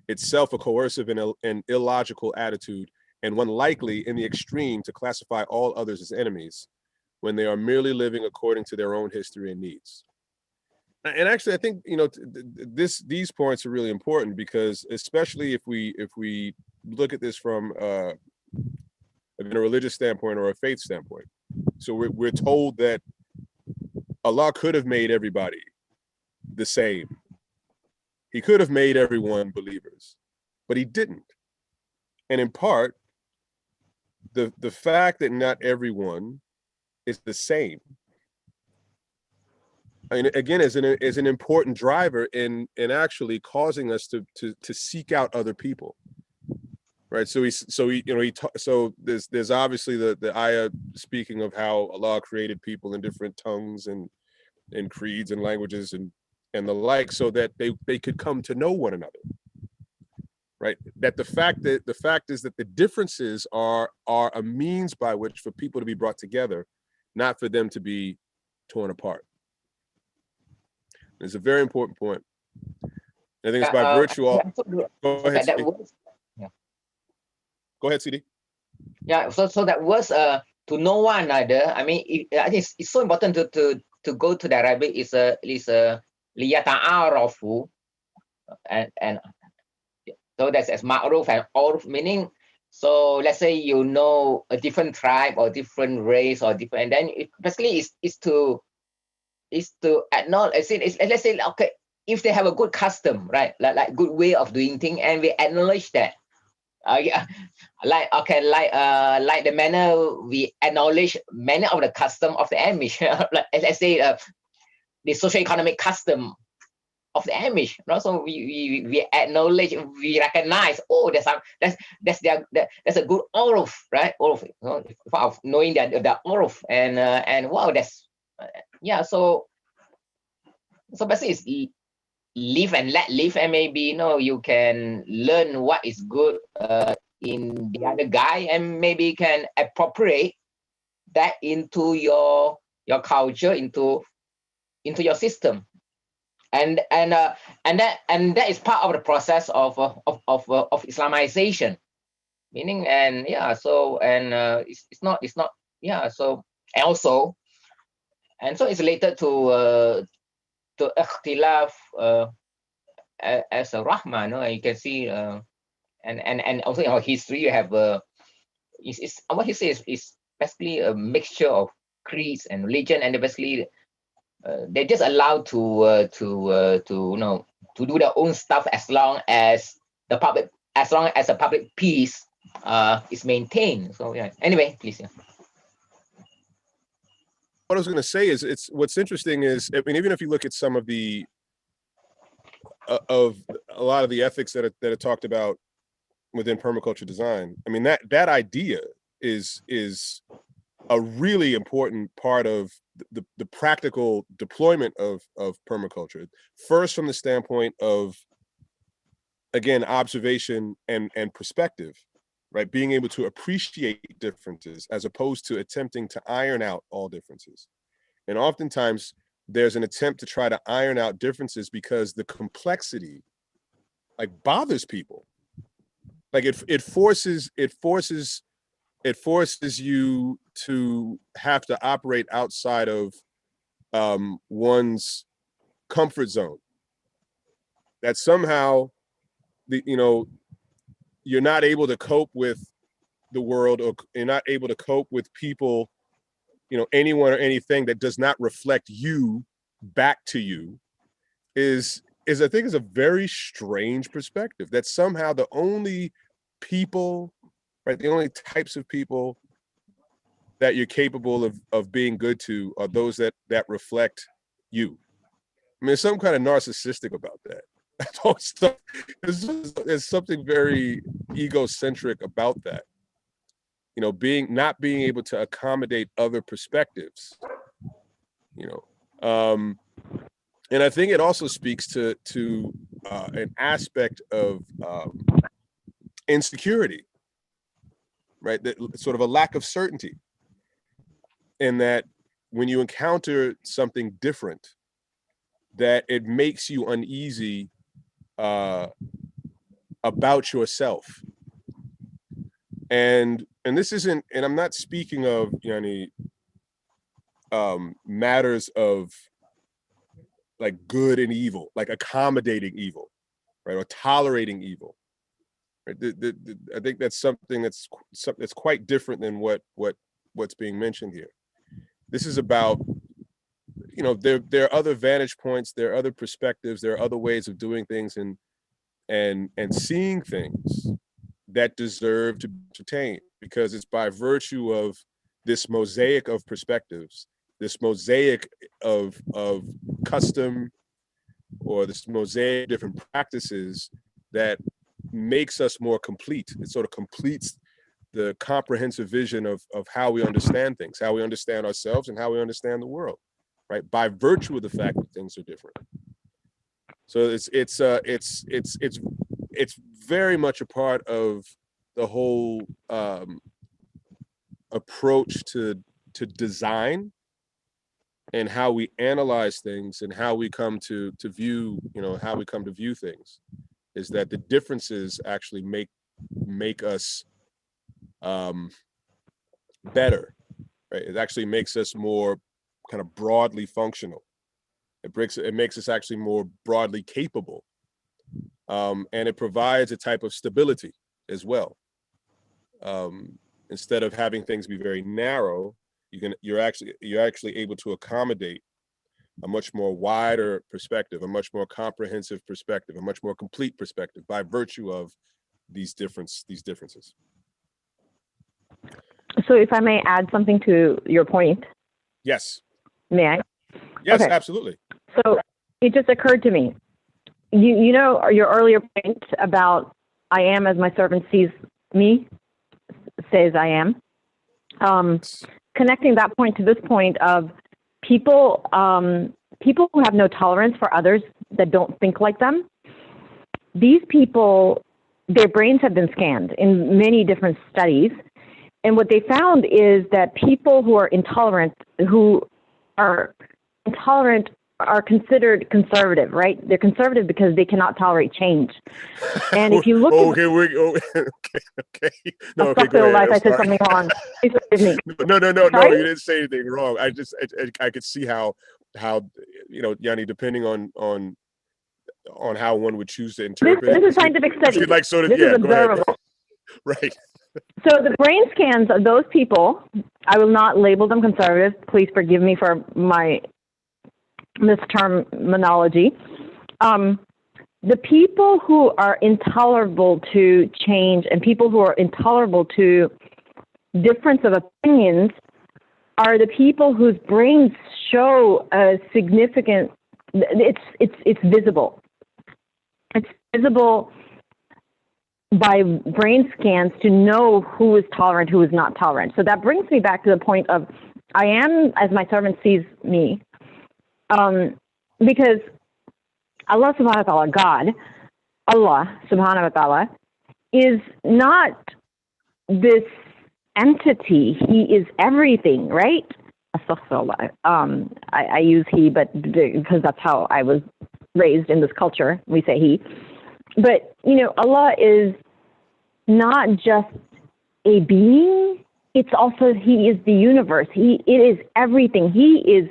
Itself a coercive and illogical attitude, and one likely in the extreme to classify all others as enemies when they are merely living according to their own history and needs. And actually, I think these points are really important, because especially if we look at this from a religious standpoint or a faith standpoint. So we're told that Allah could have made everybody the same, He could have made everyone believers, but he didn't. And in part, the fact that not everyone is the same, I mean, again, is an important driver in actually causing us to seek out other people, right? So there's obviously the ayah speaking of how Allah created people in different tongues and creeds and languages and the like, so that they could come to know one another, right? That the fact is that the differences are a means by which for people to be brought together, not for them to be torn apart. It's a very important point. I think it's by virtue of. Go ahead, that CD. was, yeah. Go ahead, CD. Yeah. So that was to know one another. I mean, I think it's so important to go to the Arabic. Is liyata'arafu, and so that's as ma'ruf and urf, meaning. So let's say you know a different tribe or different race or different, and then it basically is to acknowledge. Let's say, okay, if they have a good custom, right, like good way of doing things, and we acknowledge that, yeah, like the manner we acknowledge many of the custom of the Amish, like, let's say the socio-economic custom of the Amish, you know? So we acknowledge, we recognize, oh, that's a good Oruf, right? Oruf, you know, of knowing that the Oruf, and wow, that's yeah. So basically, it's live and let live, and maybe you can learn what is good in the other guy, and maybe can appropriate that into your culture, into your system, and that is part of the process of Islamization, meaning, and yeah, so, and it's not yeah, so, and also, and so it's related to ikhtilaf as a rahma, no? You can see, and also in our history you have what he says is basically a mixture of creeds and religion, and basically they're just allowed to do their own stuff as long as the public peace is maintained. So yeah. Anyway, please. Yeah. What I was going to say is, what's interesting is, I mean, even if you look at some of the of a lot of the ethics that are talked about within permaculture design, I mean, that idea is a really important part of the practical deployment of permaculture. First, from the standpoint of, again, observation and perspective, right? Being able to appreciate differences as opposed to attempting to iron out all differences. And oftentimes there's an attempt to try to iron out differences because the complexity like bothers people. Like it forces you to have to operate outside of one's comfort zone. That somehow you're not able to cope with the world, or you're not able to cope with people, anyone or anything that does not reflect you back to you, is I think is a very strange perspective, that somehow the only people, right, the only types of people that you're capable of being good to are those that reflect you. I mean, there's some kind of narcissistic about that. There's something very egocentric about that. Not being able to accommodate other perspectives. And I think it also speaks to an aspect of insecurity, right? That sort of a lack of certainty, in that when you encounter something different, that it makes you uneasy about yourself. And this isn't, and I'm not speaking of matters of like good and evil, like accommodating evil, right, or tolerating evil. Right? I think that's something that's quite different than what's being mentioned here. This is about you know, there are other vantage points, there are other perspectives, there are other ways of doing things and seeing things that deserve to be entertained, because it's by virtue of this mosaic of perspectives, this mosaic of custom, or this mosaic of different practices that makes us more complete. It sort of completes the comprehensive vision of how we understand things, how we understand ourselves, and how we understand the world, right? By virtue of the fact that things are different. So it's very much a part of the whole approach to design and how we analyze things and how we come to view, you know, how we come to view things, is that the differences actually make us better, right? It actually makes us more kind of broadly functional. It makes us actually more broadly capable, and it provides a type of stability as well. Instead of having things be very narrow, you're actually able to accommodate a much more wider perspective, a much more comprehensive perspective, a much more complete perspective by virtue of these differences. So if I may add something to your point. Yes. May I? Yes, okay. Absolutely. So it just occurred to me, you know, your earlier point about I am as my servant sees me, says I am. Connecting that point to this point of people who have no tolerance for others that don't think like them, these people, their brains have been scanned in many different studies. And what they found is that people who are intolerant are considered conservative, right? They're conservative because they cannot tolerate change. And if you look okay. No, okay, go ahead. I said something wrong. Please forgive me. No, Sorry? you didn't say anything wrong. I could see how you know, Yanni, depending on how one would choose to interpret this is scientific study. Like sort of, this yeah, is observable. Go ahead. Right. So the brain scans of those people, I will not label them conservative. Please forgive me for my misterminology. The people who are intolerable to change and people who are intolerable to difference of opinions are the people whose brains show a significant, it's visible. It's visible by brain scans to know who is tolerant, who is not tolerant. So that brings me back to the point of I am as my servant sees me, because Allah subhanahu wa ta'ala, God, Allah subhanahu wa ta'ala, is not this entity. He is everything, right? I use he, but because that's how I was raised in this culture, we say he. But, you know, Allah is not just a being, it's also, he is the universe. It is everything. He is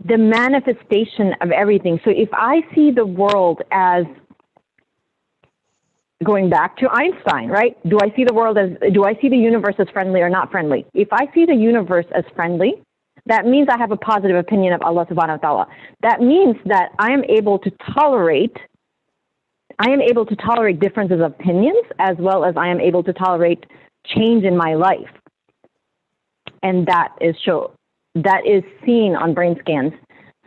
the manifestation of everything. So if I see the world as, going back to Einstein, right? Do I see the universe as friendly or not friendly? If I see the universe as friendly, that means I have a positive opinion of Allah subhanahu wa ta'ala. That means that I am able to tolerate differences of opinions, as well as I am able to tolerate change in my life. And that is seen on brain scans.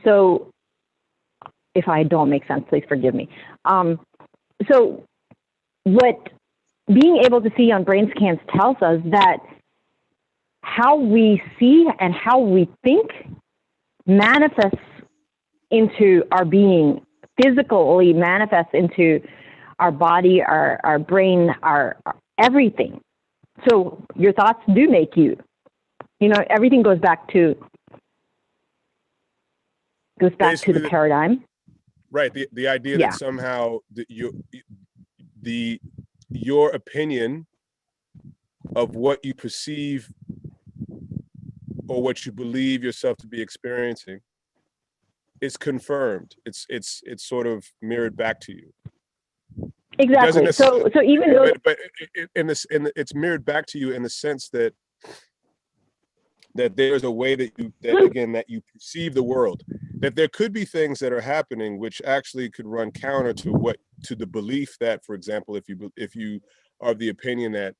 So if I don't make sense, please forgive me. So what being able to see on brain scans tells us that how we see and how we think manifests into our being, physically manifests into our body, our brain, our everything. So your thoughts do make you. You know, everything goes back to the paradigm. Right. The idea that somehow your opinion of what you perceive or what you believe yourself to be experiencing is confirmed. It's sort of mirrored back to you. Exactly. So even though, but it's mirrored back to you in the sense that that there's a way that you perceive the world, that there could be things that are happening which actually could run counter to the belief that, for example, if you are of the opinion that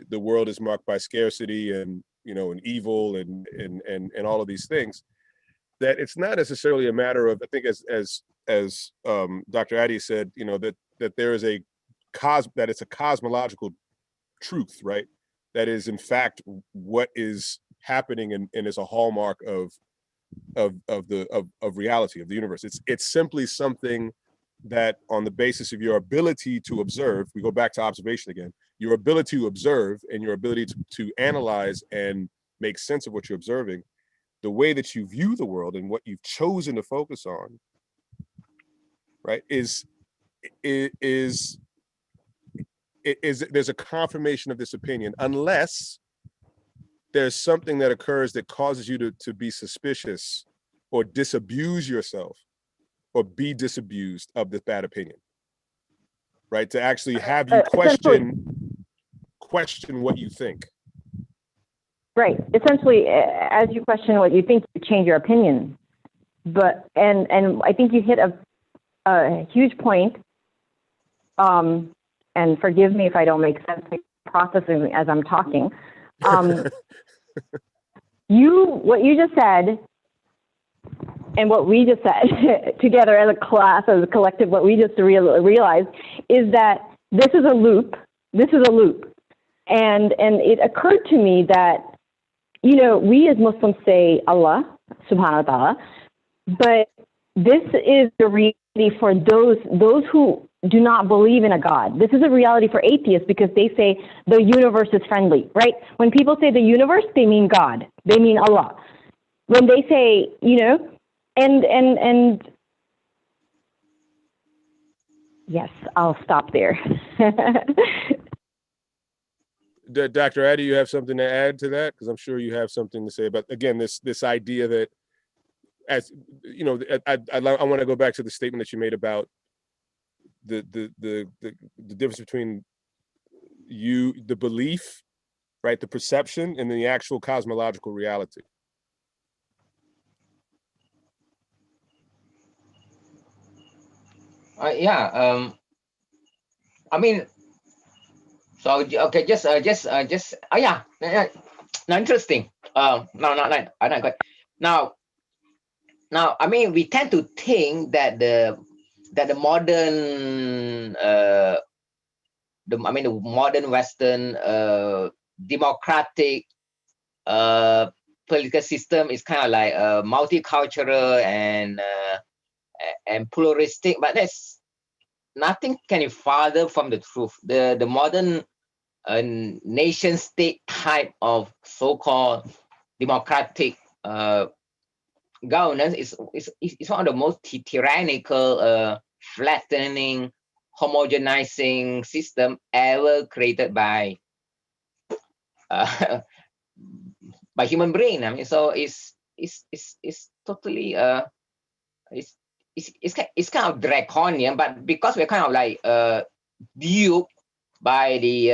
the world is marked by scarcity and and evil and all of these things, that it's not necessarily a matter of, I think as Dr. Addy said, that there is that it's a cosmological truth, right? That is in fact what is happening and is a hallmark of reality, of the universe. It's simply something that, on the basis of your ability to observe, we go back to observation again, your ability to observe and your ability to analyze and make sense of what you're observing, the way that you view the world and what you've chosen to focus on, right, is there's a confirmation of this opinion, unless there's something that occurs that causes you to be suspicious or disabuse yourself or be disabused of this bad opinion, right? To actually have you question what you think. Right. Essentially, as you question what you think, you change your opinion. But and I think you hit a huge point. And forgive me if I don't make sense processing as I'm talking. What you just said and what we just said together as a class, as a collective, what we just realized is that this is a loop. This is a loop. And it occurred to me that, we as Muslims say Allah, subhanahu wa ta'ala, but this is the reality for those who do not believe in a God. This is a reality for atheists because they say the universe is friendly, right? When people say the universe, they mean God. They mean Allah. When they say, and yes, I'll stop there. Dr. Addy, you have something to add to that? Because I'm sure you have something to say about, again, this idea that, as I want to go back to the statement that you made about the difference between the belief, right, the perception, and the actual cosmological reality. Yeah. I mean, so okay, just oh yeah, no, interesting. No, not quite. Now, I mean, we tend to think that the modern the modern Western democratic political system is kind of like multicultural and pluralistic, but that's nothing can be farther from the truth. The modern nation state type of so-called democratic governance is one of the most tyrannical, flattening, homogenizing system ever created by human brain. I mean, so it's totally it's kind of draconian, but because we're kind of like duped by the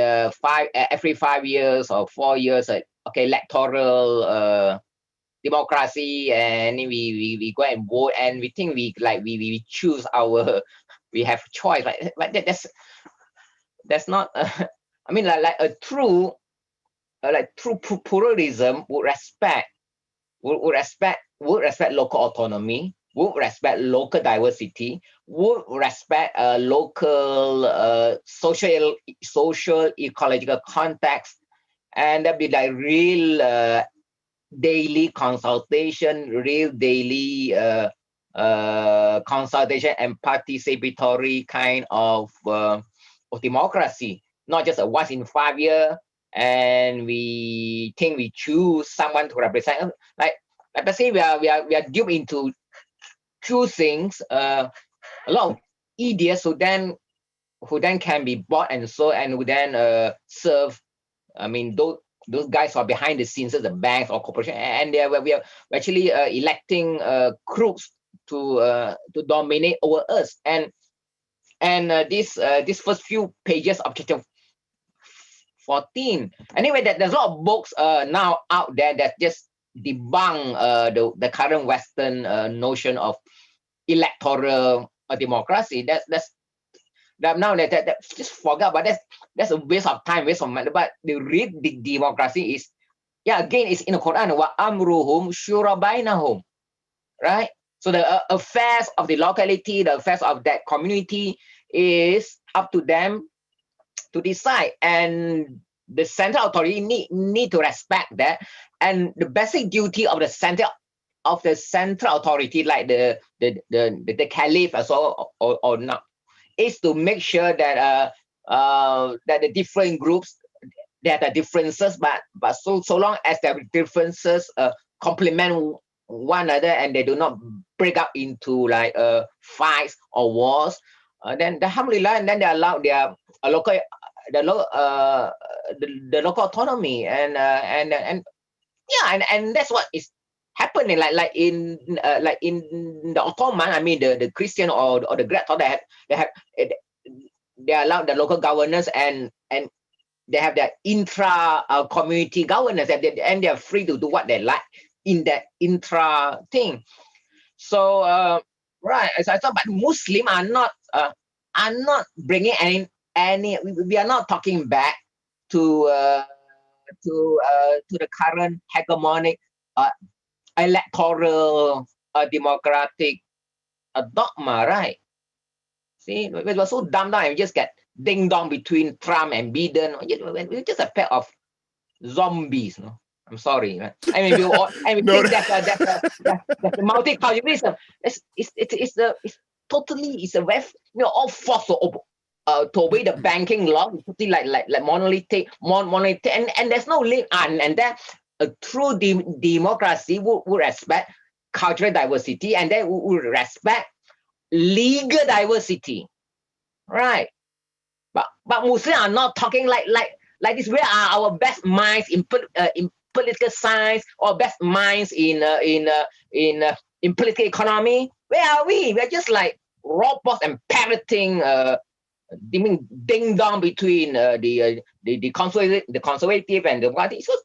every 5 years or 4 years, electoral democracy, and we go and vote, and we think we choose our we have choice, right? But that's not I mean, like a true pluralism would respect local autonomy, would respect local diversity, would respect local social ecological context, and there'd be like real daily consultation, real daily consultation and participatory kind of democracy, not just a once in 5 year, and we think we choose someone to represent. Like let's say we are duped into choosing a lot of idiots who then can be bought and sold, and who then serve. I mean, those guys are behind the scenes as the banks or corporation, and we are actually electing crooks to dominate over us. And this first few pages of chapter 14. Anyway, there's a lot of books now out there that just debunk the current Western notion of electoral democracy. Now that just forget, but that's a waste of time, waste of money. But the real democracy is, yeah, again, it's in the Quran. Wa amruhum shura bainahum, right? So the affairs of the locality, the affairs of that community is up to them to decide, and the central authority need to respect that. And the basic duty of the central authority, like the caliph as well, or not, is to make sure that that the different groups, there are differences, but so long as their differences complement one another and they do not break up into like fights or wars, then alhamdulillah, and then they allow their local the local autonomy, and yeah, and that's what is happening, like in the Ottoman. I mean, the Christian or the Great Order, they allow the local governance, and they have their intra community governance, and they're free to do what they like in that intra thing. So right, as I thought, but Muslim are not bringing any. We are not talking back to the current hegemonic electoral democratic dogma, right? See, it was so dumbed down and just get ding dong between Trump and Biden. We're just a pair of zombies, no? I'm sorry, man. I mean, we all, and we No, think that's a multiculturalism. It's totally, it's a very, all forced to obey the banking law. It's totally like monolithic, and there's no link. And that a true democracy would respect cultural diversity, and then would respect legal diversity, right? But Muslims are not talking like this. Where are our best minds in political science, or best minds in political economy? Where are we? We're just like robots and parroting, ding dong between the conservative and the party. It's so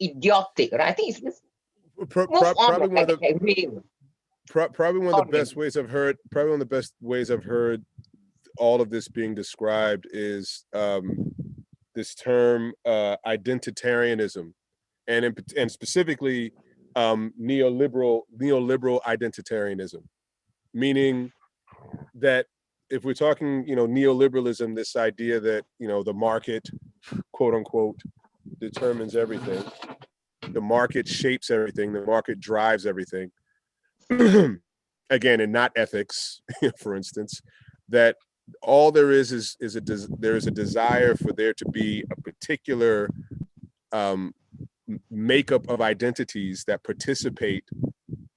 idiotic, right? I think it's just probably one of the probably one of the best ways I've heard. Probably one of the best ways I've heard all of this being described is this term identitarianism, and specifically neoliberal identitarianism, meaning that if we're talking, neoliberalism, this idea that the market, quote unquote, determines everything, the market shapes everything, the market drives everything. Again, and not ethics, for instance, that all there is a desire for there to be a particular makeup of identities that participate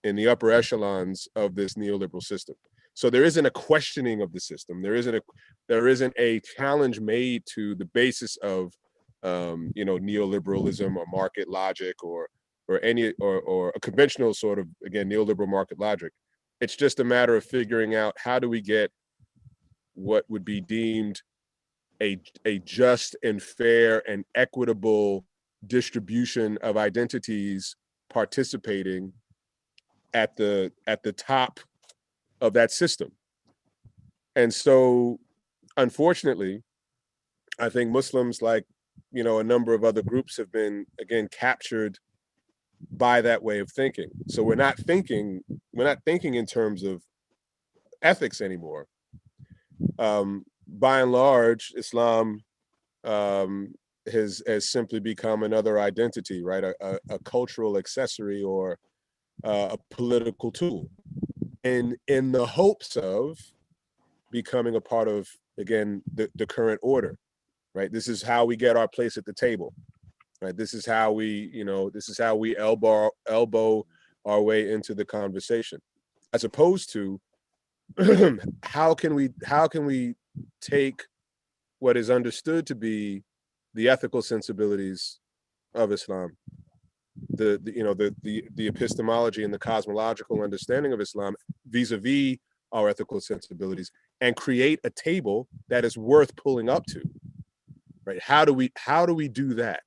in the upper echelons of this neoliberal system. So there isn't a questioning of the system. There isn't a challenge made to the basis of neoliberalism or market logic or a conventional sort of, again, neoliberal market logic. It's just a matter of figuring out how do we get what would be deemed a just and fair and equitable distribution of identities participating at the top of that system. And so, unfortunately, I think Muslims, like a number of other groups, have been, again, captured by that way of thinking. So we're not thinking in terms of ethics anymore. By and large, Islam has simply become another identity, right? A cultural accessory or a political tool, and in the hopes of becoming a part of, again, the current order, right? This is how we get our place at the table, right? This is how we elbow our way into the conversation, as opposed to how can we take what is understood to be the ethical sensibilities of Islam, the epistemology and the cosmological understanding of Islam vis-a-vis our ethical sensibilities, and create a table that is worth pulling up to, right? How do we do that?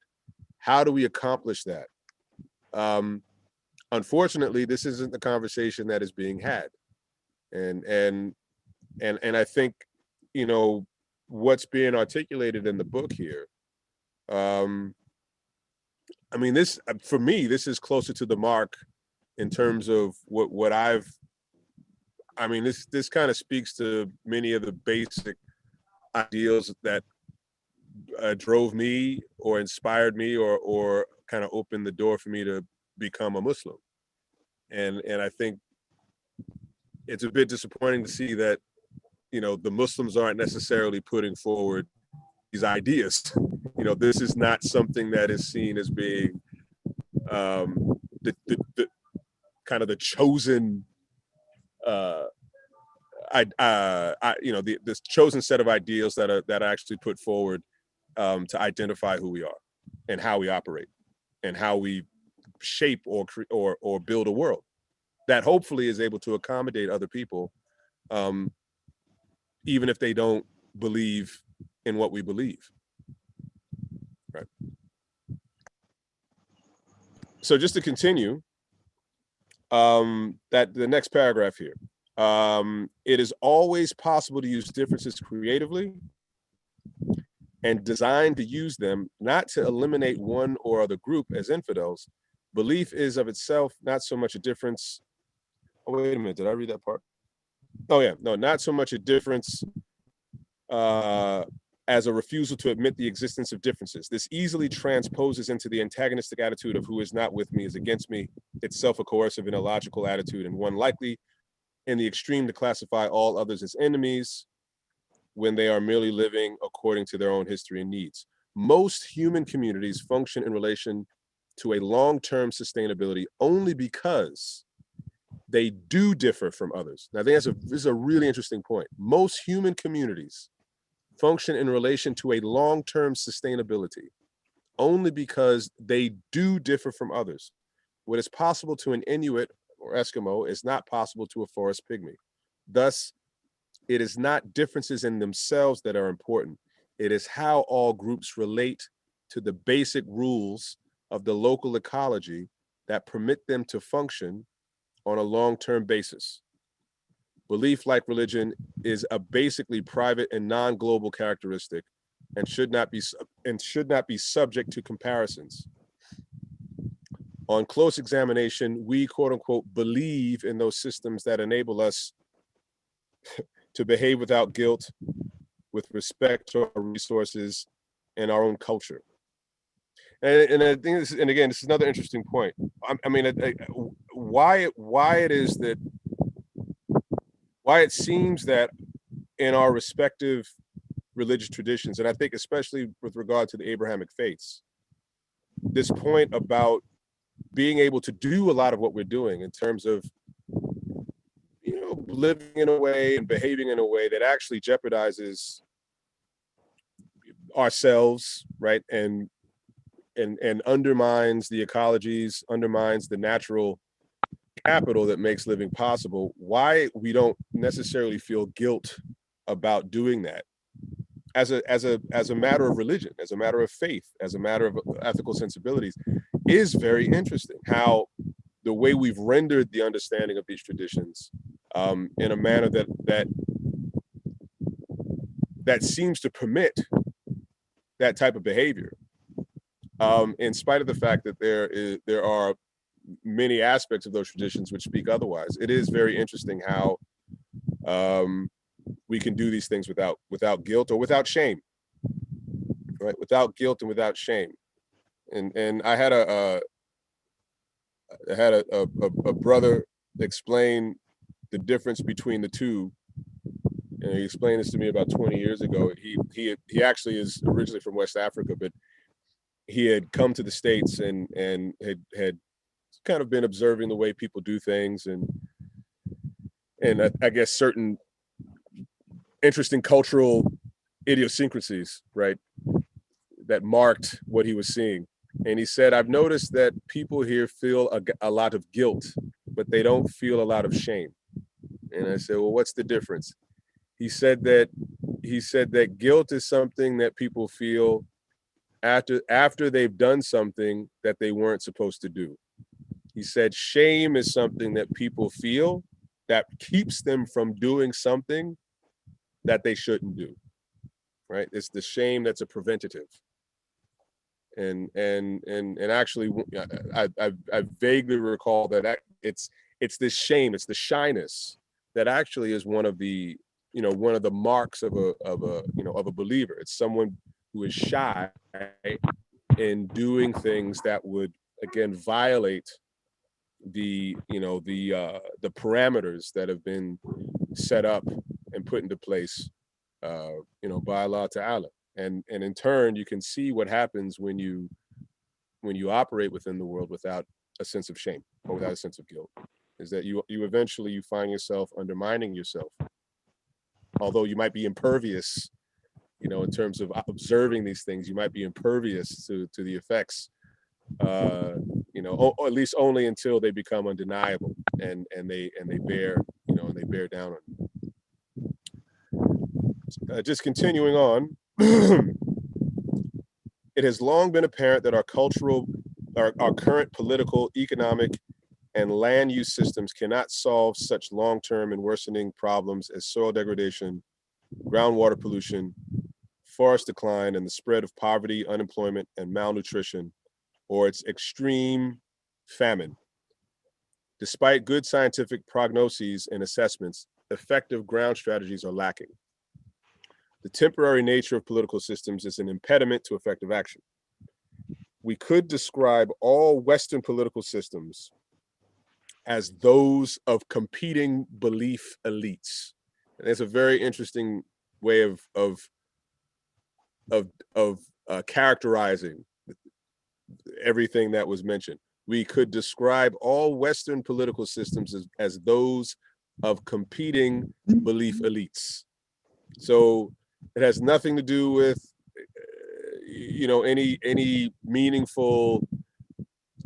How do we accomplish that? Unfortunately, this isn't the conversation that is being had. And I think, you know, what's being articulated in the book here, I mean, this, for me, this is closer to the mark in terms of what I've, I mean, this kind of speaks to many of the basic ideals that drove me or inspired me or kind of opened the door for me to become a Muslim. And I think it's a bit disappointing to see that, you know, the Muslims aren't necessarily putting forward these ideas. You know, this is not something that is seen as being the kind of the chosen, you know, this chosen set of ideals that are actually put forward to identify who we are and how we operate and how we shape or build a world that hopefully is able to accommodate other people, even if they don't believe in what we believe. Right. So just to continue, that the next paragraph here, it is always possible to use differences creatively and designed to use them, not to eliminate one or other group as infidels. Belief is of itself not so much a difference. Oh, wait a minute, did I read that part? Oh yeah, no, not so much a difference as a refusal to admit the existence of differences. This easily transposes into the antagonistic attitude of who is not with me is against me, itself a coercive and illogical attitude, and one likely in the extreme to classify all others as enemies when they are merely living according to their own history and needs. Most human communities function in relation to a long-term sustainability only because they do differ from others. Now, I think this is a really interesting point. Most human communities function in relation to a long-term sustainability only because they do differ from others. What is possible to an Inuit or Eskimo is not possible to a forest pygmy. Thus, it is not differences in themselves that are important. It is how all groups relate to the basic rules of the local ecology that permit them to function on a long-term basis. Belief, like religion, is a basically private and non-global characteristic and should not be subject to comparisons. On close examination, we quote unquote believe in those systems that enable us to behave without guilt, with respect to our resources and our own culture. And I think this, and again, this is another interesting point. I mean, why it seems that in our respective religious traditions, and I think especially with regard to the Abrahamic faiths, this point about being able to do a lot of what we're doing in terms of, you know, living in a way and behaving in a way that actually jeopardizes ourselves, right? And undermines the ecologies, undermines the natural capital that makes living possible. Why we don't necessarily feel guilt about doing that as a matter of religion, as a matter of faith, as a matter of ethical sensibilities, is very interesting. How the way we've rendered the understanding of these traditions in a manner that seems to permit that type of behavior, in spite of the fact that there are many aspects of those traditions which speak otherwise. It is very interesting how we can do these things without guilt or without shame, right? Without guilt and without shame. And I had a brother explain the difference between the two, and he explained this to me about 20 years ago. He actually is originally from West Africa, but he had come to the States and had kind of been observing the way people do things, and I guess certain interesting cultural idiosyncrasies, right, that marked what he was seeing. And he said, I've noticed that people here feel a lot of guilt, but they don't feel a lot of shame. And I said, well, what's the difference? He said that guilt is something that people feel after they've done something that they weren't supposed to do. He said shame is something that people feel that keeps them from doing something that they shouldn't do, right? It's the shame that's a preventative. And actually, I vaguely recall that it's this shame, it's the shyness that actually is one of the marks of a believer. It's someone who is shy in doing things that would again violate the parameters that have been set up and put into place by Allah Ta'ala. And in turn, you can see what happens when you operate within the world without a sense of shame or without a sense of guilt, is that you eventually find yourself undermining yourself. Although you might be impervious, in terms of observing these things, you might be impervious to the effects, or at least only until they become undeniable and they bear down on you. Just continuing on. It has long been apparent that our current political, economic, and land use systems cannot solve such long-term and worsening problems as soil degradation, groundwater pollution, forest decline, and the spread of poverty, unemployment, and malnutrition, or its extreme famine. Despite good scientific prognoses and assessments, effective ground strategies are lacking. The temporary nature of political systems is an impediment to effective action. We could describe all Western political systems as those of competing belief elites. And it's a very interesting way of characterizing everything that was mentioned. We could describe all Western political systems as those of competing belief elites. So it has nothing to do with, any meaningful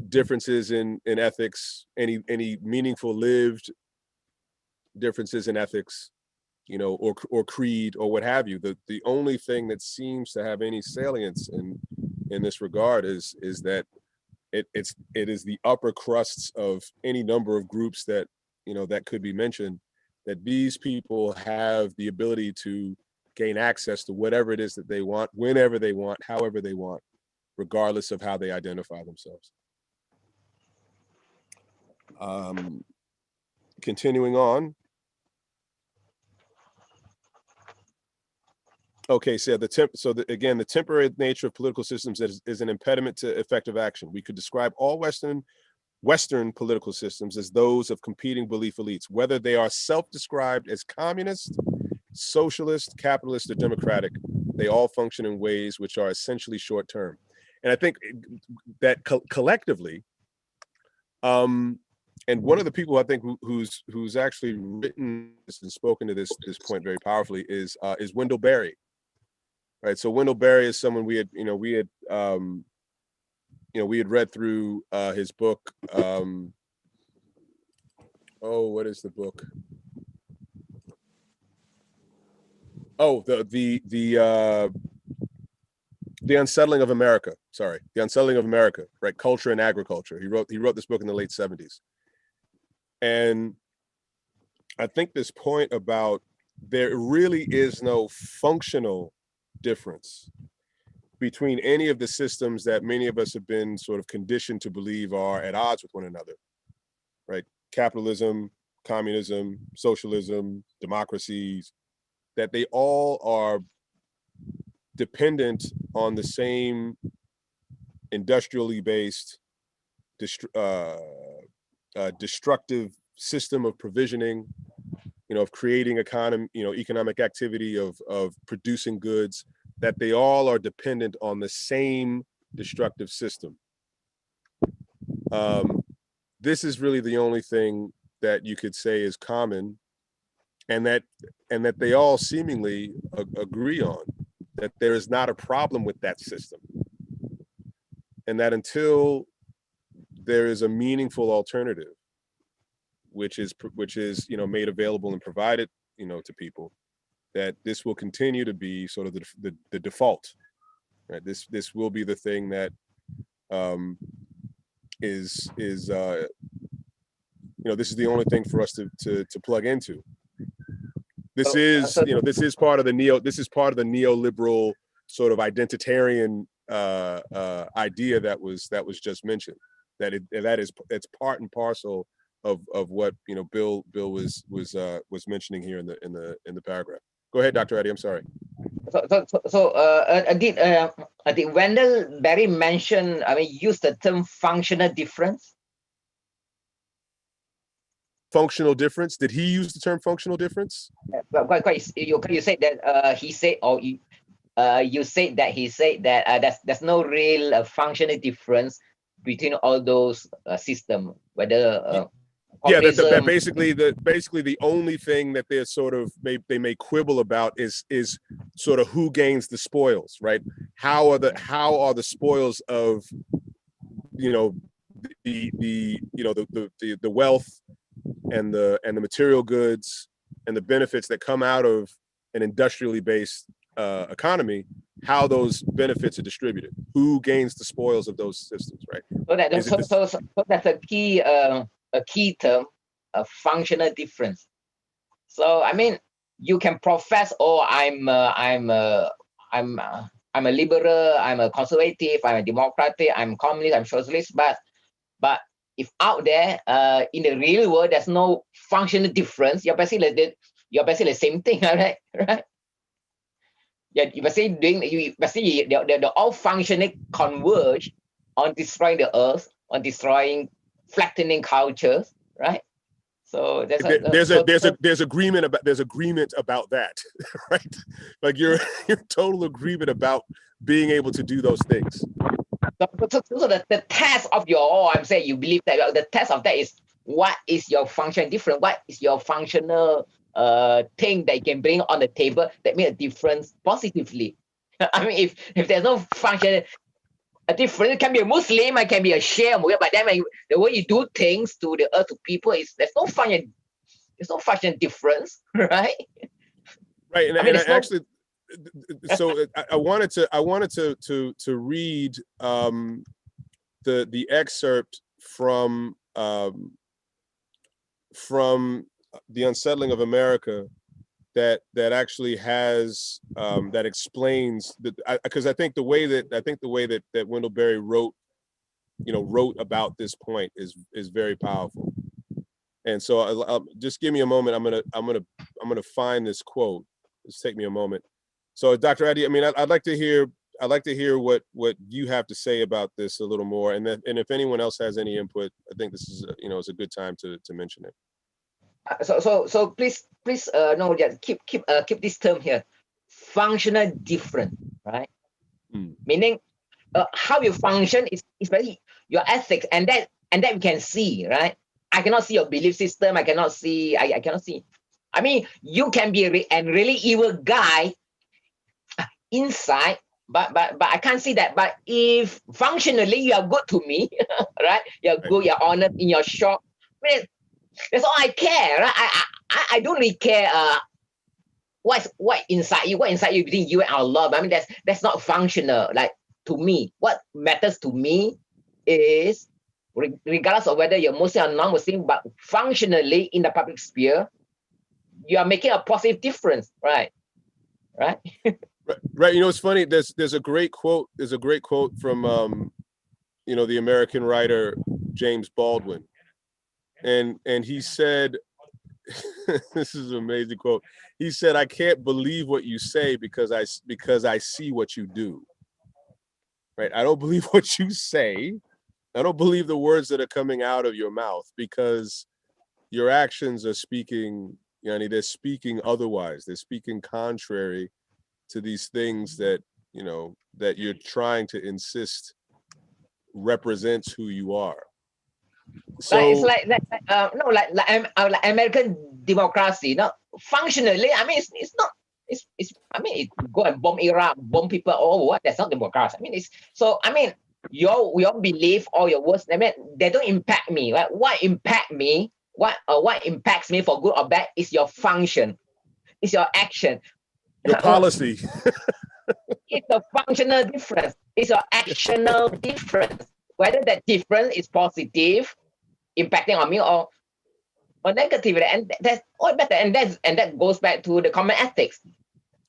differences in ethics, any meaningful lived differences in ethics, or creed or what have you. The only thing that seems to have any salience in this regard is that it is the upper crusts of any number of groups that that could be mentioned, that these people have the ability to gain access to whatever it is that they want, whenever they want, however they want, regardless of how they identify themselves. Continuing on. Okay, so the temporary nature of political systems is an impediment to effective action. We could describe all Western political systems as those of competing belief elites, whether they are self-described as communist, socialist, capitalist, or democratic. They all function in ways which are essentially short-term. And I think that collectively, and one of the people I think who's actually written this and spoken to this point very powerfully is Wendell Berry. Right. So Wendell Berry is someone we had read through his book. What is the book? Oh, the Unsettling of America. Sorry, The Unsettling of America. Right, Culture and Agriculture. He wrote this book in the late 70s, and I think this point about there really is no functional difference between any of the systems that many of us have been sort of conditioned to believe are at odds with one another, right? Capitalism, communism, socialism, democracies, that they all are dependent on the same industrially based, destructive system of provisioning, of creating economic activity, of producing goods, that they all are dependent on the same destructive system. This is really the only thing that you could say is common, and that they all seemingly agree on, that there is not a problem with that system, and that until there is a meaningful alternative, which is made available and provided to people, that this will continue to be sort of the default, right? This will be the thing that is this is the only thing for us to plug into. This is this is part of the neoliberal sort of identitarian idea that was just mentioned. It's part and parcel of what Bill was mentioning here in the paragraph. Go ahead, Dr. Addy. I'm sorry. Did Wendell Berry mention? I mean, use the term functional difference. Functional difference? Did he use the term functional difference? Quite. You said that he said, or you said that he said that there's no real functional difference between all those systems, whether. That basically the only thing that they're sort of they may quibble about is sort of who gains the spoils, right? How are the spoils of the wealth and the material goods and the benefits that come out of an industrially based economy, how those benefits are distributed, who gains the spoils of those systems, right? So that's a key term, a functional difference. So I mean, you can profess, oh, I'm a liberal, I'm a conservative, I'm a democratic, I'm communist, I'm socialist, but if out there in the real world there's no functional difference, you're basically the same thing, right? Yeah, you're basically the all functioning converge on destroying the earth, on destroying, flattening cultures, right? So there's agreement about that, right? Like you're total agreement about being able to do those things. So the test of your, I'm saying you believe that the test of that is what is your function different? What is your functional thing that you can bring on the table that make a difference positively? I mean, if there's no function, a difference, it can be a Muslim, it can be a Shia, but then the way you do things to the earth, to people, there's no function difference, right? Right, and actually. So I wanted to read the excerpt from The Unsettling of America that actually has that explains that, because I think the way that Wendell Berry wrote about this point is very powerful. And so I'll just give me a moment. I'm gonna find this quote. Just take me a moment. So Dr. Addy, I mean, I'd like to hear what you have to say about this a little more, and if anyone else has any input, I think this is it's a good time to mention it. So please no, just keep this term here, functional different, right? Meaning how you function is basically your ethics, and that we can see, right? I cannot see your belief system. I cannot see. I mean, you can be a really evil guy inside, but I can't see that. But if functionally you are good to me, right? You're good, you're honest in your shop. I mean, that's all I care, right? I don't really care what inside you between you and Allah. But I mean, that's not functional. Like, to me, what matters to me is, regardless of whether you're Muslim or non-Muslim, but functionally in the public sphere, you are making a positive difference, right? Right. Right. It's funny. There's a great quote. There's a great quote from the American writer James Baldwin, and he said, this is an amazing quote. He said, "I can't believe what you say because I see what you do." Right. I don't believe what you say. I don't believe the words that are coming out of your mouth, because your actions are speaking. They're speaking otherwise. They're speaking contrary to these things that that you're trying to insist represents who you are. So it's like American democracy. No, functionally, I mean, it's not. It's I mean, it go and bomb Iraq, bomb people, or what? That's not democracy. I mean, it's so. I mean, your belief or your words, I mean, they don't impact me. Right? What impact me? What impacts me for good or bad is your function. It's your action. Your policy. It's a functional difference. It's an actional difference. whether that difference is positive, impacting on me, or negative, and that's all better. And that goes back to the common ethics.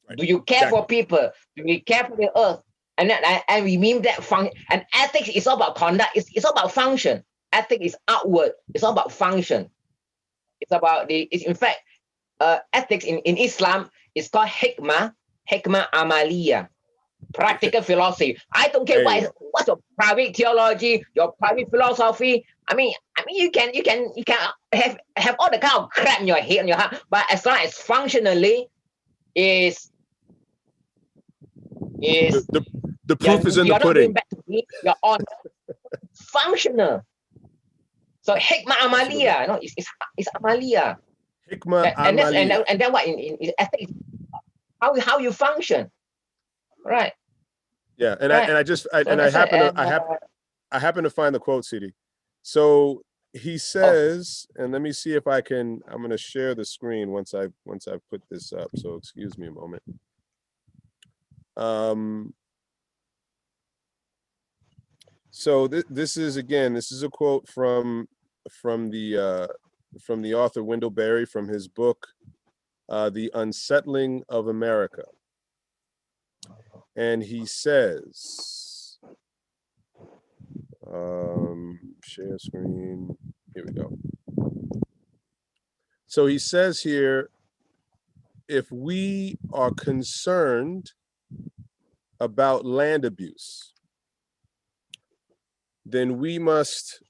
Right. Do you care for people? Do you care for the earth? And we mean that function. And ethics is all about conduct. It's all about function. Ethics is outward. It's all about function. It's about in fact, ethics in Islam is called hikmah amalia, practical philosophy. I don't care what's your private theology, your private philosophy. I mean, you can have all the kind of crap in your head, in your heart, but as long as functionally is the proof is in the pudding. Back to me, you're on functional. So hikmah amalia, no, it's amalia. Hikmah amalia. And then what in ethics? How you function, right? Yeah, and right. I happen to find the quote, CD. So he says, and let me see if I can. I'm going to share the screen once I put this up. So excuse me a moment. So this is a quote from the author Wendell Berry from his book, The Unsettling of America. And he says, share screen, here we go. So he says here, if we are concerned about land abuse, then we must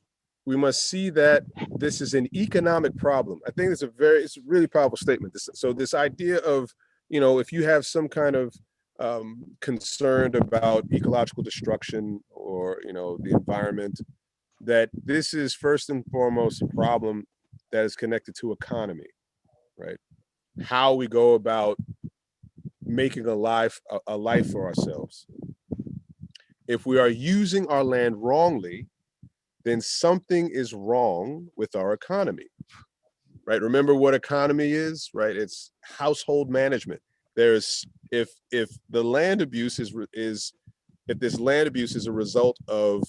see that this is an economic problem. I think it's a really powerful statement. So this idea of, if you have some kind of concerned about ecological destruction or the environment, that this is first and foremost a problem that is connected to economy, right? How we go about making a life for ourselves. If we are using our land wrongly, then something is wrong with our economy, right? Remember what economy is, right? It's household management. If the land abuse is a result of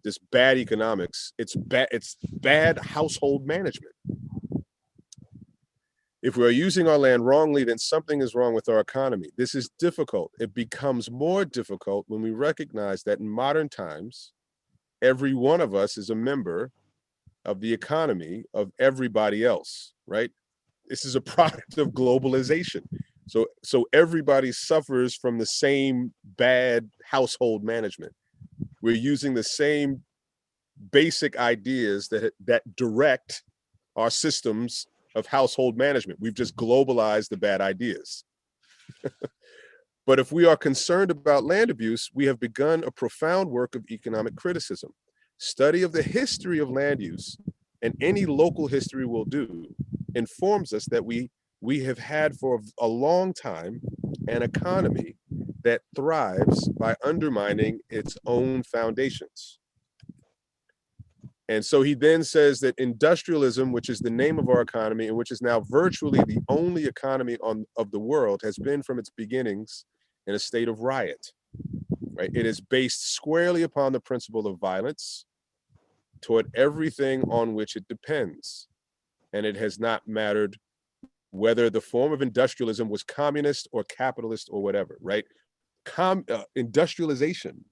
this bad economics, it's bad household management. If we are using our land wrongly, then something is wrong with our economy. This is difficult. It becomes more difficult when we recognize that in modern times, every one of us is a member of the economy of everybody else, right? This is a product of globalization. So everybody suffers from the same bad household management. We're using the same basic ideas that direct our systems of household management. We've just globalized the bad ideas. But if we are concerned about land abuse, we have begun a profound work of economic criticism. Study of the history of land use, and any local history will do, informs us that we have had for a long time an economy that thrives by undermining its own foundations. And so he then says that industrialism, which is the name of our economy and which is now virtually the only economy of the world, has been from its beginnings in a state of riot, right? It is based squarely upon the principle of violence toward everything on which it depends. And it has not mattered whether the form of industrialism was communist or capitalist or whatever, right? Industrialization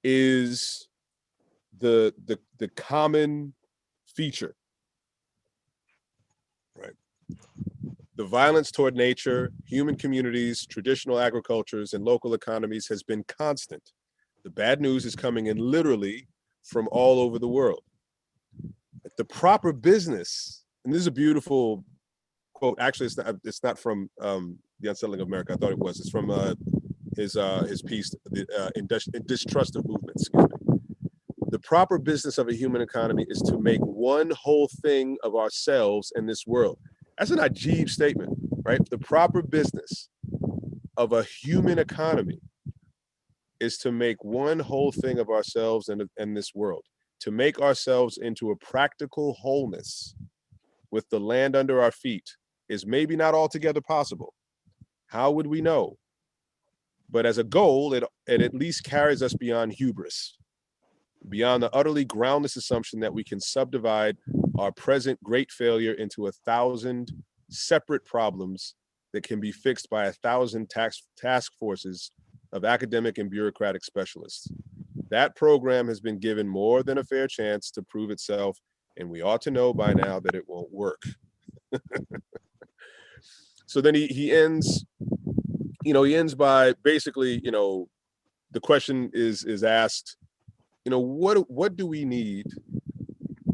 is the common feature, right? The violence toward nature, human communities, traditional agricultures, and local economies has been constant. The bad news is coming in literally from all over the world. The proper business, and this is a beautiful quote. Actually, it's not from The Unsettling of America. I thought it was. It's from his piece, In Distrust of Movement. Excuse me. The proper business of a human economy is to make one whole thing of ourselves in this world. That's an IGE statement, right? The proper business of a human economy is to make one whole thing of ourselves in this world, to make ourselves into a practical wholeness with the land under our feet is maybe not altogether possible. How would we know? But as a goal, it at least carries us beyond hubris, beyond the utterly groundless assumption that we can subdivide our present great failure into 1,000 separate problems that can be fixed by 1,000 task forces of academic and bureaucratic specialists. That program has been given more than a fair chance to prove itself, and we ought to know by now that it won't work. So then he ends, he ends by basically, the question is asked, what do we need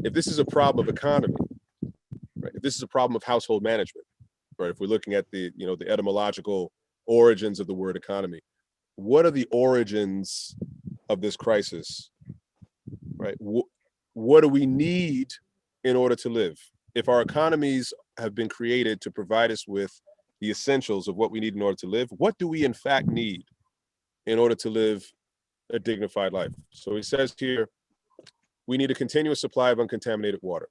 if this is a problem of economy, right? If this is a problem of household management, right? If we're looking at the, the etymological origins of the word economy, what are the origins of this crisis, right? What do we need in order to live? If our economies have been created to provide us with the essentials of what we need in order to live, what do we in fact need in order to live a dignified life? So he says here, we need a continuous supply of uncontaminated water,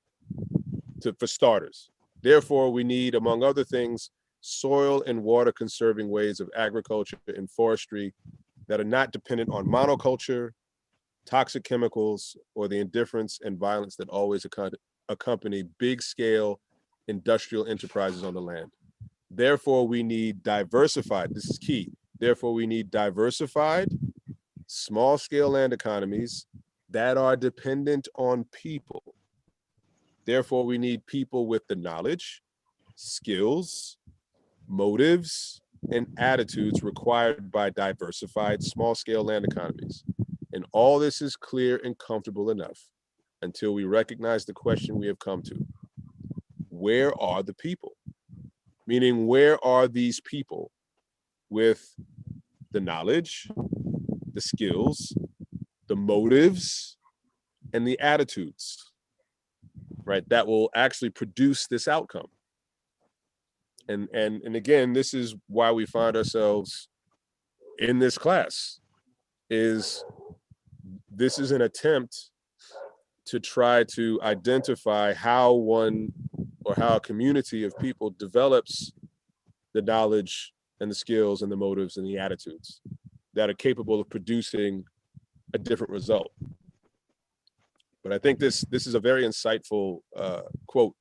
for starters. Therefore, we need, among other things, soil and water conserving ways of agriculture and forestry that are not dependent on monoculture, toxic chemicals, or the indifference and violence that always accompany big scale industrial enterprises on the land. Therefore, we need diversified, this is key, therefore we need diversified, small scale land economies that are dependent on people. Therefore, we need people with the knowledge, skills, motives, and attitudes required by diversified small scale land economies. And all this is clear and comfortable enough until we recognize the question we have come to. Where are the people? Meaning, where are these people with the knowledge, the skills, the motives, and the attitudes, right, that will actually produce this outcome? And again, this is why we find ourselves in this class. This is an attempt to try to identify how one or how a community of people develops the knowledge and the skills and the motives and the attitudes that are capable of producing a different result. But I think this is a very insightful quote.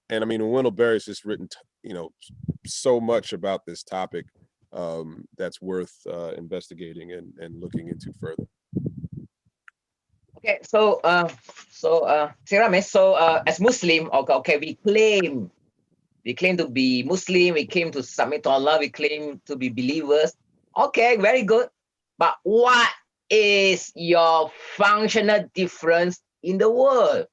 And I mean, Wendell Berry's just written, so much about this topic that's worth investigating and looking into further. Okay, so Siramis, as Muslim, okay, we claim to be Muslim, we claim to submit to Allah, we claim to be believers. Okay, very good. But what is your functional difference in the world?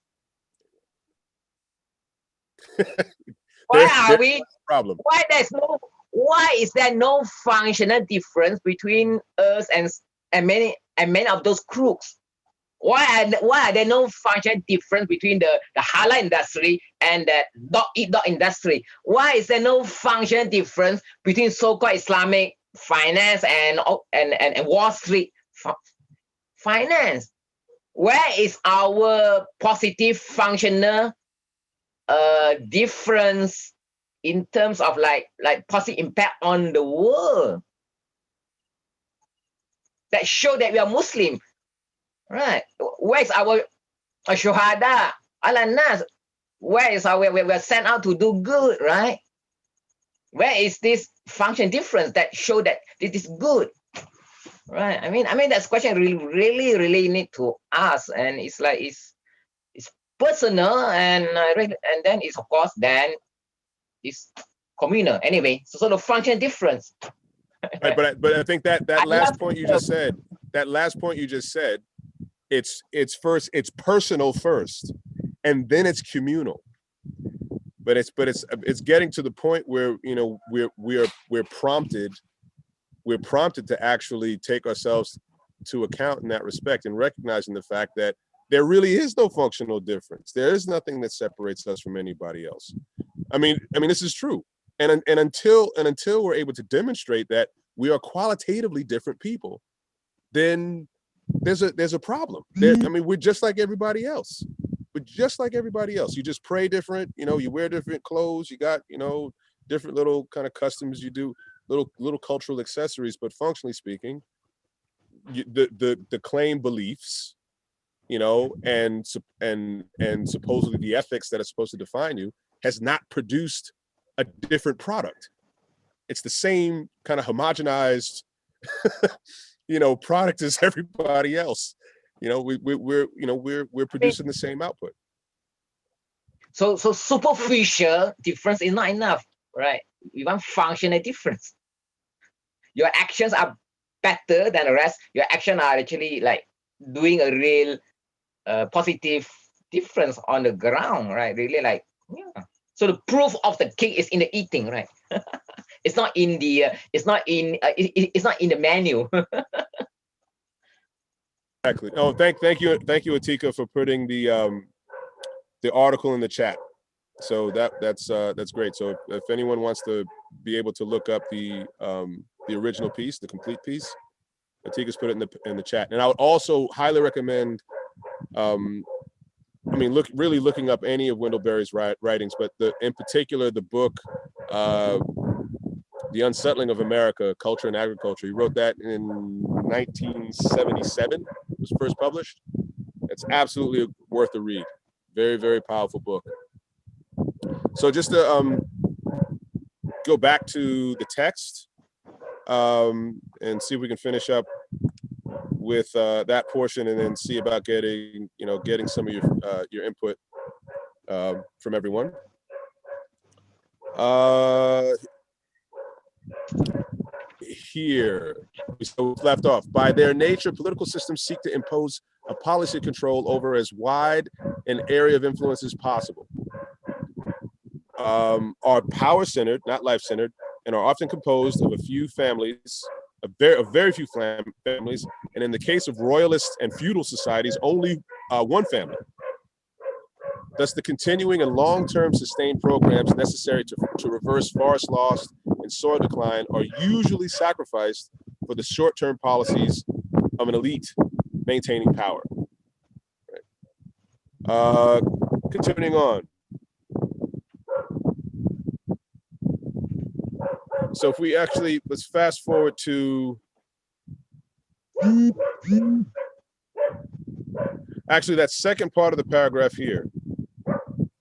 Why is there no functional difference between us and many of those crooks? Why are there no functional difference between the halal industry and the dog-eat-dog industry? Why is there no functional difference between so-called Islamic finance and Wall Street finance? Where is our positive functional difference in terms of like positive impact on the world that show that we are Muslim? Right. Where is our shuhada? Al-Nas. Where is our we are sent out to do good, right? Where is this function difference that show that this is good? Right. I mean that's question really need to ask, and it's like it's personal, and then it's of course then it's communal. Anyway, so the function difference. Right, but I think that last point you just said, it's personal first, and then it's communal. But it's getting to the point where we're prompted to actually take ourselves to account in that respect, and recognizing the fact that there really is no functional difference. There is nothing that separates us from anybody else. I mean this is true. And until we're able to demonstrate that we are qualitatively different people, then there's a problem. We're just like everybody else. We're just like everybody else. You just pray different, you wear different clothes, you got, different little kind of customs, you do little cultural accessories, but functionally speaking, the claim beliefs you know, and supposedly the ethics that are supposed to define you has not produced a different product. It's the same kind of homogenized, you know, product as everybody else. You know, we're producing the same output. So superficial difference is not enough, right? We want functional difference. Your actions are better than the rest. Your actions are actually like doing a real positive difference on the ground, right? Really, like, yeah. So the proof of the cake is in the eating, right? It's not in the it's not in the menu. Exactly. Oh, thank you, Atika, for putting the article in the chat. So that's great. So if anyone wants to be able to look up the original piece, the complete piece, Atika's put it in the chat. And I would also highly recommend, I mean, really looking up any of Wendell Berry's writings, but in particular the book, The Unsettling of America, Culture and Agriculture. He wrote that in 1977. It was first published. It's absolutely worth a read. Very, very powerful book. So just to go back to the text and see if we can finish up with that portion, and then see about getting some of your input from everyone. Here, so left off. By their nature, political systems seek to impose a policy control over as wide an area of influence as possible. Are power-centered, not life-centered, and are often composed of a few families, a very few families, and in the case of royalist and feudal societies, only one family. Thus, the continuing and long-term sustained programs necessary to reverse forest loss and soil decline are usually sacrificed for the short-term policies of an elite maintaining power. Right. Continuing on. So if we actually, let's fast forward to, actually that second part of the paragraph here,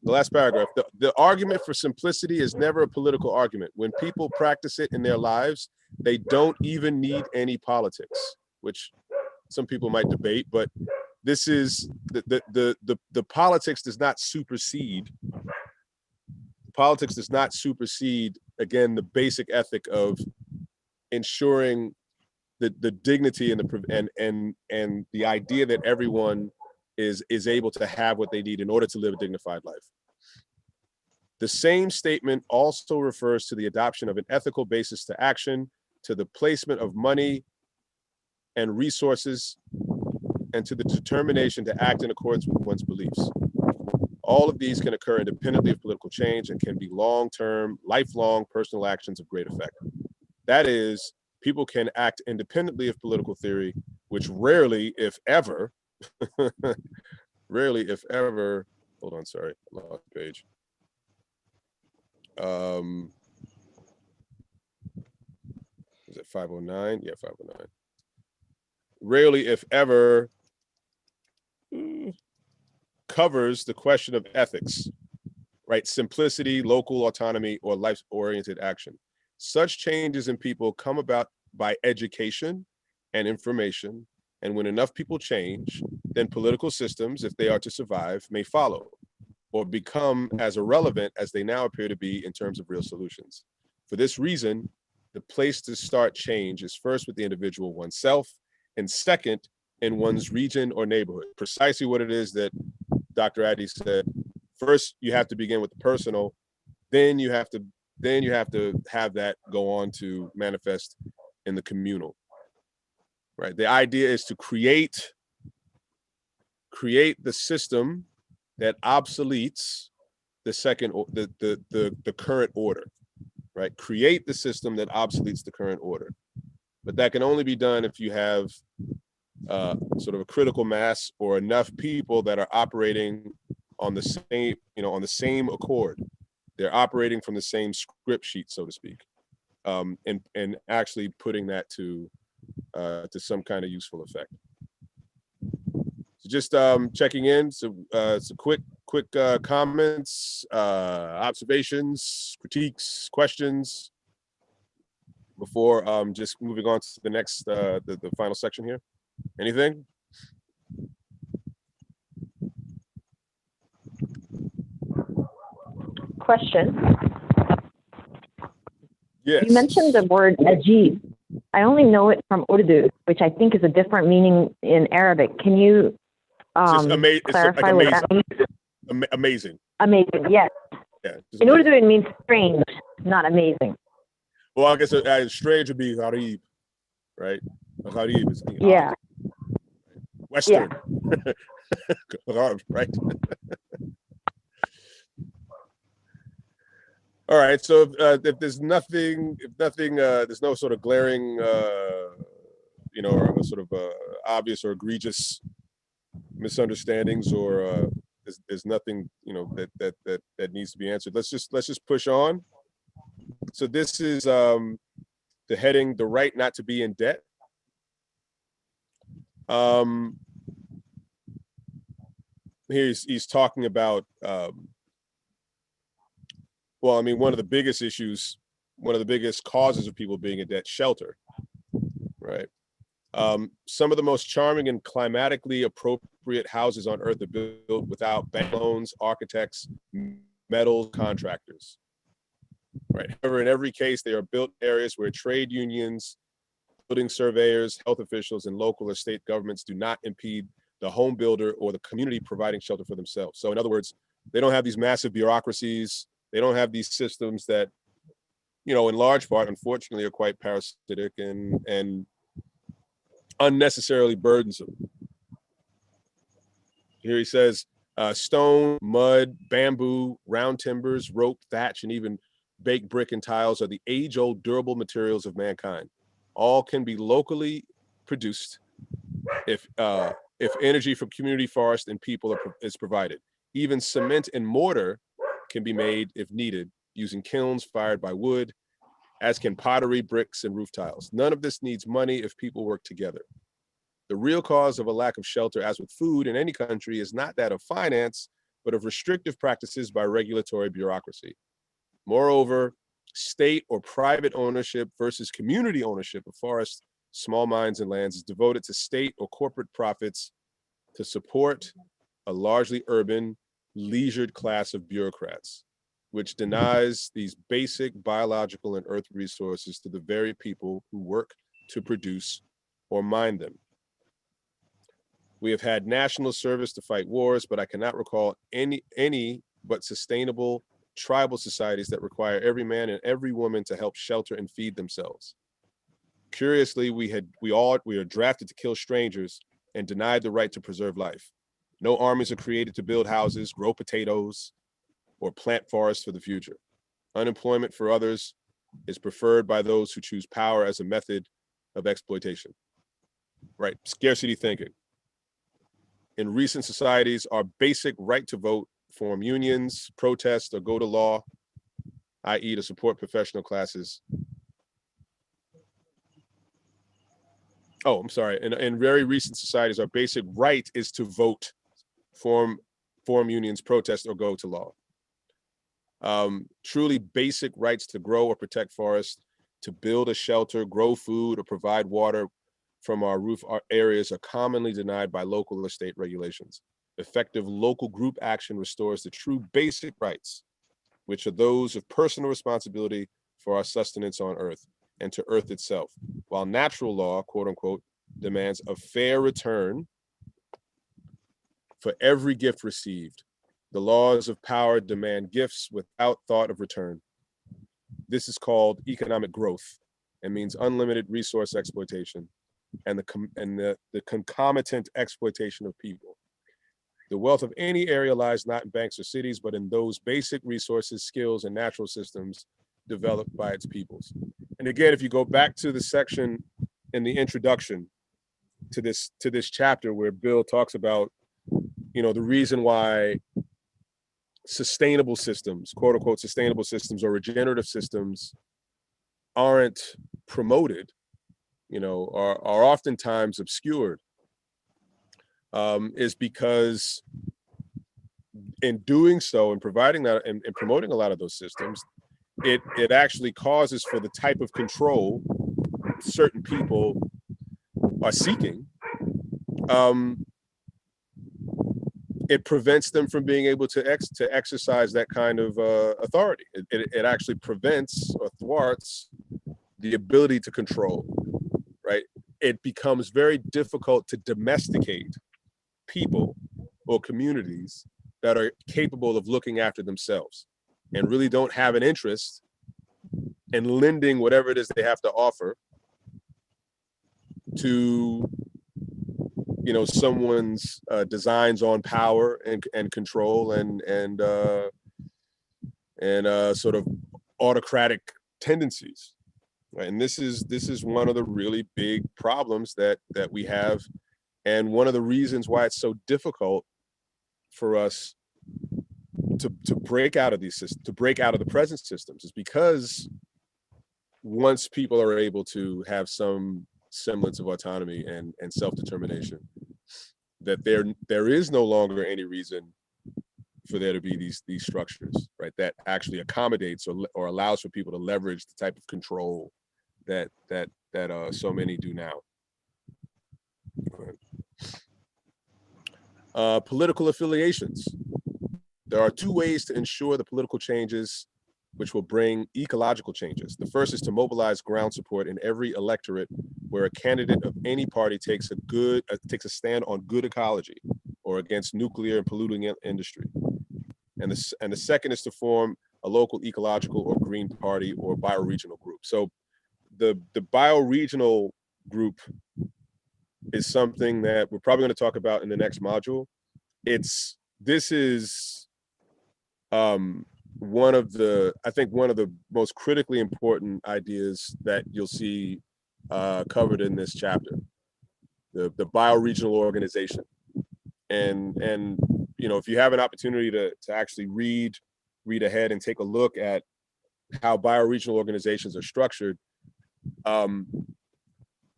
the last paragraph. The argument for simplicity is never a political argument. When people practice it in their lives, they don't even need any politics, which some people might debate, but this is, the politics does not supersede. Politics does not supersede, again, the basic ethic of ensuring the dignity and the idea that everyone is able to have what they need in order to live a dignified life. The same statement also refers to the adoption of an ethical basis to action, to the placement of money and resources, and to the determination to act in accordance with one's beliefs. All of these can occur independently of political change and can be long-term, lifelong personal actions of great effect. That is, people can act independently of political theory, which rarely, if ever, hold on, sorry, I lost the page. Is it 509? Yeah, 509. Rarely, if ever, covers the question of ethics, right? Simplicity, local autonomy, or life-oriented action. Such changes in people come about by education and information, and when enough people change, then political systems, if they are to survive, may follow, or become as irrelevant as they now appear to be in terms of real solutions. For this reason, the place to start change is first with the individual oneself, and second, in one's region or neighborhood. Precisely what it is that Dr. Addy said. First, you have to begin with the personal, then you have to have that go on to manifest in the communal. Right? The idea is to create the system that obsoletes the current order, right? Create the system that obsoletes the current order. But that can only be done if you have sort of a critical mass or enough people that are operating on the same accord. They're operating from the same script sheet, so to speak, and actually putting that to some kind of useful effect. So just checking in. So some quick comments, observations, critiques, questions before just moving on to the next the final section here. Anything? Question. Yes. You mentioned the word ajib. I only know it from Urdu, which I think is a different meaning in Arabic. Can you clarify what that means? Amazing. Amazing, yes. Yeah. In Urdu, it means strange, not amazing. Well, I guess strange would be gharib, right? Gharib is Yeah. Western. Yeah. Right? All right. So if there's nothing, there's no sort of glaring, or sort of obvious or egregious misunderstandings, or there's nothing, that needs to be answered. Let's just push on. So this is the heading, the right not to be in debt. Here he's talking about. Well, I mean, one of the biggest issues, one of the biggest causes of people being in debt, shelter, right? Some of the most charming and climatically appropriate houses on earth are built without bank loans, architects, metals, contractors, right? However, in every case, they are built in areas where trade unions, building surveyors, health officials, and local or state governments do not impede the home builder or the community providing shelter for themselves. So in other words, they don't have these massive bureaucracies. They don't have these systems that, in large part, unfortunately, are quite parasitic and unnecessarily burdensome. Here he says, stone, mud, bamboo, round timbers, rope, thatch, and even baked brick and tiles are the age-old durable materials of mankind. All can be locally produced if energy from community forest and people is provided. Even cement and mortar can be made if needed using kilns fired by wood, as can pottery, bricks, and roof tiles. None of this needs money if people work together. The real cause of a lack of shelter, as with food in any country, is not that of finance, but of restrictive practices by regulatory bureaucracy. Moreover, state or private ownership versus community ownership of forests, small mines, and lands is devoted to state or corporate profits to support a largely urban, leisured class of bureaucrats, which denies these basic biological and earth resources to the very people who work to produce or mine them. We have had national service to fight wars, but I cannot recall any but sustainable tribal societies that require every man and every woman to help shelter and feed themselves. Curiously, we are drafted to kill strangers and denied the right to preserve life. No armies are created to build houses, grow potatoes, or plant forests for the future. Unemployment for others is preferred by those who choose power as a method of exploitation. Right, scarcity thinking. In recent societies, our basic right to vote, form unions, protest, or go to law, i.e. to support professional classes. Oh, I'm sorry. In very recent societies, our basic right is to vote, form unions, protest, or go to law. Truly basic rights to grow or protect forests, to build a shelter, grow food, or provide water from our roof areas are commonly denied by local or state regulations. Effective local group action restores the true basic rights, which are those of personal responsibility for our sustenance on earth and to earth itself, while natural law, quote unquote, demands a fair return for every gift received. The laws of power demand gifts without thought of return. This is called economic growth and means unlimited resource exploitation and the concomitant exploitation of people. The wealth of any area lies not in banks or cities, but in those basic resources, skills, and natural systems developed by its peoples. And again, if you go back to the section in the introduction to this chapter where Bill talks about, the reason why sustainable systems, quote unquote, sustainable systems or regenerative systems aren't promoted, are oftentimes obscured. is because in doing so and providing that and promoting a lot of those systems, it actually causes for the type of control certain people are seeking. It prevents them from being able to exercise that kind of authority. It actually prevents or thwarts the ability to control, right? It becomes very difficult to domesticate people or communities that are capable of looking after themselves and really don't have an interest in lending whatever it is they have to offer to, you know, someone's designs on power and control and sort of autocratic tendencies, right? And this is one of the really big problems that we have, and one of the reasons why it's so difficult for us to break out of these systems, to break out of the present systems, is because once people are able to have some semblance of autonomy and self-determination, that there is no longer any reason for there to be these structures, right, that actually accommodates or allows for people to leverage the type of control that so many do now. Political affiliations. There are two ways to ensure the political changes which will bring ecological changes. The first is to mobilize ground support in every electorate where a candidate of any party takes a stand on good ecology or against nuclear and polluting industry. And the second is to form a local ecological or green party or bioregional group. So the bioregional group is something that we're probably going to talk about in the next module. This is one of the most critically important ideas that you'll see covered in this chapter, the bioregional organization. And you know, if you have an opportunity to actually read ahead and take a look at how bioregional organizations are structured,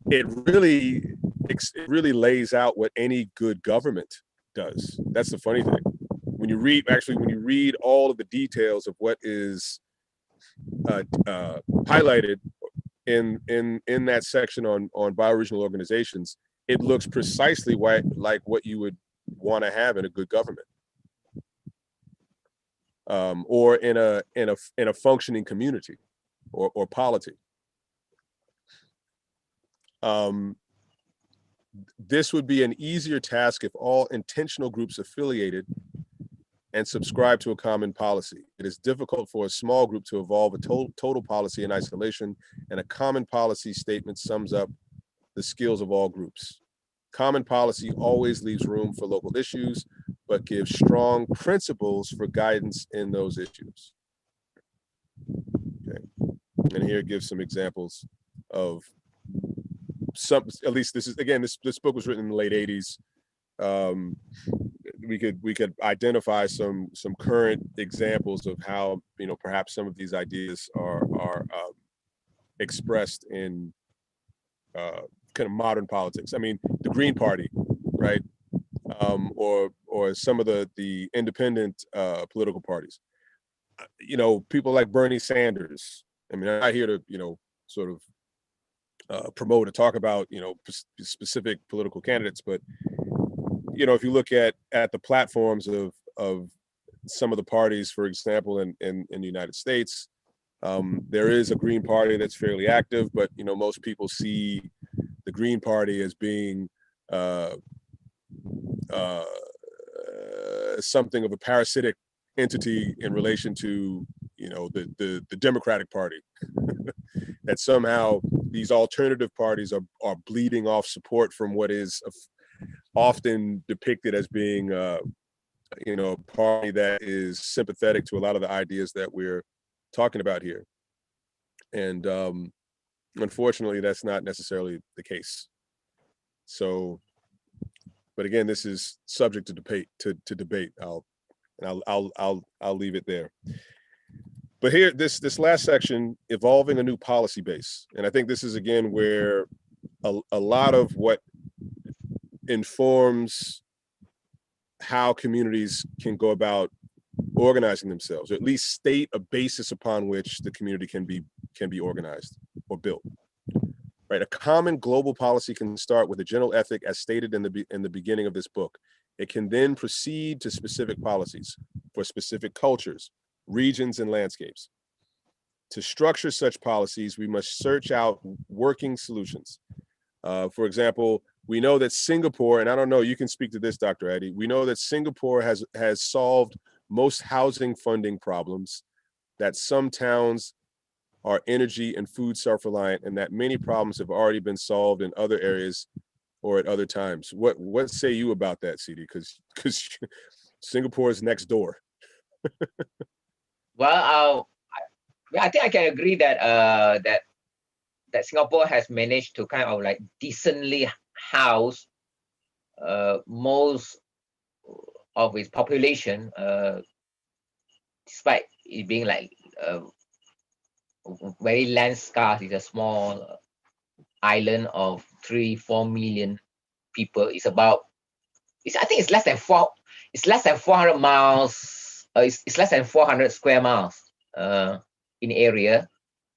it really lays out what any good government does. That's the funny thing. When you read all of the details of what is highlighted in that section on bioregional organizations, it looks precisely like what you would want to have in a good government, or in a functioning community or polity. This would be an easier task if all intentional groups affiliated and subscribe to a common policy. It is difficult for a small group to evolve a total policy in isolation, and a common policy statement sums up the skills of all groups. Common policy always leaves room for local issues, but gives strong principles for guidance in those issues. Okay, and here it gives some examples of some, at least this book was written in the late 80s. We could identify some current examples of how, you know, perhaps some of these ideas are expressed in kind of modern politics. I mean, the Green Party, right, or some of the independent political parties. You know, people like Bernie Sanders. I mean, I'm not here to, you know, sort of promote or talk about, you know, specific political candidates, but you know, if you look at the platforms of some of the parties, for example, in the United States, there is a Green Party that's fairly active, but you know, most people see the Green Party as being something of a parasitic entity in relation to, you know, the Democratic Party. That somehow these alternative parties are bleeding off support from what is often depicted as being, you know, a party that is sympathetic to a lot of the ideas that we're talking about here. And unfortunately, that's not necessarily the case. So, but again, this is subject to debate. I'll leave it there. But here, this last section, evolving a new policy base. And I think this is, again, where a lot of what informs how communities can go about organizing themselves, or at least state a basis upon which the community can be organized or built. Right, a common global policy can start with a general ethic as stated in the beginning of this book. It can then proceed to specific policies for specific cultures, regions, and landscapes. To structure such policies, we must search out working solutions. For example, we know that Singapore, and I don't know, you can speak to this, Dr. Eddie, we know that Singapore has solved most housing funding problems, that some towns are energy and food self-reliant, and that many problems have already been solved in other areas or at other times. What say you about that, CD? Because Singapore is next door. Well, I think I can agree that that Singapore has managed to kind of like decently house most of its population, despite it being like very land scarce. It's a small island of 3-4 million people. I think it's less than 400 miles. It's less than 400 square miles in area,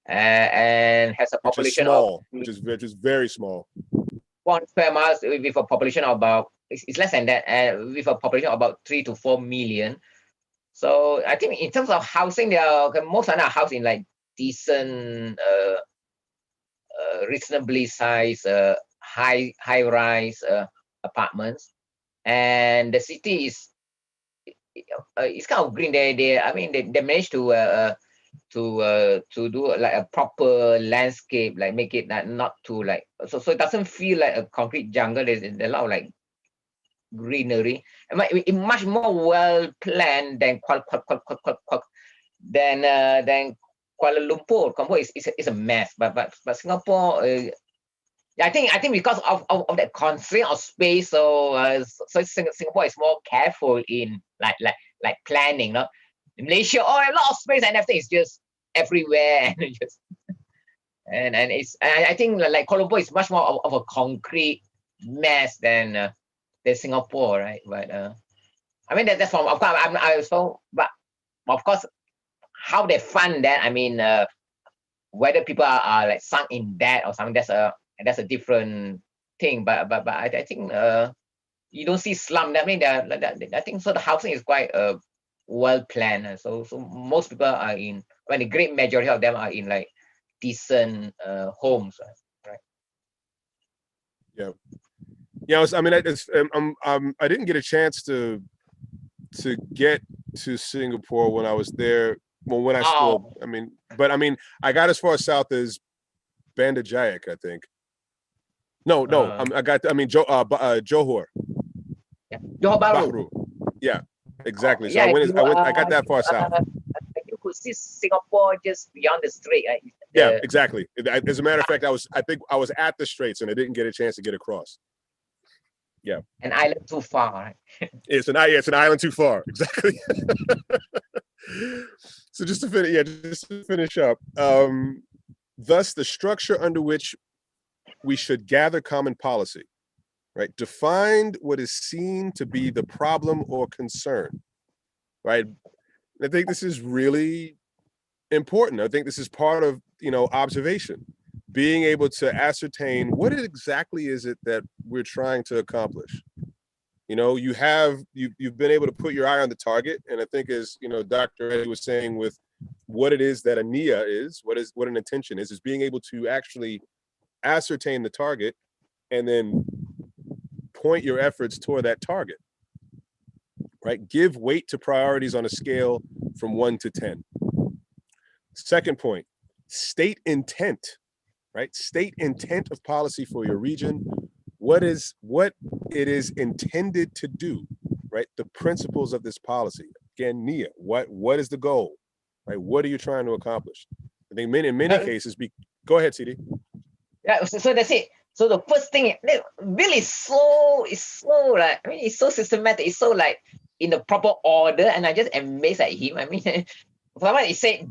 and has a population which is very small. 1 square miles with a population of about, it's less than that, and with a population of about 3 to 4 million. So I think in terms of housing, most are now housed in like decent, reasonably sized, high-rise apartments, and the city is it's kind of green. They managed to do like a proper landscape, like make it not too like so it doesn't feel like a concrete jungle. There's a lot of like greenery. It's much more well planned than Kuala Lumpur. Kuala Lumpur is a mess, but Singapore, I think because of that constraint of space, so Singapore is more careful in like planning. No, Malaysia, a lot of space and everything is just everywhere, and I think like Kuala Lumpur is much more of a concrete mess than Singapore, right? But I mean that's from, of course, but of course how they fund that, I mean, whether people are like sunk in debt or something, that's a different thing. But I think you don't see slum. I mean, I think so. The housing is quite well planned. So most people are in. When the great majority of them are in like decent homes, right? Yeah. I didn't get a chance to get to Singapore when I was there. Well, when I still, I got as far south as Banda Jayak, I think. No, Johor. Yeah, Johor Bahru. Yeah, exactly. So yeah, I got that far south. You could see Singapore just beyond the strait. Right? Yeah, exactly. As a matter of fact, I was at the straits and I didn't get a chance to get across. Yeah. An island too far, right? It's an island too far. Exactly. So just to finish up, thus the structure under which we should gather common policy, right? Defined what is seen to be the problem or concern, right? I think this is really important. I think this is part of, observation, being able to ascertain what exactly is it that we're trying to accomplish. You've been able to put your eye on the target, and I think, as Dr. Eddie was saying, with what it is that a NIA is, what an intention is being able to actually ascertain the target and then point your efforts toward that target, right? Give weight to priorities on a scale from 1 to 10. Second point, state intent, right? State intent of policy for your region. What it is intended to do, right? The principles of this policy. Again, NIA, what is the goal, right? What are you trying to accomplish? I think in many cases, go ahead, CD. Yeah, so that's it. So the first thing, Bill is so like, I mean, it's so systematic. It's so like in the proper order, and I just amazed at him. I mean, for example, it said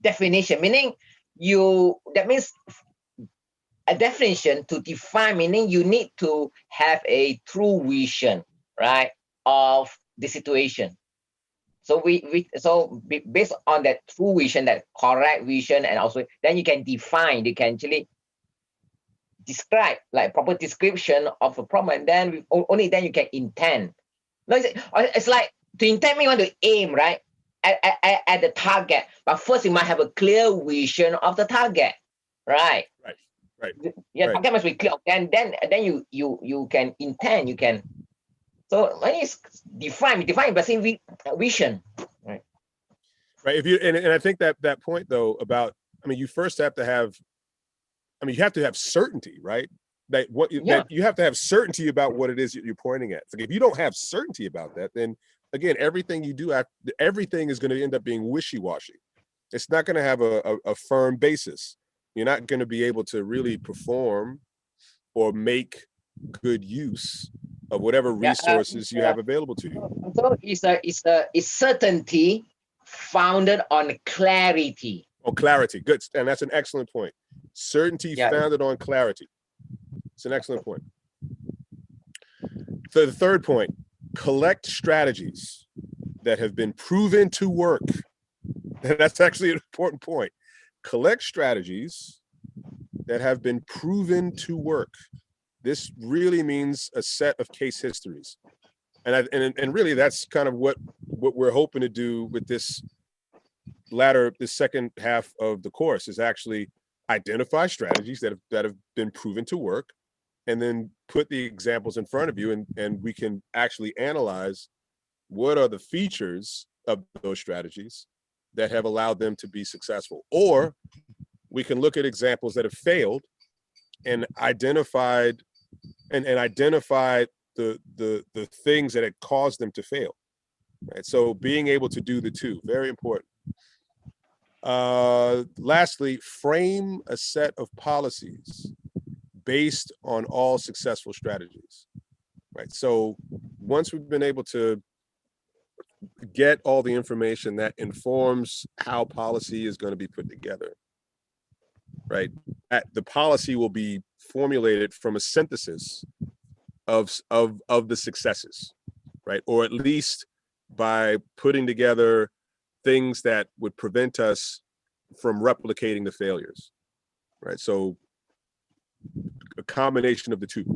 definition, meaning that means a definition to define, meaning you need to have a true vision, right? of the situation. So based on that true vision, that correct vision, and also then you can define, you can actually describe, like proper description of a problem, and then only then you can intend. No, it's like to intend means you want to aim, right, at the target, but first you must have a clear vision of the target, right? Right. Yeah, Right. target must be clear. Then you can intend, you can. So when it's define basically vision, right? Right. If you and I think that point though about, I mean, you first have to have, I mean, you have to have certainty, right? That you have to have certainty about what it is you're pointing at. So if you don't have certainty about that, then again, everything you do, everything is going to end up being wishy-washy. It's not going to have a firm basis. You're not going to be able to really perform or make good use of whatever resources you have available to you. So it's certainty founded on clarity. Oh, clarity. Good. And that's an excellent point. Certainty founded on clarity. It's an excellent point. So the third point, collect strategies that have been proven to work. That's actually an important point. Collect strategies that have been proven to work. This really means a set of case histories. And really that's kind of what we're hoping to do with this second half of the course, is actually identify strategies that have been proven to work, and then put the examples in front of you, and we can actually analyze what are the features of those strategies that have allowed them to be successful. Or we can look at examples that have failed and identify the things that had caused them to fail. Right. So being able to do the two, very important. Lastly, frame a set of policies based on all successful strategies. Right. So once we've been able to get all the information that informs how policy is going to be put together, right, the policy will be formulated from a synthesis of the successes, right, or at least by putting together things that would prevent us from replicating the failures, right? So a combination of the two.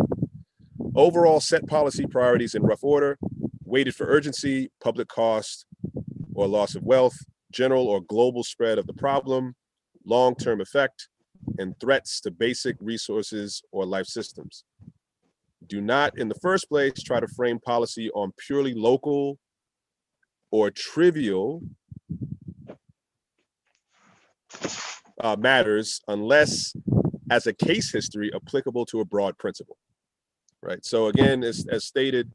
Overall, set policy priorities in rough order, weighted for urgency, public cost or loss of wealth, general or global spread of the problem, long-term effect, and threats to basic resources or life systems. Do not, in the first place, try to frame policy on purely local or trivial matters unless as a case history applicable to a broad principle, right? So again, as stated,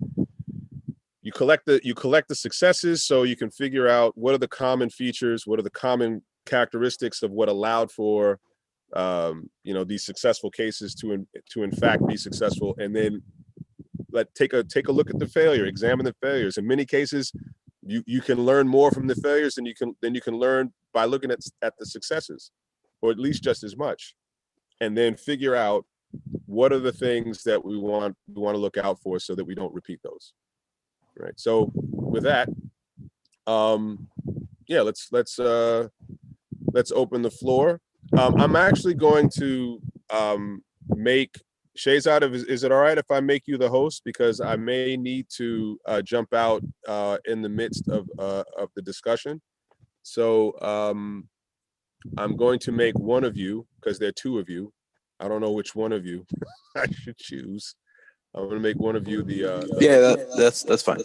you collect the successes so you can figure out what are the common features, what are the common characteristics of what allowed for these successful cases to in fact be successful, and then take a look at the failure, examine the failures. In many cases, you can learn more from the failures than you can learn by looking at the successes, or at least just as much, and then figure out what are the things that we want to look out for so that we don't repeat those. Right. So with that, let's open the floor. I'm actually going to make Shahzad, is it all right if I make you the host, because I may need to jump out in the midst of the discussion. So I'm going to make one of you, because there are two of you. I don't know which one of you I should choose. I'm going to make one of you the that's fine.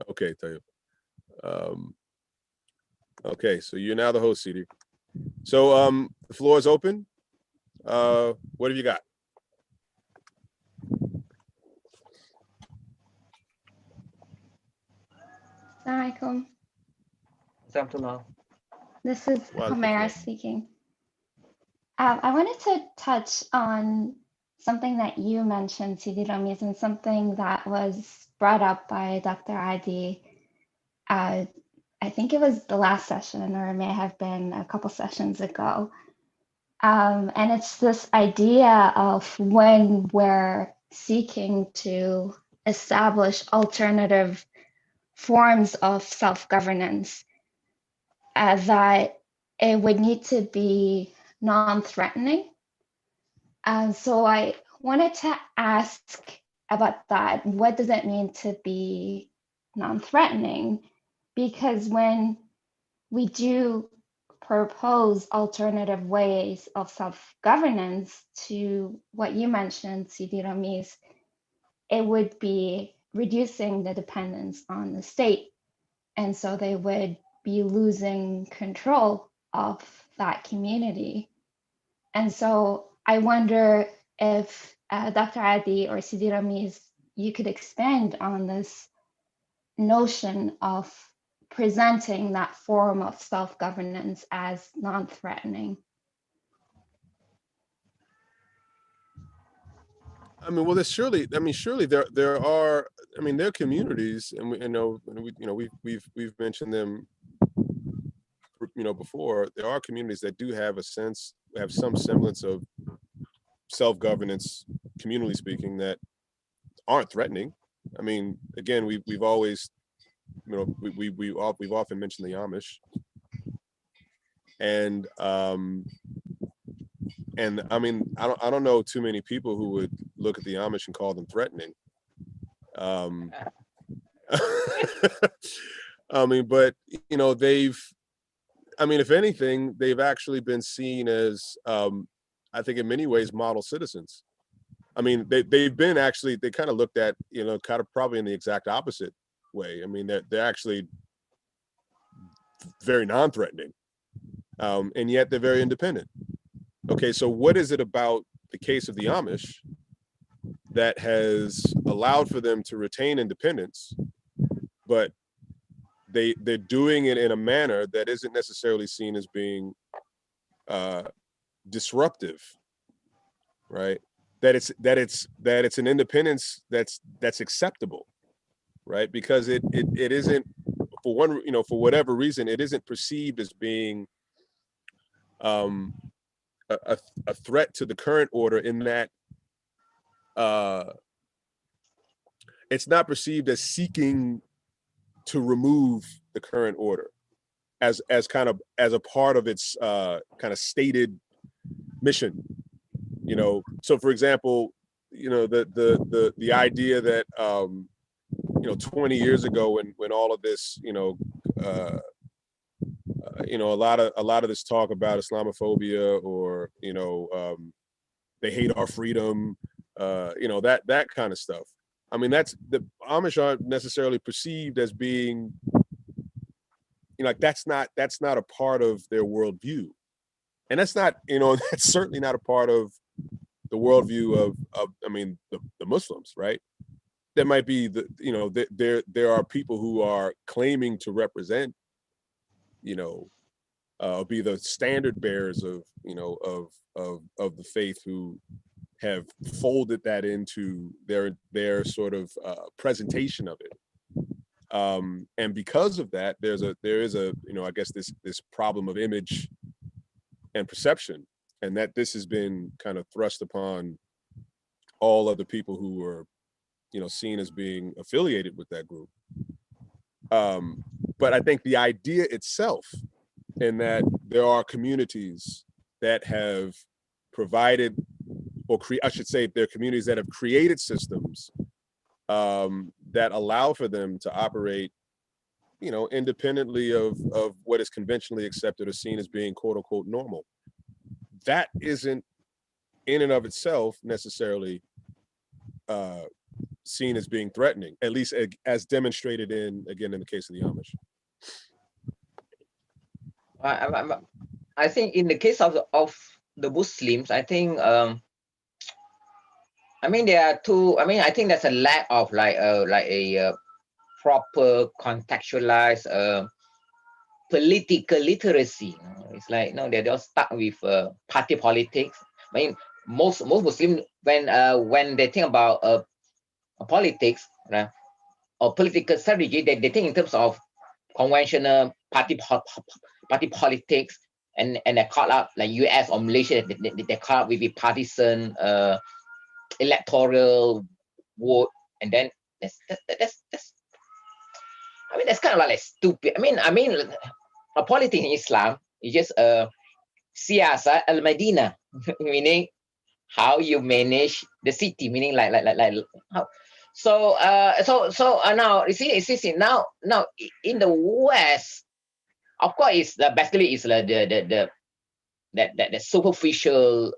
Okay, Tayo. Okay, so you're now the host, CD. So the floor is open. What have you got? Assalamualaikum. Samtullah. This is Homera speaking. I wanted to touch on something that you mentioned, Sidi Ramiz, and something that was brought up by Dr. Adi. I think it was the last session, or it may have been a couple sessions ago. And it's this idea of when we're seeking to establish alternative forms of self-governance, that it would need to be non-threatening. And so I wanted to ask about that. What does it mean to be non-threatening? Because when we do propose alternative ways of self-governance to what you mentioned, Sidi Ramiz, it would be reducing the dependence on the state. And so they would be losing control of that community. And so I wonder if Dr. Adi or Sidi Ramiz, you could expand on this notion of presenting that form of self-governance as non-threatening. I mean, well, there's surely. I mean, surely there are. I mean, there are communities, and we've mentioned them, before. There are communities that do have some semblance of self-governance, communally speaking, that aren't threatening. I mean, again, we've always, we've often mentioned the Amish, and I mean, I don't know too many people who would look at the Amish and call them threatening. I mean, but if anything, they've actually been seen as, I think in many ways, model citizens. I mean, they kind of looked at, kind of probably in the exact opposite way. I mean, they're actually very non-threatening, and yet they're very independent. Okay, so what is it about the case of the Amish that has allowed for them to retain independence, but they're doing it in a manner that isn't necessarily seen as being disruptive, right? That it's an independence that's acceptable, right? Because it isn't, for one, for whatever reason, it isn't perceived as being a threat to the current order, in that it's not perceived as seeking to remove the current order as a part of its kind of stated mission. So for example, the idea that 20 years ago, when all of this, a lot of this talk about Islamophobia, or they hate our freedom, that kind of stuff. I mean, the Amish aren't necessarily perceived as being, that's not a part of their worldview, and that's not, that's certainly not a part of the worldview of I mean, the Muslims, right? There might be there are people who are claiming to represent, be the standard bearers of the faith, who have folded that into their sort of presentation of it, and because of that, there is a I guess this problem of image and perception, and that this has been kind of thrust upon all of the people who are seen as being affiliated with that group. But I think the idea itself, in that there are communities that have provided, or I should say, there are communities that have created systems that allow for them to operate, independently of what is conventionally accepted or seen as being quote unquote normal. That isn't in and of itself necessarily seen as being threatening, at least as demonstrated in the case of the Amish. I think in the case of the Muslims, I think I mean, there are two. I mean, I think there's a lack of like a proper contextualized political literacy. It's like they're just stuck with party politics. I mean, most Muslims, when they think about politics, or political strategy, they think in terms of conventional party politics, and they call up like US or Malaysia, they call up with the partisan electoral vote, and then that's I mean, that's kind of like stupid. I mean, a politics in Islam is just siyasa al-Madinah, meaning how you manage the city, meaning like how. So now you see now in the West, of course, it's basically it's the superficial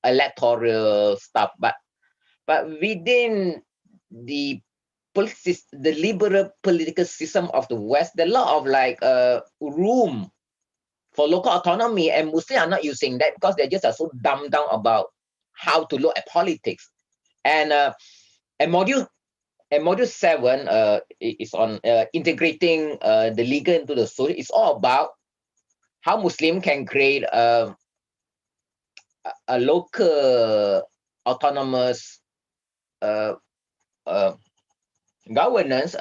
electoral stuff, but within the the liberal political system of the West, there are a lot of like room for local autonomy, and Muslims are not using that because they just are so dumbed down about how to look at politics. And module 7 is on integrating the legal into the social. It's all about how Muslim can create a local autonomous governance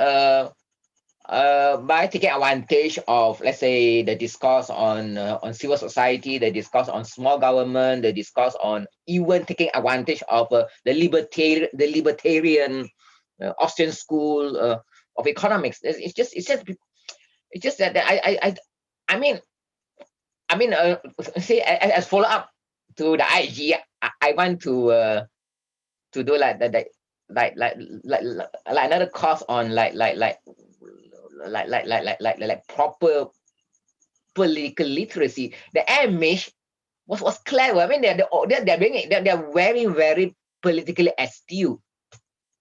by taking advantage of, let's say, the discourse on civil society, the discourse on small government, the discourse on even taking advantage of the libertarian Austrian school of economics. It's just that I mean see, as follow up to the IGE, I want to do like another course on like proper political literacy. The image was clever. I mean, they're very, very politically astute,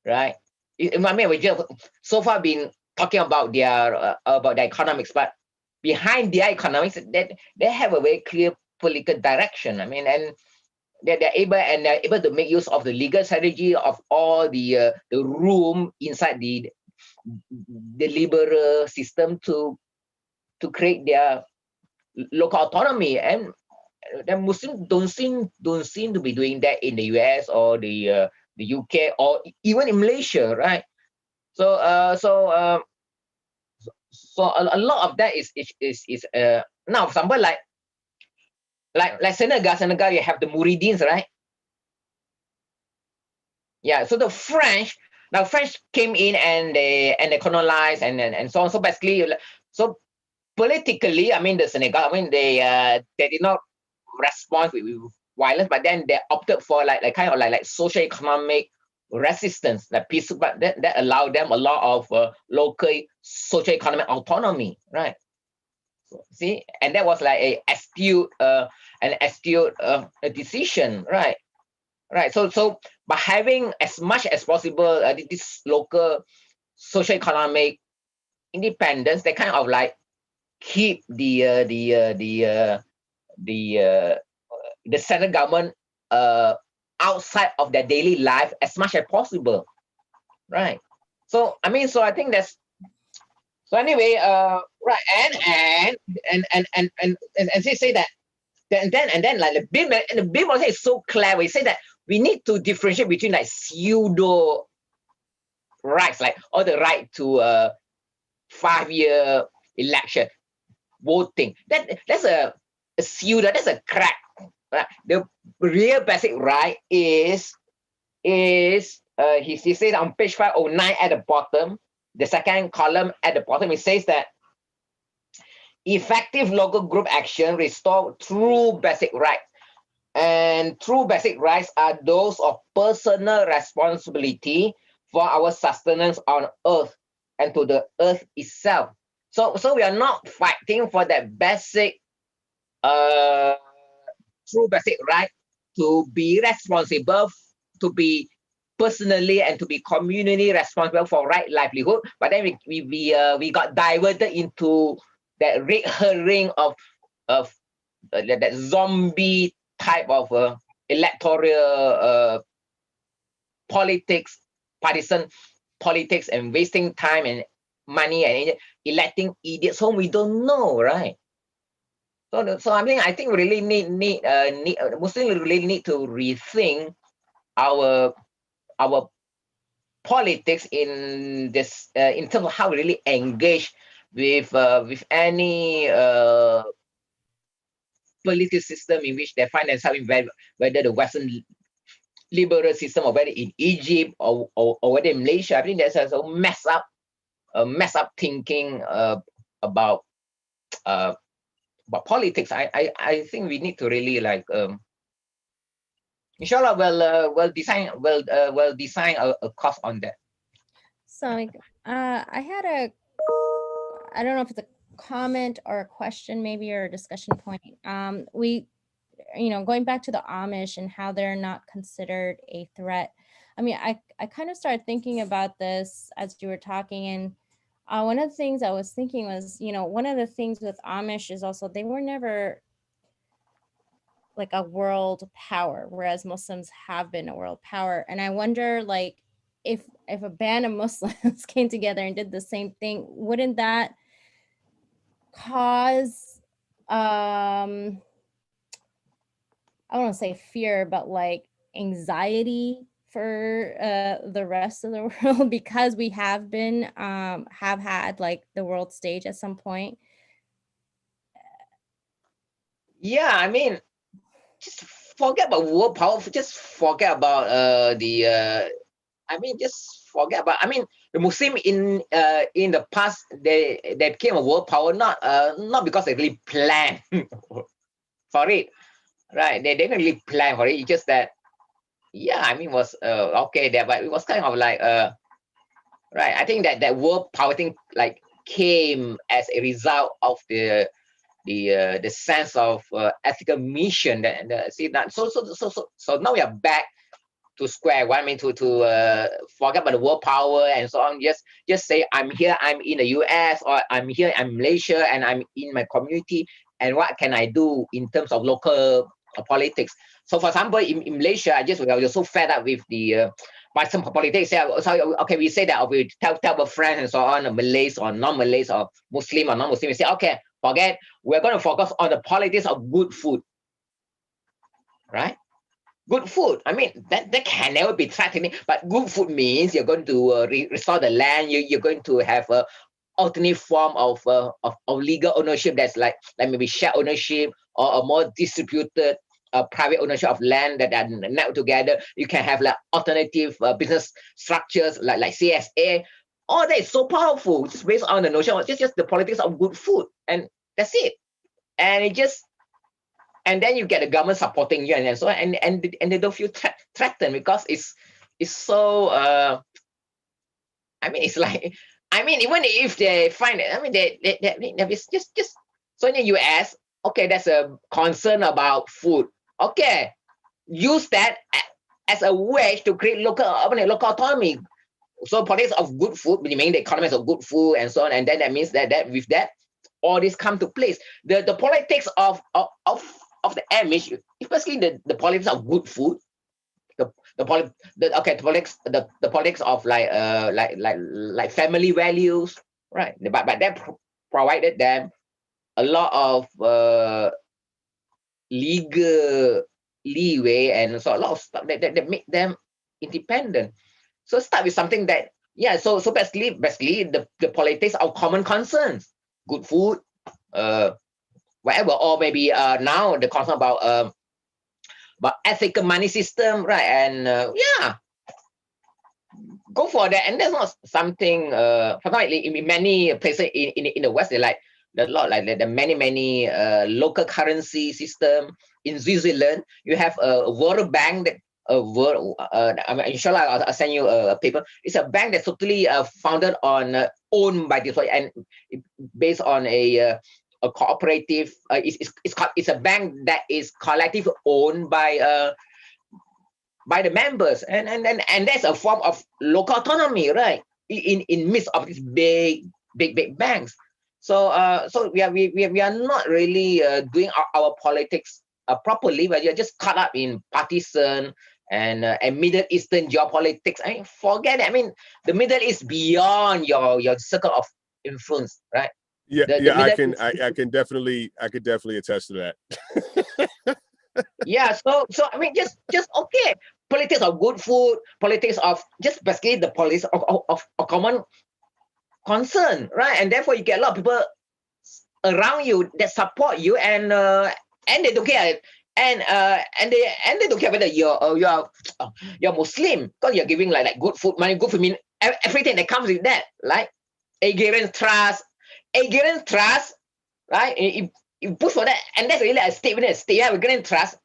right? I mean, we just so far been talking about their economics, but behind their economics, they have a very clear political direction. I mean, and they're able to make use of the legal strategy of all the room inside the liberal system to create their local autonomy. And the Muslims don't seem to be doing that in the US or the UK or even in Malaysia, right? So a lot of that is now, for example, like Senegal, you have the Muridins, right? Yeah, so the French came in and they colonized and so on. So basically, so politically, I mean, the Senegal, I mean, they did not respond with violence, but then they opted for like kind of like social economic resistance, that peaceful, but that allowed them a lot of local social economic autonomy, right? So, see, and that was like an astute decision, right? Right. So by having as much as possible this local social economic independence, they kind of like keep the central government outside of their daily life as much as possible, right? So I mean, so I think that's so anyway. Right, and they say that. And then like the BIM also is so clever. He said that we need to differentiate between like pseudo rights, like or the right to 5-year election voting. That's a pseudo. That's a crack. Right? The real basic right is he says on page 509 at the bottom, the second column at the bottom, it says that effective local group action restore true basic rights. And true basic rights are those of personal responsibility for our sustenance on earth and to the earth itself. So we are not fighting for that basic true basic right to be responsible, to be personally and to be communally responsible for right livelihood. But then we got diverted into that red herring of that zombie type of electoral politics, partisan politics, and wasting time and money and electing idiots whom we don't know, right? So I mean, I think we really need Muslims really need to rethink our politics in this in terms of how we really engage with any political system in which they find themselves in, whether the Western liberal system or whether in Egypt or whether in Malaysia. I think that's so messed up mess up thinking about politics. I think we need to really like inshallah we'll design a course on that. So I had I don't know if it's a comment or a question maybe, or a discussion point. Going back to the Amish and how they're not considered a threat. I mean, I kind of started thinking about this as you were talking, and one of the things I was thinking was, one of the things with Amish is also they were never like a world power, whereas Muslims have been a world power. And I wonder, like, if a band of Muslims came together and did the same thing, wouldn't that cause I don't want to say fear, but like anxiety for the rest of the world, because we have been have had like the world stage at some point? Yeah, I mean, just forget about world power. Just forget about just forget about. I mean, the Muslim in the past, they became a world power not because they really planned for it, right? They didn't really plan for it. It's just that, yeah, I mean, it was okay there, but it was kind of like right. I think that world power thing like came as a result of the sense of ethical mission that see that. So now we are back to square one. I mean, to forget about the world power and so on. Just say I'm here, I'm in the US, or I'm here, I'm Malaysia, and I'm in my community, and what can I do in terms of local politics? So for example, in Malaysia, we are so fed up with the some politics. So okay, we say that we tell our friends and so on, Malays or non-Malays or Muslim or non-Muslim, we say, okay, forget, we're going to focus on the politics of good food, right? Good food. I mean, that can never be threatening, but good food means you're going to restore the land. You're going to have a alternate form of legal ownership that's like maybe shared ownership or a more distributed private ownership of land that are networked together. You can have like alternative business structures like CSA. All that is so powerful, just based on the notion of just the politics of good food, and that's it. And then you get the government supporting you, and so on, and they don't feel threatened because it's so. I mean, it's like, I mean, even if they find it, I mean, they just so in the US, okay, there's a concern about food. Okay, use that as a way to create local autonomy. So politics of good food, meaning the economics of good food and so on, and then that means that with that, all this come to place. The politics of the Amish, especially the politics of good food, the politics of like family values, right? But that provided them a lot of legal leeway, and so a lot of stuff that make them independent. So start with something that, yeah. So basically the politics of common concerns, good food, whatever, or maybe now the concern about ethical money system, right? And yeah, go for that. And that's not something in many places in the West, they like a lot, like the many local currency system. In Switzerland, you have a World Bank that I mean, inshallah, I'll send you a paper. It's a bank that's totally founded on owned by this way, and based on a cooperative. It's a bank that is collectively owned by the members, and that's a form of local autonomy, right? In midst of these big banks. So we are not really doing our politics properly, but you're just caught up in partisan and Middle Eastern geopolitics. I mean, forget it. I mean, the Middle East beyond your circle of influence, right? Yeah, I can definitely attest to that. Yeah, so I mean, just okay. Politics of good food, politics of just basically the politics of common concern, right? And therefore, you get a lot of people around you that support you, and they don't care, and they don't care whether you're Muslim, because you're giving like good food, money, good food mean everything that comes with that, right? agrarian trust, right? You push for that, and that's really a state within a state. You have agrarian trust.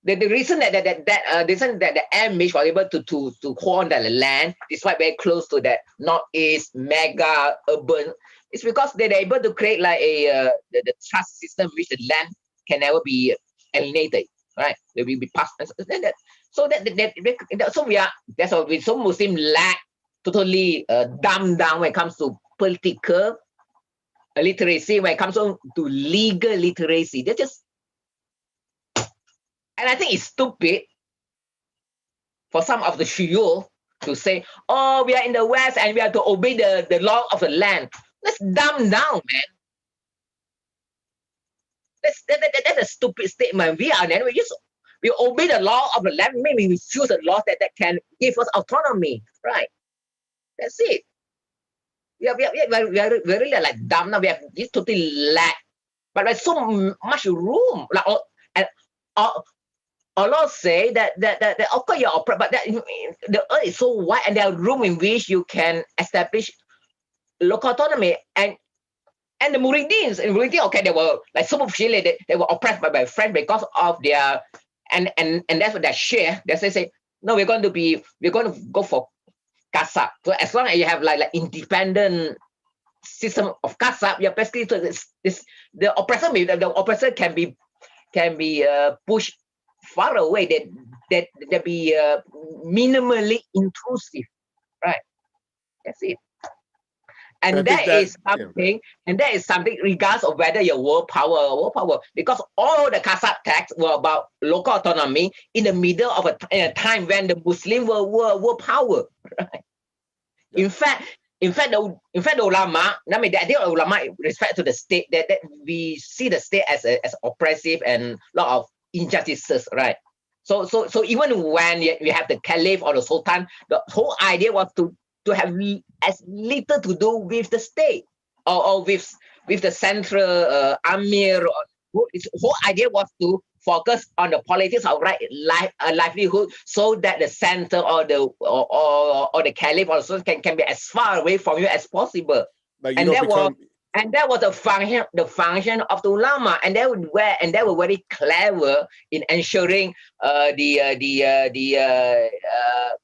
The reason that the Amish were able to hold on the land, despite very close to that northeast mega urban, is because they're able to create like a the trust system which the land can never be alienated, right? They will be passed. So we are, that's why we so Muslim lack totally dumbed down when it comes to political literacy, when it comes to legal literacy. They just, and I think it's stupid for some of the shuyukh to say, oh, we are in the West and we have to obey the law of the land. Let's dumb down, man. That's a stupid statement. We are then we obey the law of the land. Maybe we choose a law that can give us autonomy, right? That's it. We are really like dumb now. We have this totally lack, but there's so much room. Like, and Allah say that of course you're oppressed, but that the earth is so wide and there are room in which you can establish local autonomy. And the Muridians, okay, they were like superficially, they were oppressed by French because of their and that's what they share. They say no, we're going to go for kasab. So as long as you have like independent system of kasab, you're basically the oppressor can be pushed far away. That be minimally intrusive, right? That's it. And that is something regardless of whether you're world power, because all the kasab tax were about local autonomy in the middle of a time when the Muslims were world power, right? In fact, the ulama, I mean, the idea of ulama with respect to the state, that we see the state as oppressive and a lot of injustices, right? So even when we have the caliph or the sultan, the whole idea was to have as little to do with the state or with the central amir. Its whole idea was to focus on the politics of livelihood, so that the center or the caliph or sultan can be as far away from you as possible. Like and that was the function of the ulama, and they were very clever in ensuring the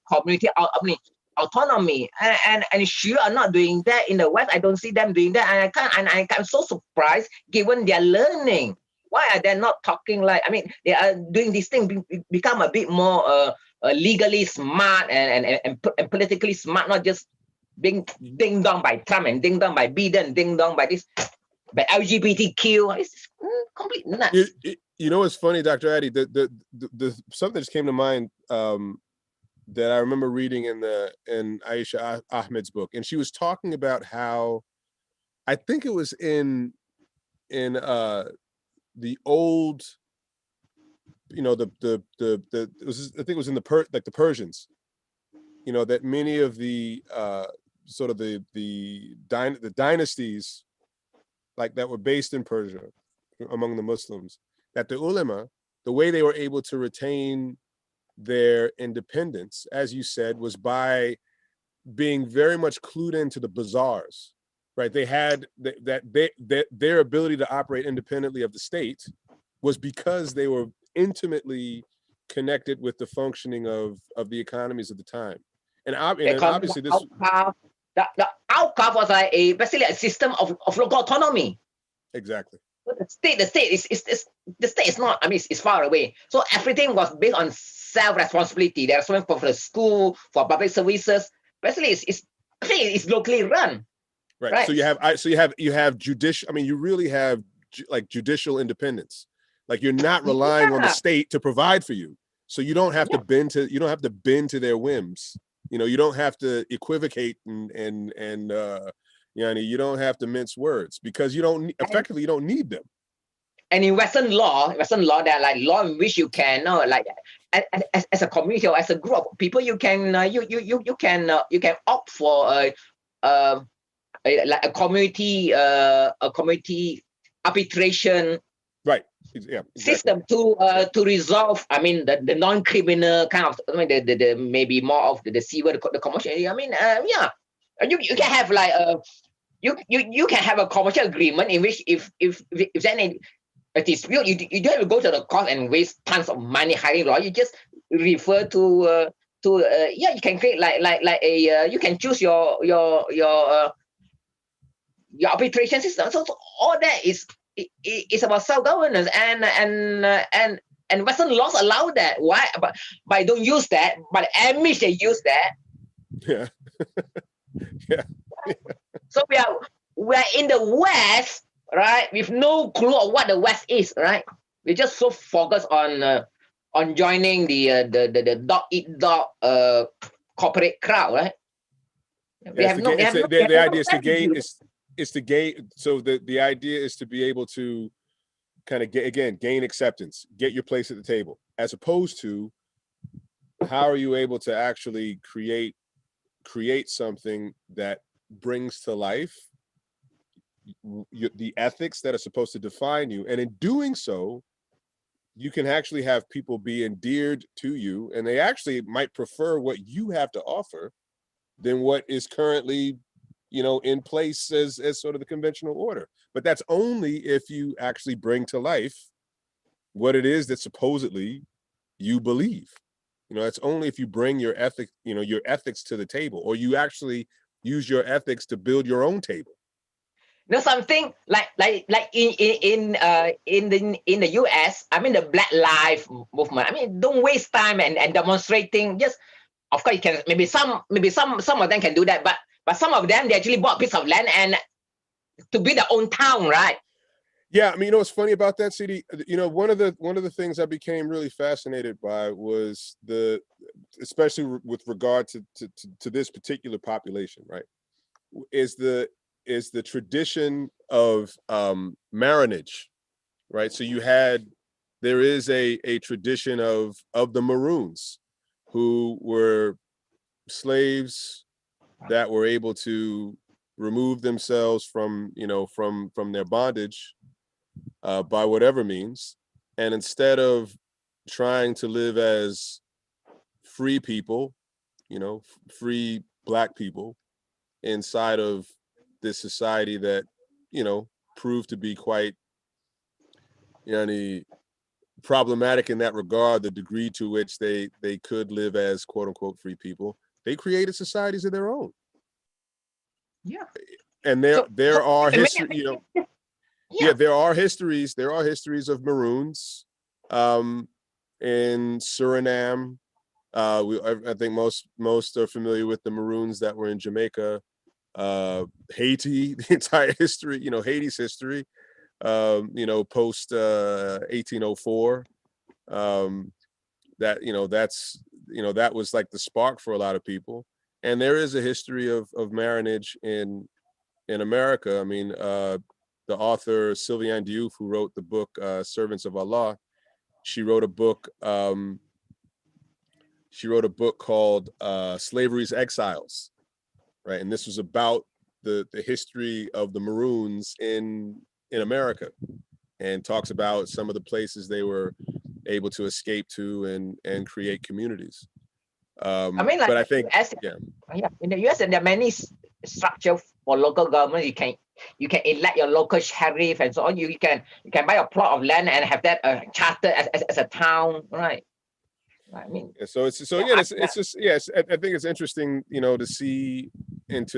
community autonomy, and Shia are not doing that in the West. I don't see them doing that, and I'm so surprised given their learning. Why are they not talking like? I mean, they are doing this thing become a bit more legally smart and politically smart, not just being ding dong by Trump and ding dong by Biden, ding dong by this, by LGBTQ. It's complete nuts. You know what's funny, Dr. Addy? The something that just came to mind. That I remember reading in Aisha Ahmed's book, and she was talking about how, I think it was in the old, you know, it was, I think it was in the Persians, you know, that many of the sort of the dynasties like that were based in Persia among the Muslims, that the ulama, the way they were able to retain their independence, as you said, was by being very much clued into the bazaars, right? They had their ability to operate independently of the state was because they were intimately connected with the functioning of the economies of the time. And obviously this the outcome was like basically a system of local autonomy. Exactly. The state is not, I mean, it's far away. So everything was based on self-responsibility. There's something for the school, for public services. Basically, it's locally run. Right. So you have judicial. I mean, you really have like judicial independence. Like you're not relying on the state to provide for you. So you don't have to bend to their whims. You know, you don't have to equivocate and you don't have to mince words because you don't need them. And in Western law, there are like law in which you can like as a community or as a group of people, you can opt for like a community arbitration, right? Yeah, exactly. System to resolve. I mean, the non-criminal kind of. I mean, the maybe more of the civil, the commercial area. I mean, yeah. You can have like you can have a commercial agreement in which if there's any a dispute, you don't have to go to the court and waste tons of money hiring lawyer. You just refer to yeah, you can create like a you can choose your arbitration system. So all that is about self-governance, and Western laws allow that. Why? But I don't use that. But Amish, they use that. Yeah. Yeah. So we're in the West, right? With no clue of what the West is, right? We're just so focused on joining the dog eat dog corporate crowd, right? We have no. The idea is to gain. It's to gain. So the idea is to be able to kind of gain acceptance, get your place at the table, as opposed to how are you able to actually create something that brings to life the ethics that are supposed to define you, and in doing so, you can actually have people be endeared to you, and they actually might prefer what you have to offer than what is currently, in place as sort of the conventional order. But that's only if you actually bring to life what it is that supposedly you believe. It's only if you bring your ethics to the table, or you actually use your ethics to build your own table. Something like in the US, I mean the Black Lives Movement. I mean, don't waste time and demonstrating. Just, of course, you can maybe some of them can do that, but some of them, they actually bought a piece of land and to build their own town, right? Yeah, I mean, what's funny about that, CD? One of the things I became really fascinated by was especially with regard to this particular population, right? Is the tradition of marriage, right? So there is a tradition of the Maroons, who were slaves that were able to remove themselves from their bondage by whatever means, and instead of trying to live as free people, free Black people inside of this society that proved to be quite problematic in that regard, the degree to which they could live as quote unquote free people, they created societies of their own. Yeah. And there are history, there are histories of Maroons in Suriname. I think most are familiar with the Maroons that were in Jamaica, Haiti, the entire history, Haiti's history, post 1804. That was like the spark for a lot of people. And there is a history of marriage in America. I mean, the author Sylviane Diouf, who wrote the book Servants of Allah, she wrote a book called Slavery's Exiles, right? And this was about the history of the Maroons in America, and talks about some of the places they were able to escape to and create communities. I mean, like, but I think, in the US, there are many structures for local government. You can elect your local sheriff and so on. You can buy a plot of land and have that chartered as a town, right? I mean, I think it's interesting, to see and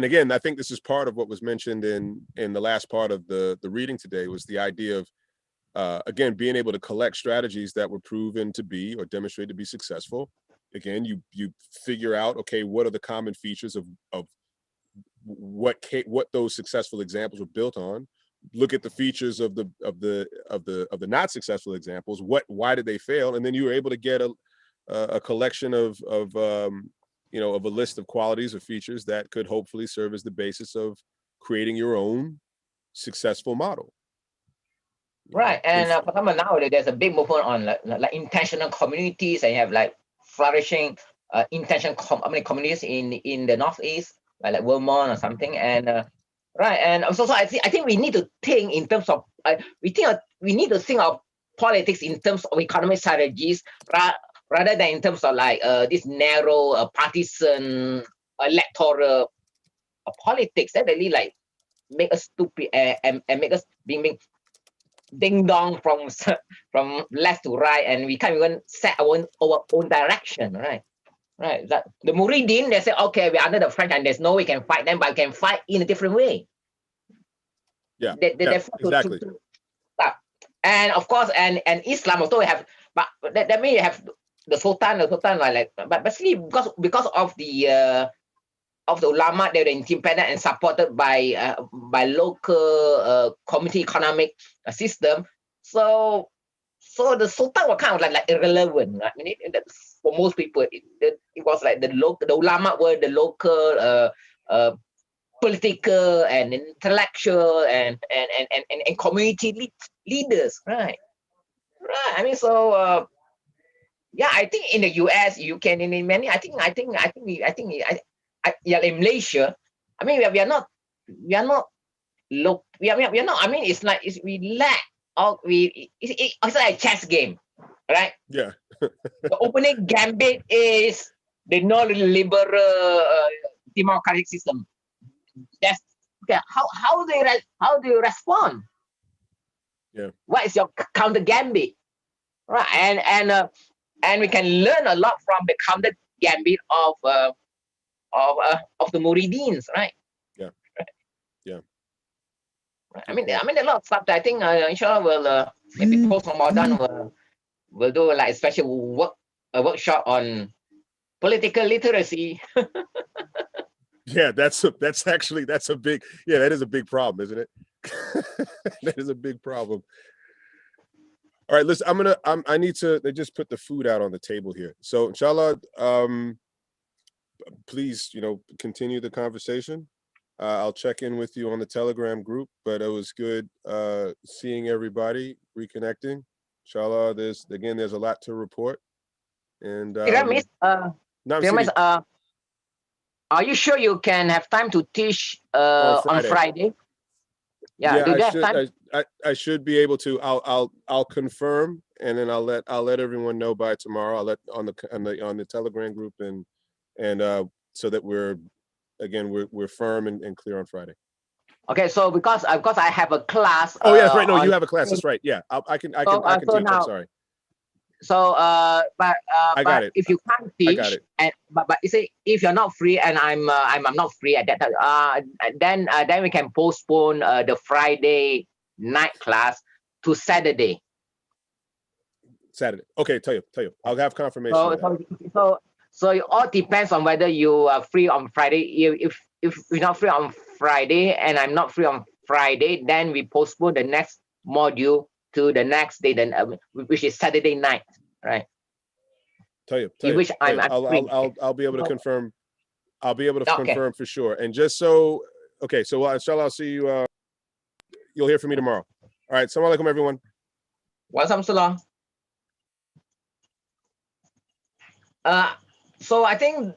again, I think this is part of what was mentioned in the last part of the reading today, was the idea of again, being able to collect strategies that were proven to be or demonstrated to be successful. Again, you figure out, okay, what are the common features of what those successful examples were built on. Look at the features of the not successful examples. Why did they fail? And then you were able to get a collection of a list of qualities or features that could hopefully serve as the basis of creating your own successful model. Right, and for example, now there's a big movement on like intentional communities, and you have like flourishing intentional communities in the Northeast, like Vermont or something, and right, and also I think we need to think in terms of we need to think of politics in terms of economic strategies rather than in terms of like this narrow partisan electoral politics that really like make us stupid and make us being ding dong from left to right, and we can't even set our own direction, right? Right. That the Muridin, they say, okay, we're under the French and there's no way we can fight them, but we can fight in a different way. Yeah, They exactly. And of course, and Islam also have, but that means you have the Sultan like, but basically because of the ulama, they're independent and supported by local community economic system. So the Sultan was kind of like irrelevant. I mean, for most people, it was like the ulama were the local political and intellectual and community leaders, right? Right. I mean, so yeah, I think in the US, you can in many. I think yeah, in Malaysia, I mean, we are not. We are not. I mean, it's like we lack. It's like a chess game, right? Yeah. The opening gambit is the non-liberal democratic system. That's okay. How do you respond? Yeah. What is your counter gambit? Right, and we can learn a lot from the counter gambit of the Muridins, right? Yeah. Yeah. Right. I mean, a lot of stuff that I think inshallah will maybe postmodern will do like special workshop on political literacy. Yeah, that is a big problem, isn't it? That is a big problem. All right, listen, I need to, they just put the food out on the table here. So inshallah, please, continue the conversation. I'll check in with you on the Telegram group, but it was good seeing everybody, reconnecting. Inshallah, there's a lot to report. And Piramis, are you sure you can have time to teach on Friday? Yeah, do you have time? I should be able to. I'll confirm, and then I'll let everyone know by tomorrow. I'll let on the Telegram group and so that we're firm and clear on Friday. Okay, so because I have a class. Oh yes, right. No, you have a class. That's right. Yeah, I can teach. I'm sorry. So but got it. If you can't teach, but you say if you're not free and I'm not free at that time, then we can postpone the Friday night class to Saturday. Okay, tell you. I'll have confirmation. So it all depends on whether you are free on Friday. If you're not free on Friday and I'm not free on Friday, then we postpone the next module to the next day, then which is Saturday night, right? Tell you. I'll be able to confirm. I'll be able to confirm for sure. And just so, okay, so inshallah, I'll see you. You'll hear from me tomorrow. All right. Assalamu alaikum, everyone. Walaikum salam. So I think,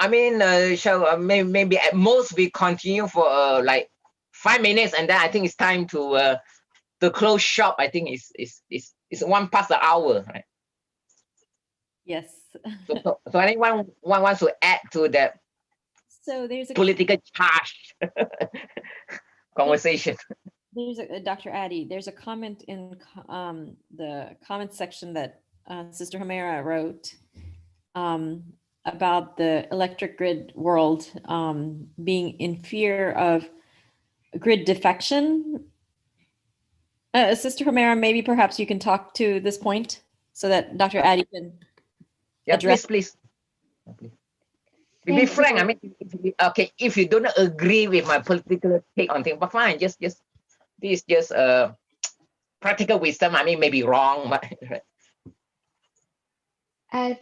maybe at most we continue for like 5 minutes, and then I think it's time to close shop. I think it's 1 past the hour, right? Yes. So anyone wants to add to that? So there's a political charge conversation. There's Dr. Addy. There's a comment in the comment section that Sister Humaira wrote about the electric grid world being in fear of grid defection. Sister Humaira, maybe perhaps you can talk to this point so that Dr. Addy can address. Please. Be frank. I mean, if you don't agree with my political take on things, but fine. Just this is just practical wisdom. I mean, maybe wrong, but.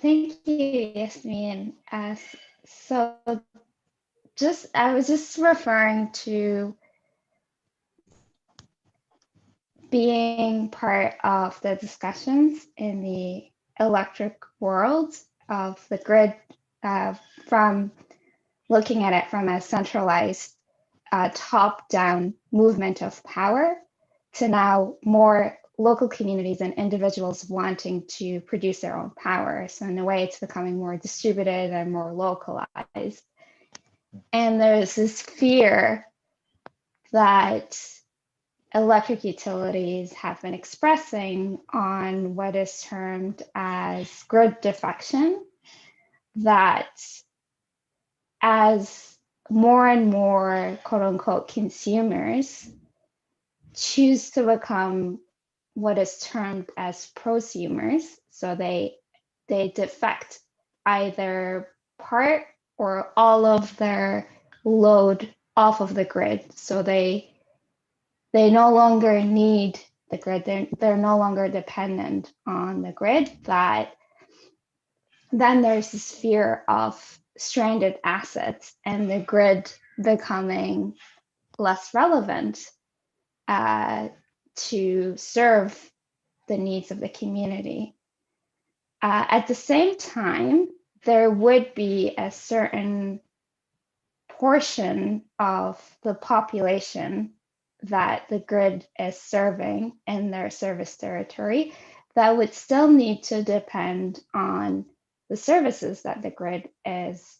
Thank you, Yasmin. So I was just referring to being part of the discussions in the electric world of the grid, from looking at it from a centralized top-down movement of power to now more local communities and individuals wanting to produce their own power. So in a way, it's becoming more distributed and more localized. And there's this fear that electric utilities have been expressing on what is termed as grid defection, that as more and more quote unquote consumers choose to become what is termed as prosumers, so they defect either part or all of their load off of the grid, so they no longer need the grid, they're no longer dependent on the grid, that then there's this fear of stranded assets and the grid becoming less relevant to serve the needs of the community. At the same time, there would be a certain portion of the population that the grid is serving in their service territory that would still need to depend on the services that the grid is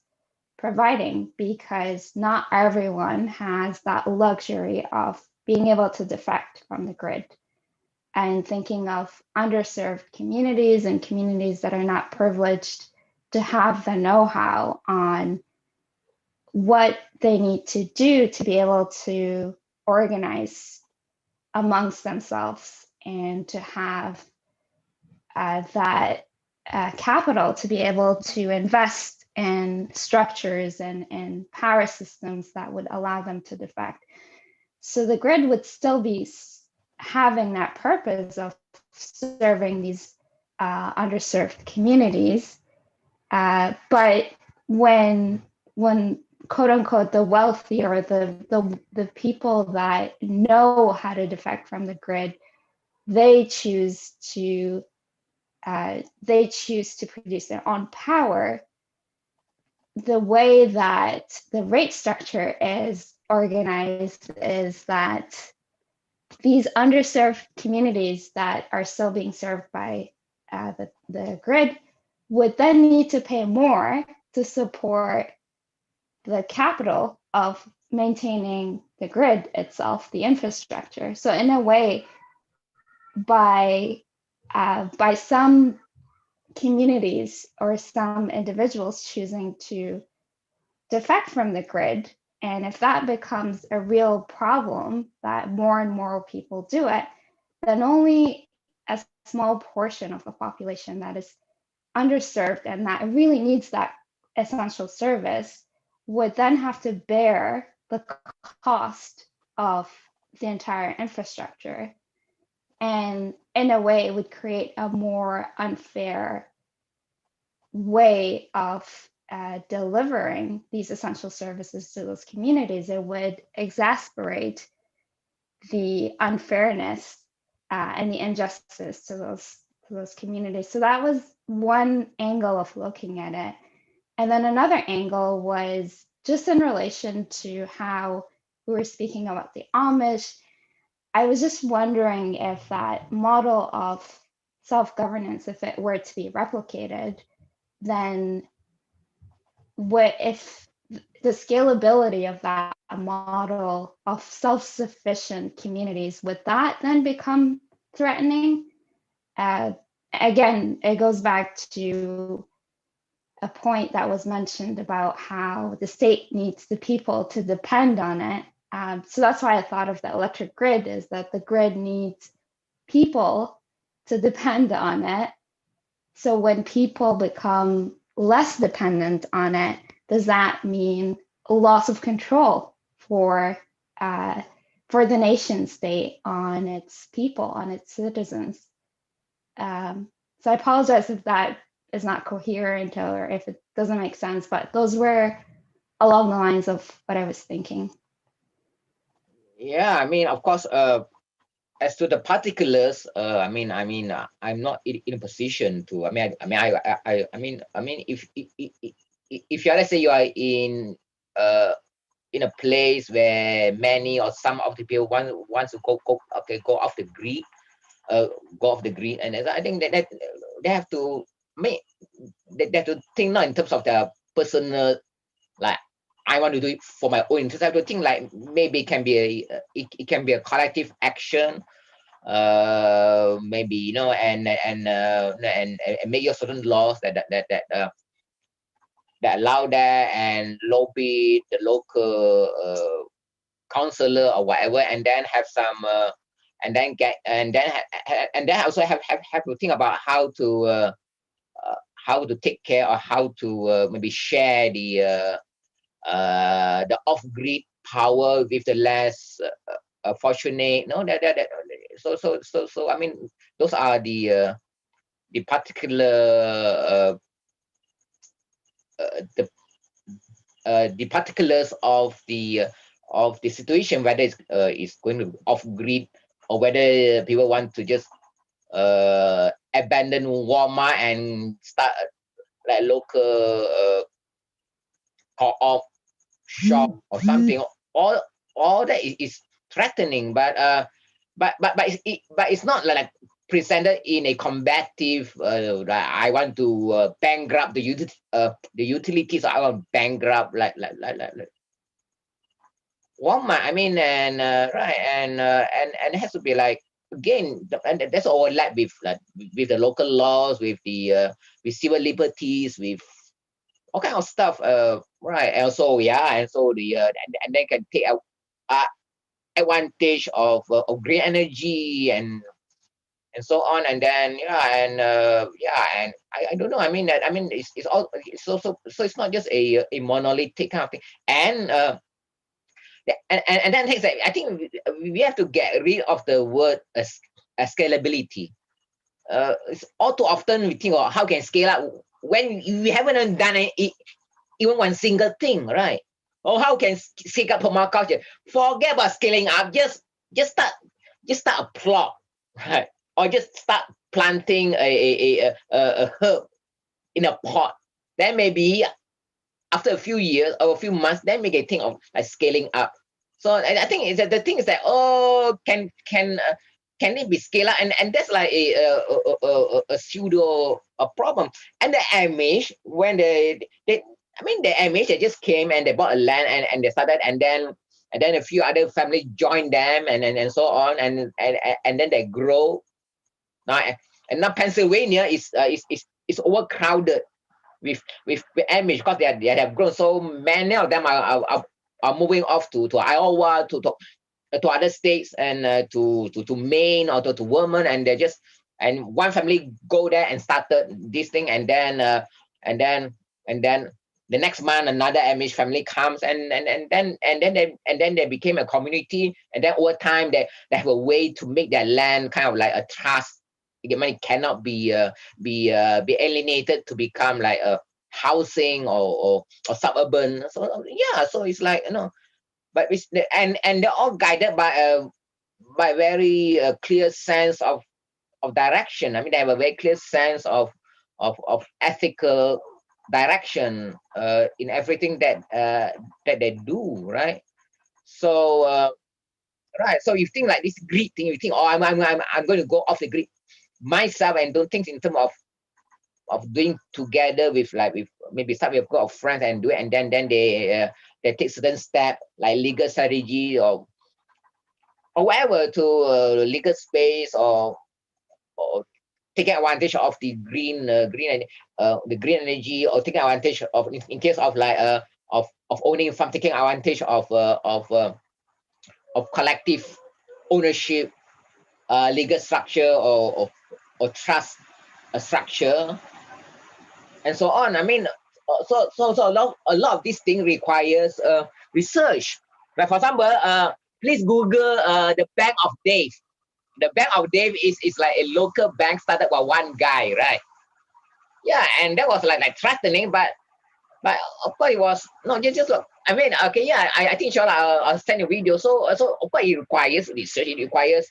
providing, because not everyone has that luxury of being able to defect from the grid. And thinking of underserved communities and communities that are not privileged to have the know-how on what they need to do to be able to organize amongst themselves and to have that capital to be able to invest in structures and power systems that would allow them to defect. So the grid would still be having that purpose of serving these underserved communities, but when quote unquote the wealthy or the people that know how to defect from the grid, they choose to produce their own power, the way that the rate structure is organized is that these underserved communities that are still being served by the grid would then need to pay more to support the capital of maintaining the grid itself, the infrastructure. So in a way, by some communities or some individuals choosing to defect from the grid, and if that becomes a real problem, that more and more people do it, then only a small portion of the population that is underserved and that really needs that essential service would then have to bear the cost of the entire infrastructure. And in a way, it would create a more unfair way of delivering these essential services to those communities. It would exacerbate the unfairness and the injustice to those communities. So that was one angle of looking at it. And then another angle was just in relation to how we were speaking about the Amish. I was just wondering if that model of self-governance, if it were to be replicated, then if the scalability of that model of self-sufficient communities, would that then become threatening? Again, it goes back to a point that was mentioned about how the state needs the people to depend on it. So that's why I thought of the electric grid, is that the grid needs people to depend on it. So when people become less dependent on it, does that mean a loss of control for the nation state on its people, on its citizens? So I apologize if that is not coherent or if it doesn't make sense, but those were along the lines of what I was thinking. Yeah, I mean, of course, as to the particulars, I'm not in a position to. If you let's say you are in a place where many or some of the people want to go off the grid, and I think that they have to think not in terms of their personal, like I want to do it for my own interest. I have to think like maybe it can be it can be a collective action, maybe, you know, and make your certain laws that allow that, and lobby the local councillor or whatever, and then have some and then get and then also have to think about how to take care, or how to maybe share the off-grid power with the less fortunate. No, so I mean, those are the particular the particulars of the situation, whether it's going to off grid, or whether people want to just abandon Walmart and start like local co-op shop or something. All that is threatening, but it's not like presented in a combative like I want to bankrupt the utilities. I want to bankrupt like Walmart. I mean, and right, and it has to be like, again, and that's overlap with the local laws, with the with civil liberties, with all kind of stuff. Right, and so and so the and they can take advantage of green energy and so on, and then and I don't know. I mean it's all, so it's not just a monolithic kind of thing, and then things like, I think we have to get rid of the word scalability. It's all too often we think, how can scale up when we haven't done even one single thing, right? Or how can scale up permaculture? Forget about scaling up. Just start a plot, right? Or just start planting a herb in a pot. Then maybe after a few years or a few months, then we can think of like scaling up. So I think the thing is that, can it be scaled up? And that's like a pseudo problem. And the Amish, when they Amish, they just came and they bought a land and they started, and then a few other families joined them, and so on, and then they grow. And now Pennsylvania is overcrowded with Amish, because they have grown. So many of them are moving off to Iowa, to other states, and to Maine, or to Vermont, and they just, and one family go there and started this thing, and then the next month another Amish family comes, and then they became a community, and then over time they have a way to make their land kind of like a trust. It cannot be alienated to become like a housing or suburban. So so it's like, but it's and they're all guided by very clear sense of direction. I mean, they have a very clear sense of ethical direction in everything that they do, right? So right, so you think like this grid thing, you think, I'm going to go off the grid myself, and don't think in terms of doing together with maybe start with a group of friends and do it, and then they take certain step like legal strategy or whatever to legal space, or taking advantage of the green energy, or taking advantage of, in case of like of owning farm, taking advantage of collective ownership, legal structure, or trust structure, and so on. I mean, so a lot of these things requires research. Like, for example, please Google the Bank of Dave. The Bank of Dave is like a local bank started by one guy, right? Yeah, and that was like threatening, but of course it was no, just look. I mean, okay, yeah, I think inshallah I'll send a video. So of course it requires research, it requires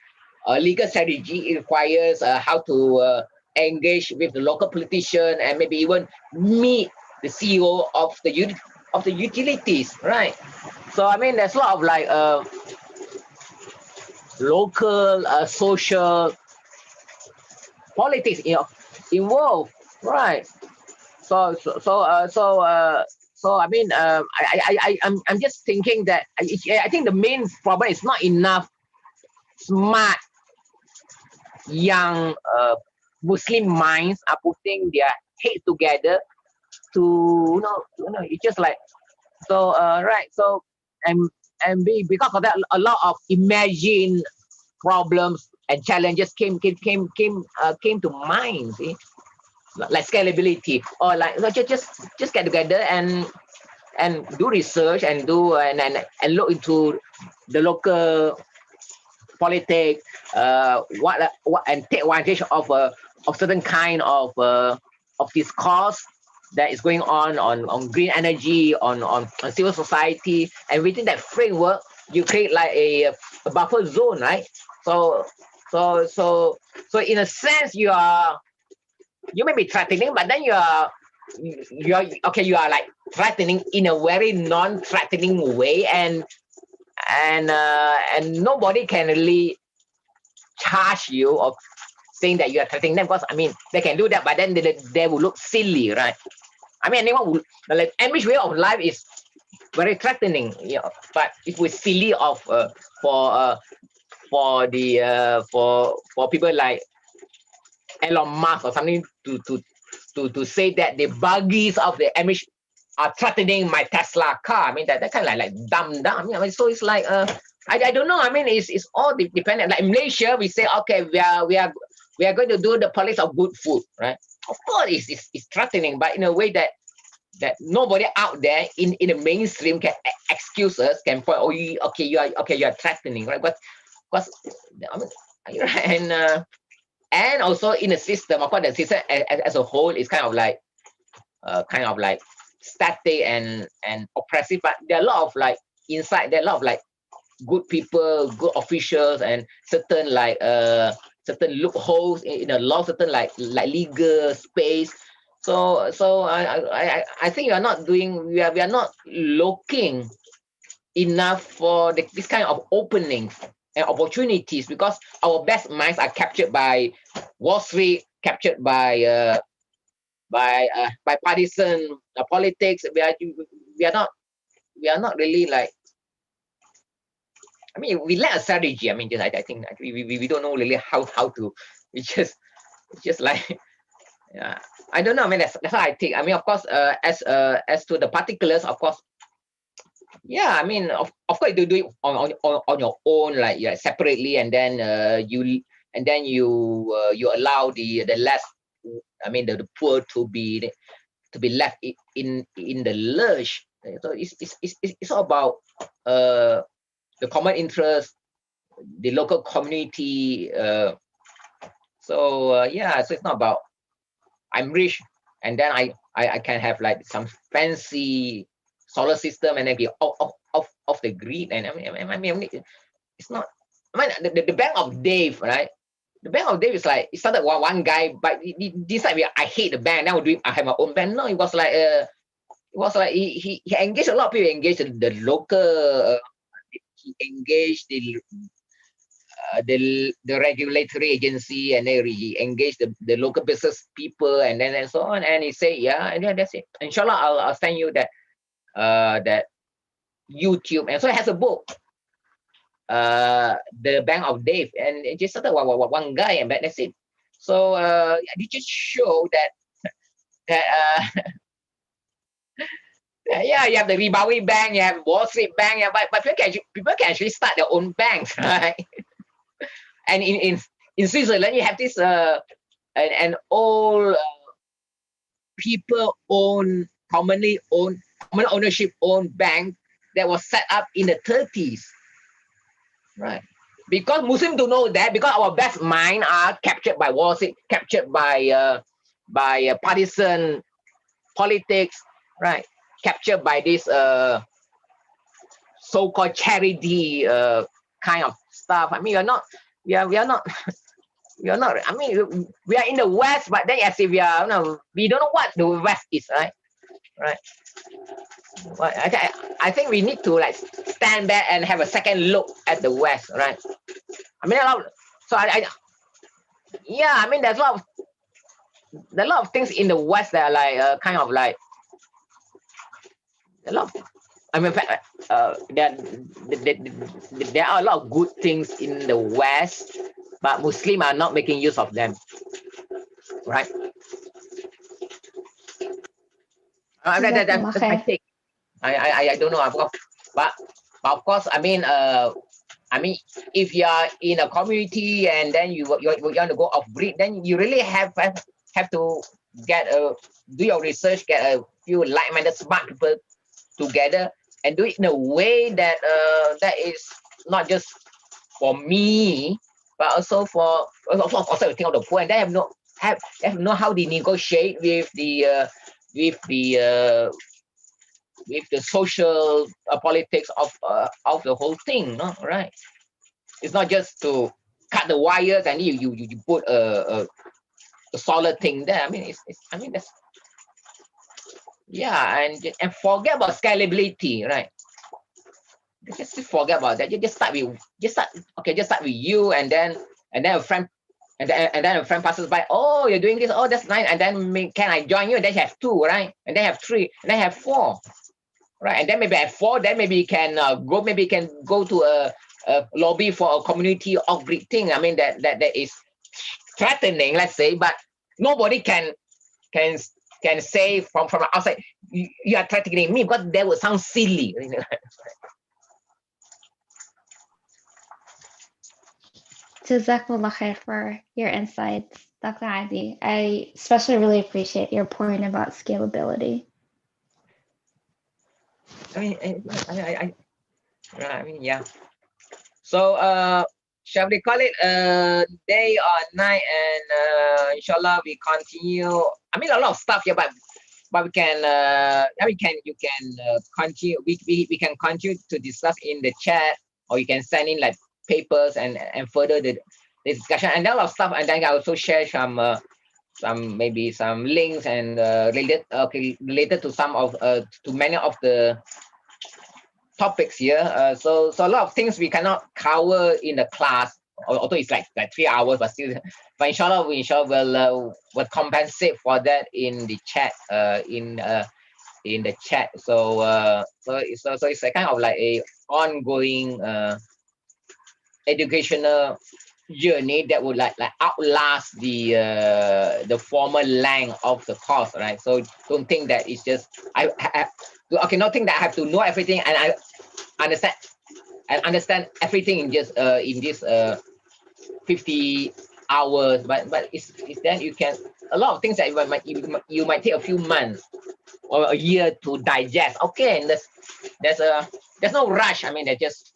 legal strategy, it requires how to engage with the local politician, and maybe even meet the CEO of the utilities, right? So I mean, there's a lot of like local social politics, involved, right? So So I mean, I'm just thinking that I think the main problem is not enough smart young Muslim minds are putting their head together to it's just like so right. So because of that, a lot of imagined problems and challenges came to mind. See? Like scalability or like just get together and do research and do and look into the local politics, what and take advantage of certain kind of discourse that is going on green energy, on civil society, and within that framework, you create like a buffer zone, right? So in a sense, you may be threatening, but then you are like threatening in a very non-threatening way, and nobody can really charge you of saying that you are threatening them, because I mean they can do that, but then they will look silly, right? I mean, anyone would like Amish way of life is very threatening, but if we're silly of for people like Elon Musk or something to say that the buggies of the Amish are threatening my Tesla car. I mean that kind of like dumb. I mean, so it's like I don't know. I mean, it's all dependent. Like in Malaysia, we say okay, we are going to do the policy of good food, right? Of course, it's threatening, but in a way that nobody out there in the mainstream can excuse us, can point, you are threatening, right? But because I mean, and also in the system, of course, the system as a whole is kind of like static and oppressive. But there are a lot of like inside, there are a lot of like good people, good officials, and certain certain loopholes in the law, certain like legal space. So I think we are not looking enough for this kind of openings and opportunities, because our best minds are captured by Wall Street, captured by partisan politics. We are not really like. I mean, we lack a strategy. I mean, just I think we don't know really how to. It's just like. Yeah, I don't know. I mean, that's how I think. I mean, of course, as to the particulars, of course, yeah. I mean, of course, you do it on your own, like separately, and then you allow the less. I mean, the poor to be left in the lurch. So it's all about the common interest, the local community. So it's not about I'm rich and then I can have like some fancy solar system and then be off the grid. And I mean it's not. I mean the Bank of Dave, right? The Bank of Dave is like it started one guy, but he decided I hate the bank. Now I have my own bank. No, it was like he engaged a lot of people. He engaged the local. He engaged the regulatory agency, and then he engaged the local business people, and then and so on. And he said, yeah, and then that's it. Inshallah, I'll send you that that YouTube. And so it has a book, the Bank of Dave, and it just started one guy, and that's it. So it just show that yeah, you have the Ribawi Bank, you have Wall Street Bank, yeah, but people can actually start their own banks, right? And in Switzerland, you have this an old common ownership owned bank that was set up in the 30s, right? Because Muslims don't know that, because our best mind are captured by Wall Street, captured by partisan politics, right? Captured by this so-called charity kind of stuff. I mean, we are not. I mean, we are in the West, but then as if we don't know what the West is, right? Right. Well, I think we need to like stand back and have a second look at the West, right? I mean, I mean, there's a lot of things in the West that are like kind of like A lot. I mean, in fact, there are a lot of good things in the West, but Muslims are not making use of them, right? That's my take. I don't know, but of course, I mean, if you are in a community and then you want to go off grid, then you really have to do your research, get a few like-minded smart people together, and do it in a way that that is not just for me, but also for also think of the poor, and they have know how they negotiate with the social politics of the whole thing, no? Right? It's not just to cut the wires and you put a solid thing there. I mean, I mean that's and forget about scalability, right? Just forget about that. You just start with you, and then a friend. And then a friend passes by. Oh, you're doing this. Oh, that's nice. And then can I join you? And then you have 2, right? And then have 3. And then have 4. Right, and then maybe at 4, then maybe you can go to a lobby for a community off-grid thing. I mean that is threatening, let's say, but nobody can say from outside you are threatening me, because that would sound silly. Jazakallah khair for your insights, Dr. Adi. I especially really appreciate your point about scalability. I mean, yeah. So, shall we call it day or night? And inshallah, we continue. I mean, a lot of stuff here, but we can. You can continue. We can continue to discuss in the chat, or you can send in like papers and further the discussion. And there are a lot of stuff. And then I also share some maybe some links and related to some of to many of the topics here. So a lot of things we cannot cover in the class, although it's like 3 hours, but still. But inshallah will compensate for that in the chat. In the chat. So it's a kind of like a ongoing educational journey that would like outlast the former length of the course, right? So don't think that it's just not think that I have to know everything and I understand everything in just in this 50 hours, but it's then you can a lot of things that you might take a few months or a year to digest. Okay, and there's no rush. I mean, they just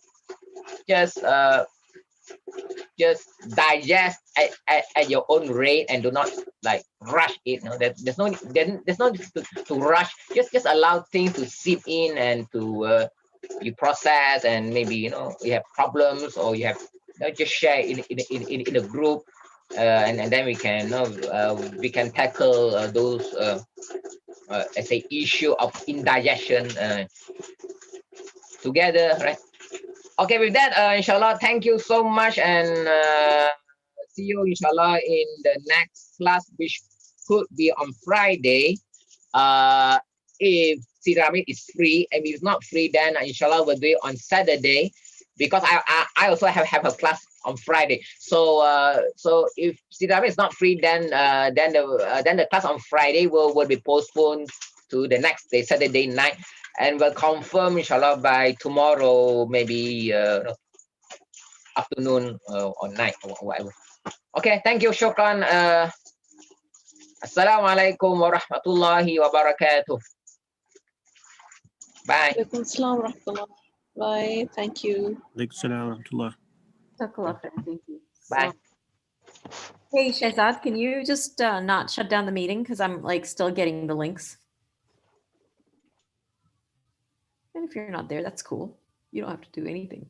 digest at your own rate and do not like rush it. No, there's no to rush. Just allow things to seep in and to you process, and maybe you have problems or you have just share in a group, and then we can tackle those let's say issue of indigestion together, right? Okay, with that, inshallah, thank you so much, and see you, inshallah, in the next class, which could be on Friday. If Siramit is free, and if it's not free, then inshallah, we'll do it on Saturday, because I also have a class on Friday. So if Siramit is not free, then the class on Friday will be postponed to the next day, Saturday night. And we'll confirm, inshallah, by tomorrow, maybe afternoon or night or whatever. Okay, thank you, shukran. Assalamualaikum warahmatullahi wabarakatuh. Bye. Bye. Thank you. Thank you. Bye. Hey, Shehzad, can you just not shut down the meeting? Because I'm like still getting the links. And if you're not there, that's cool. You don't have to do anything.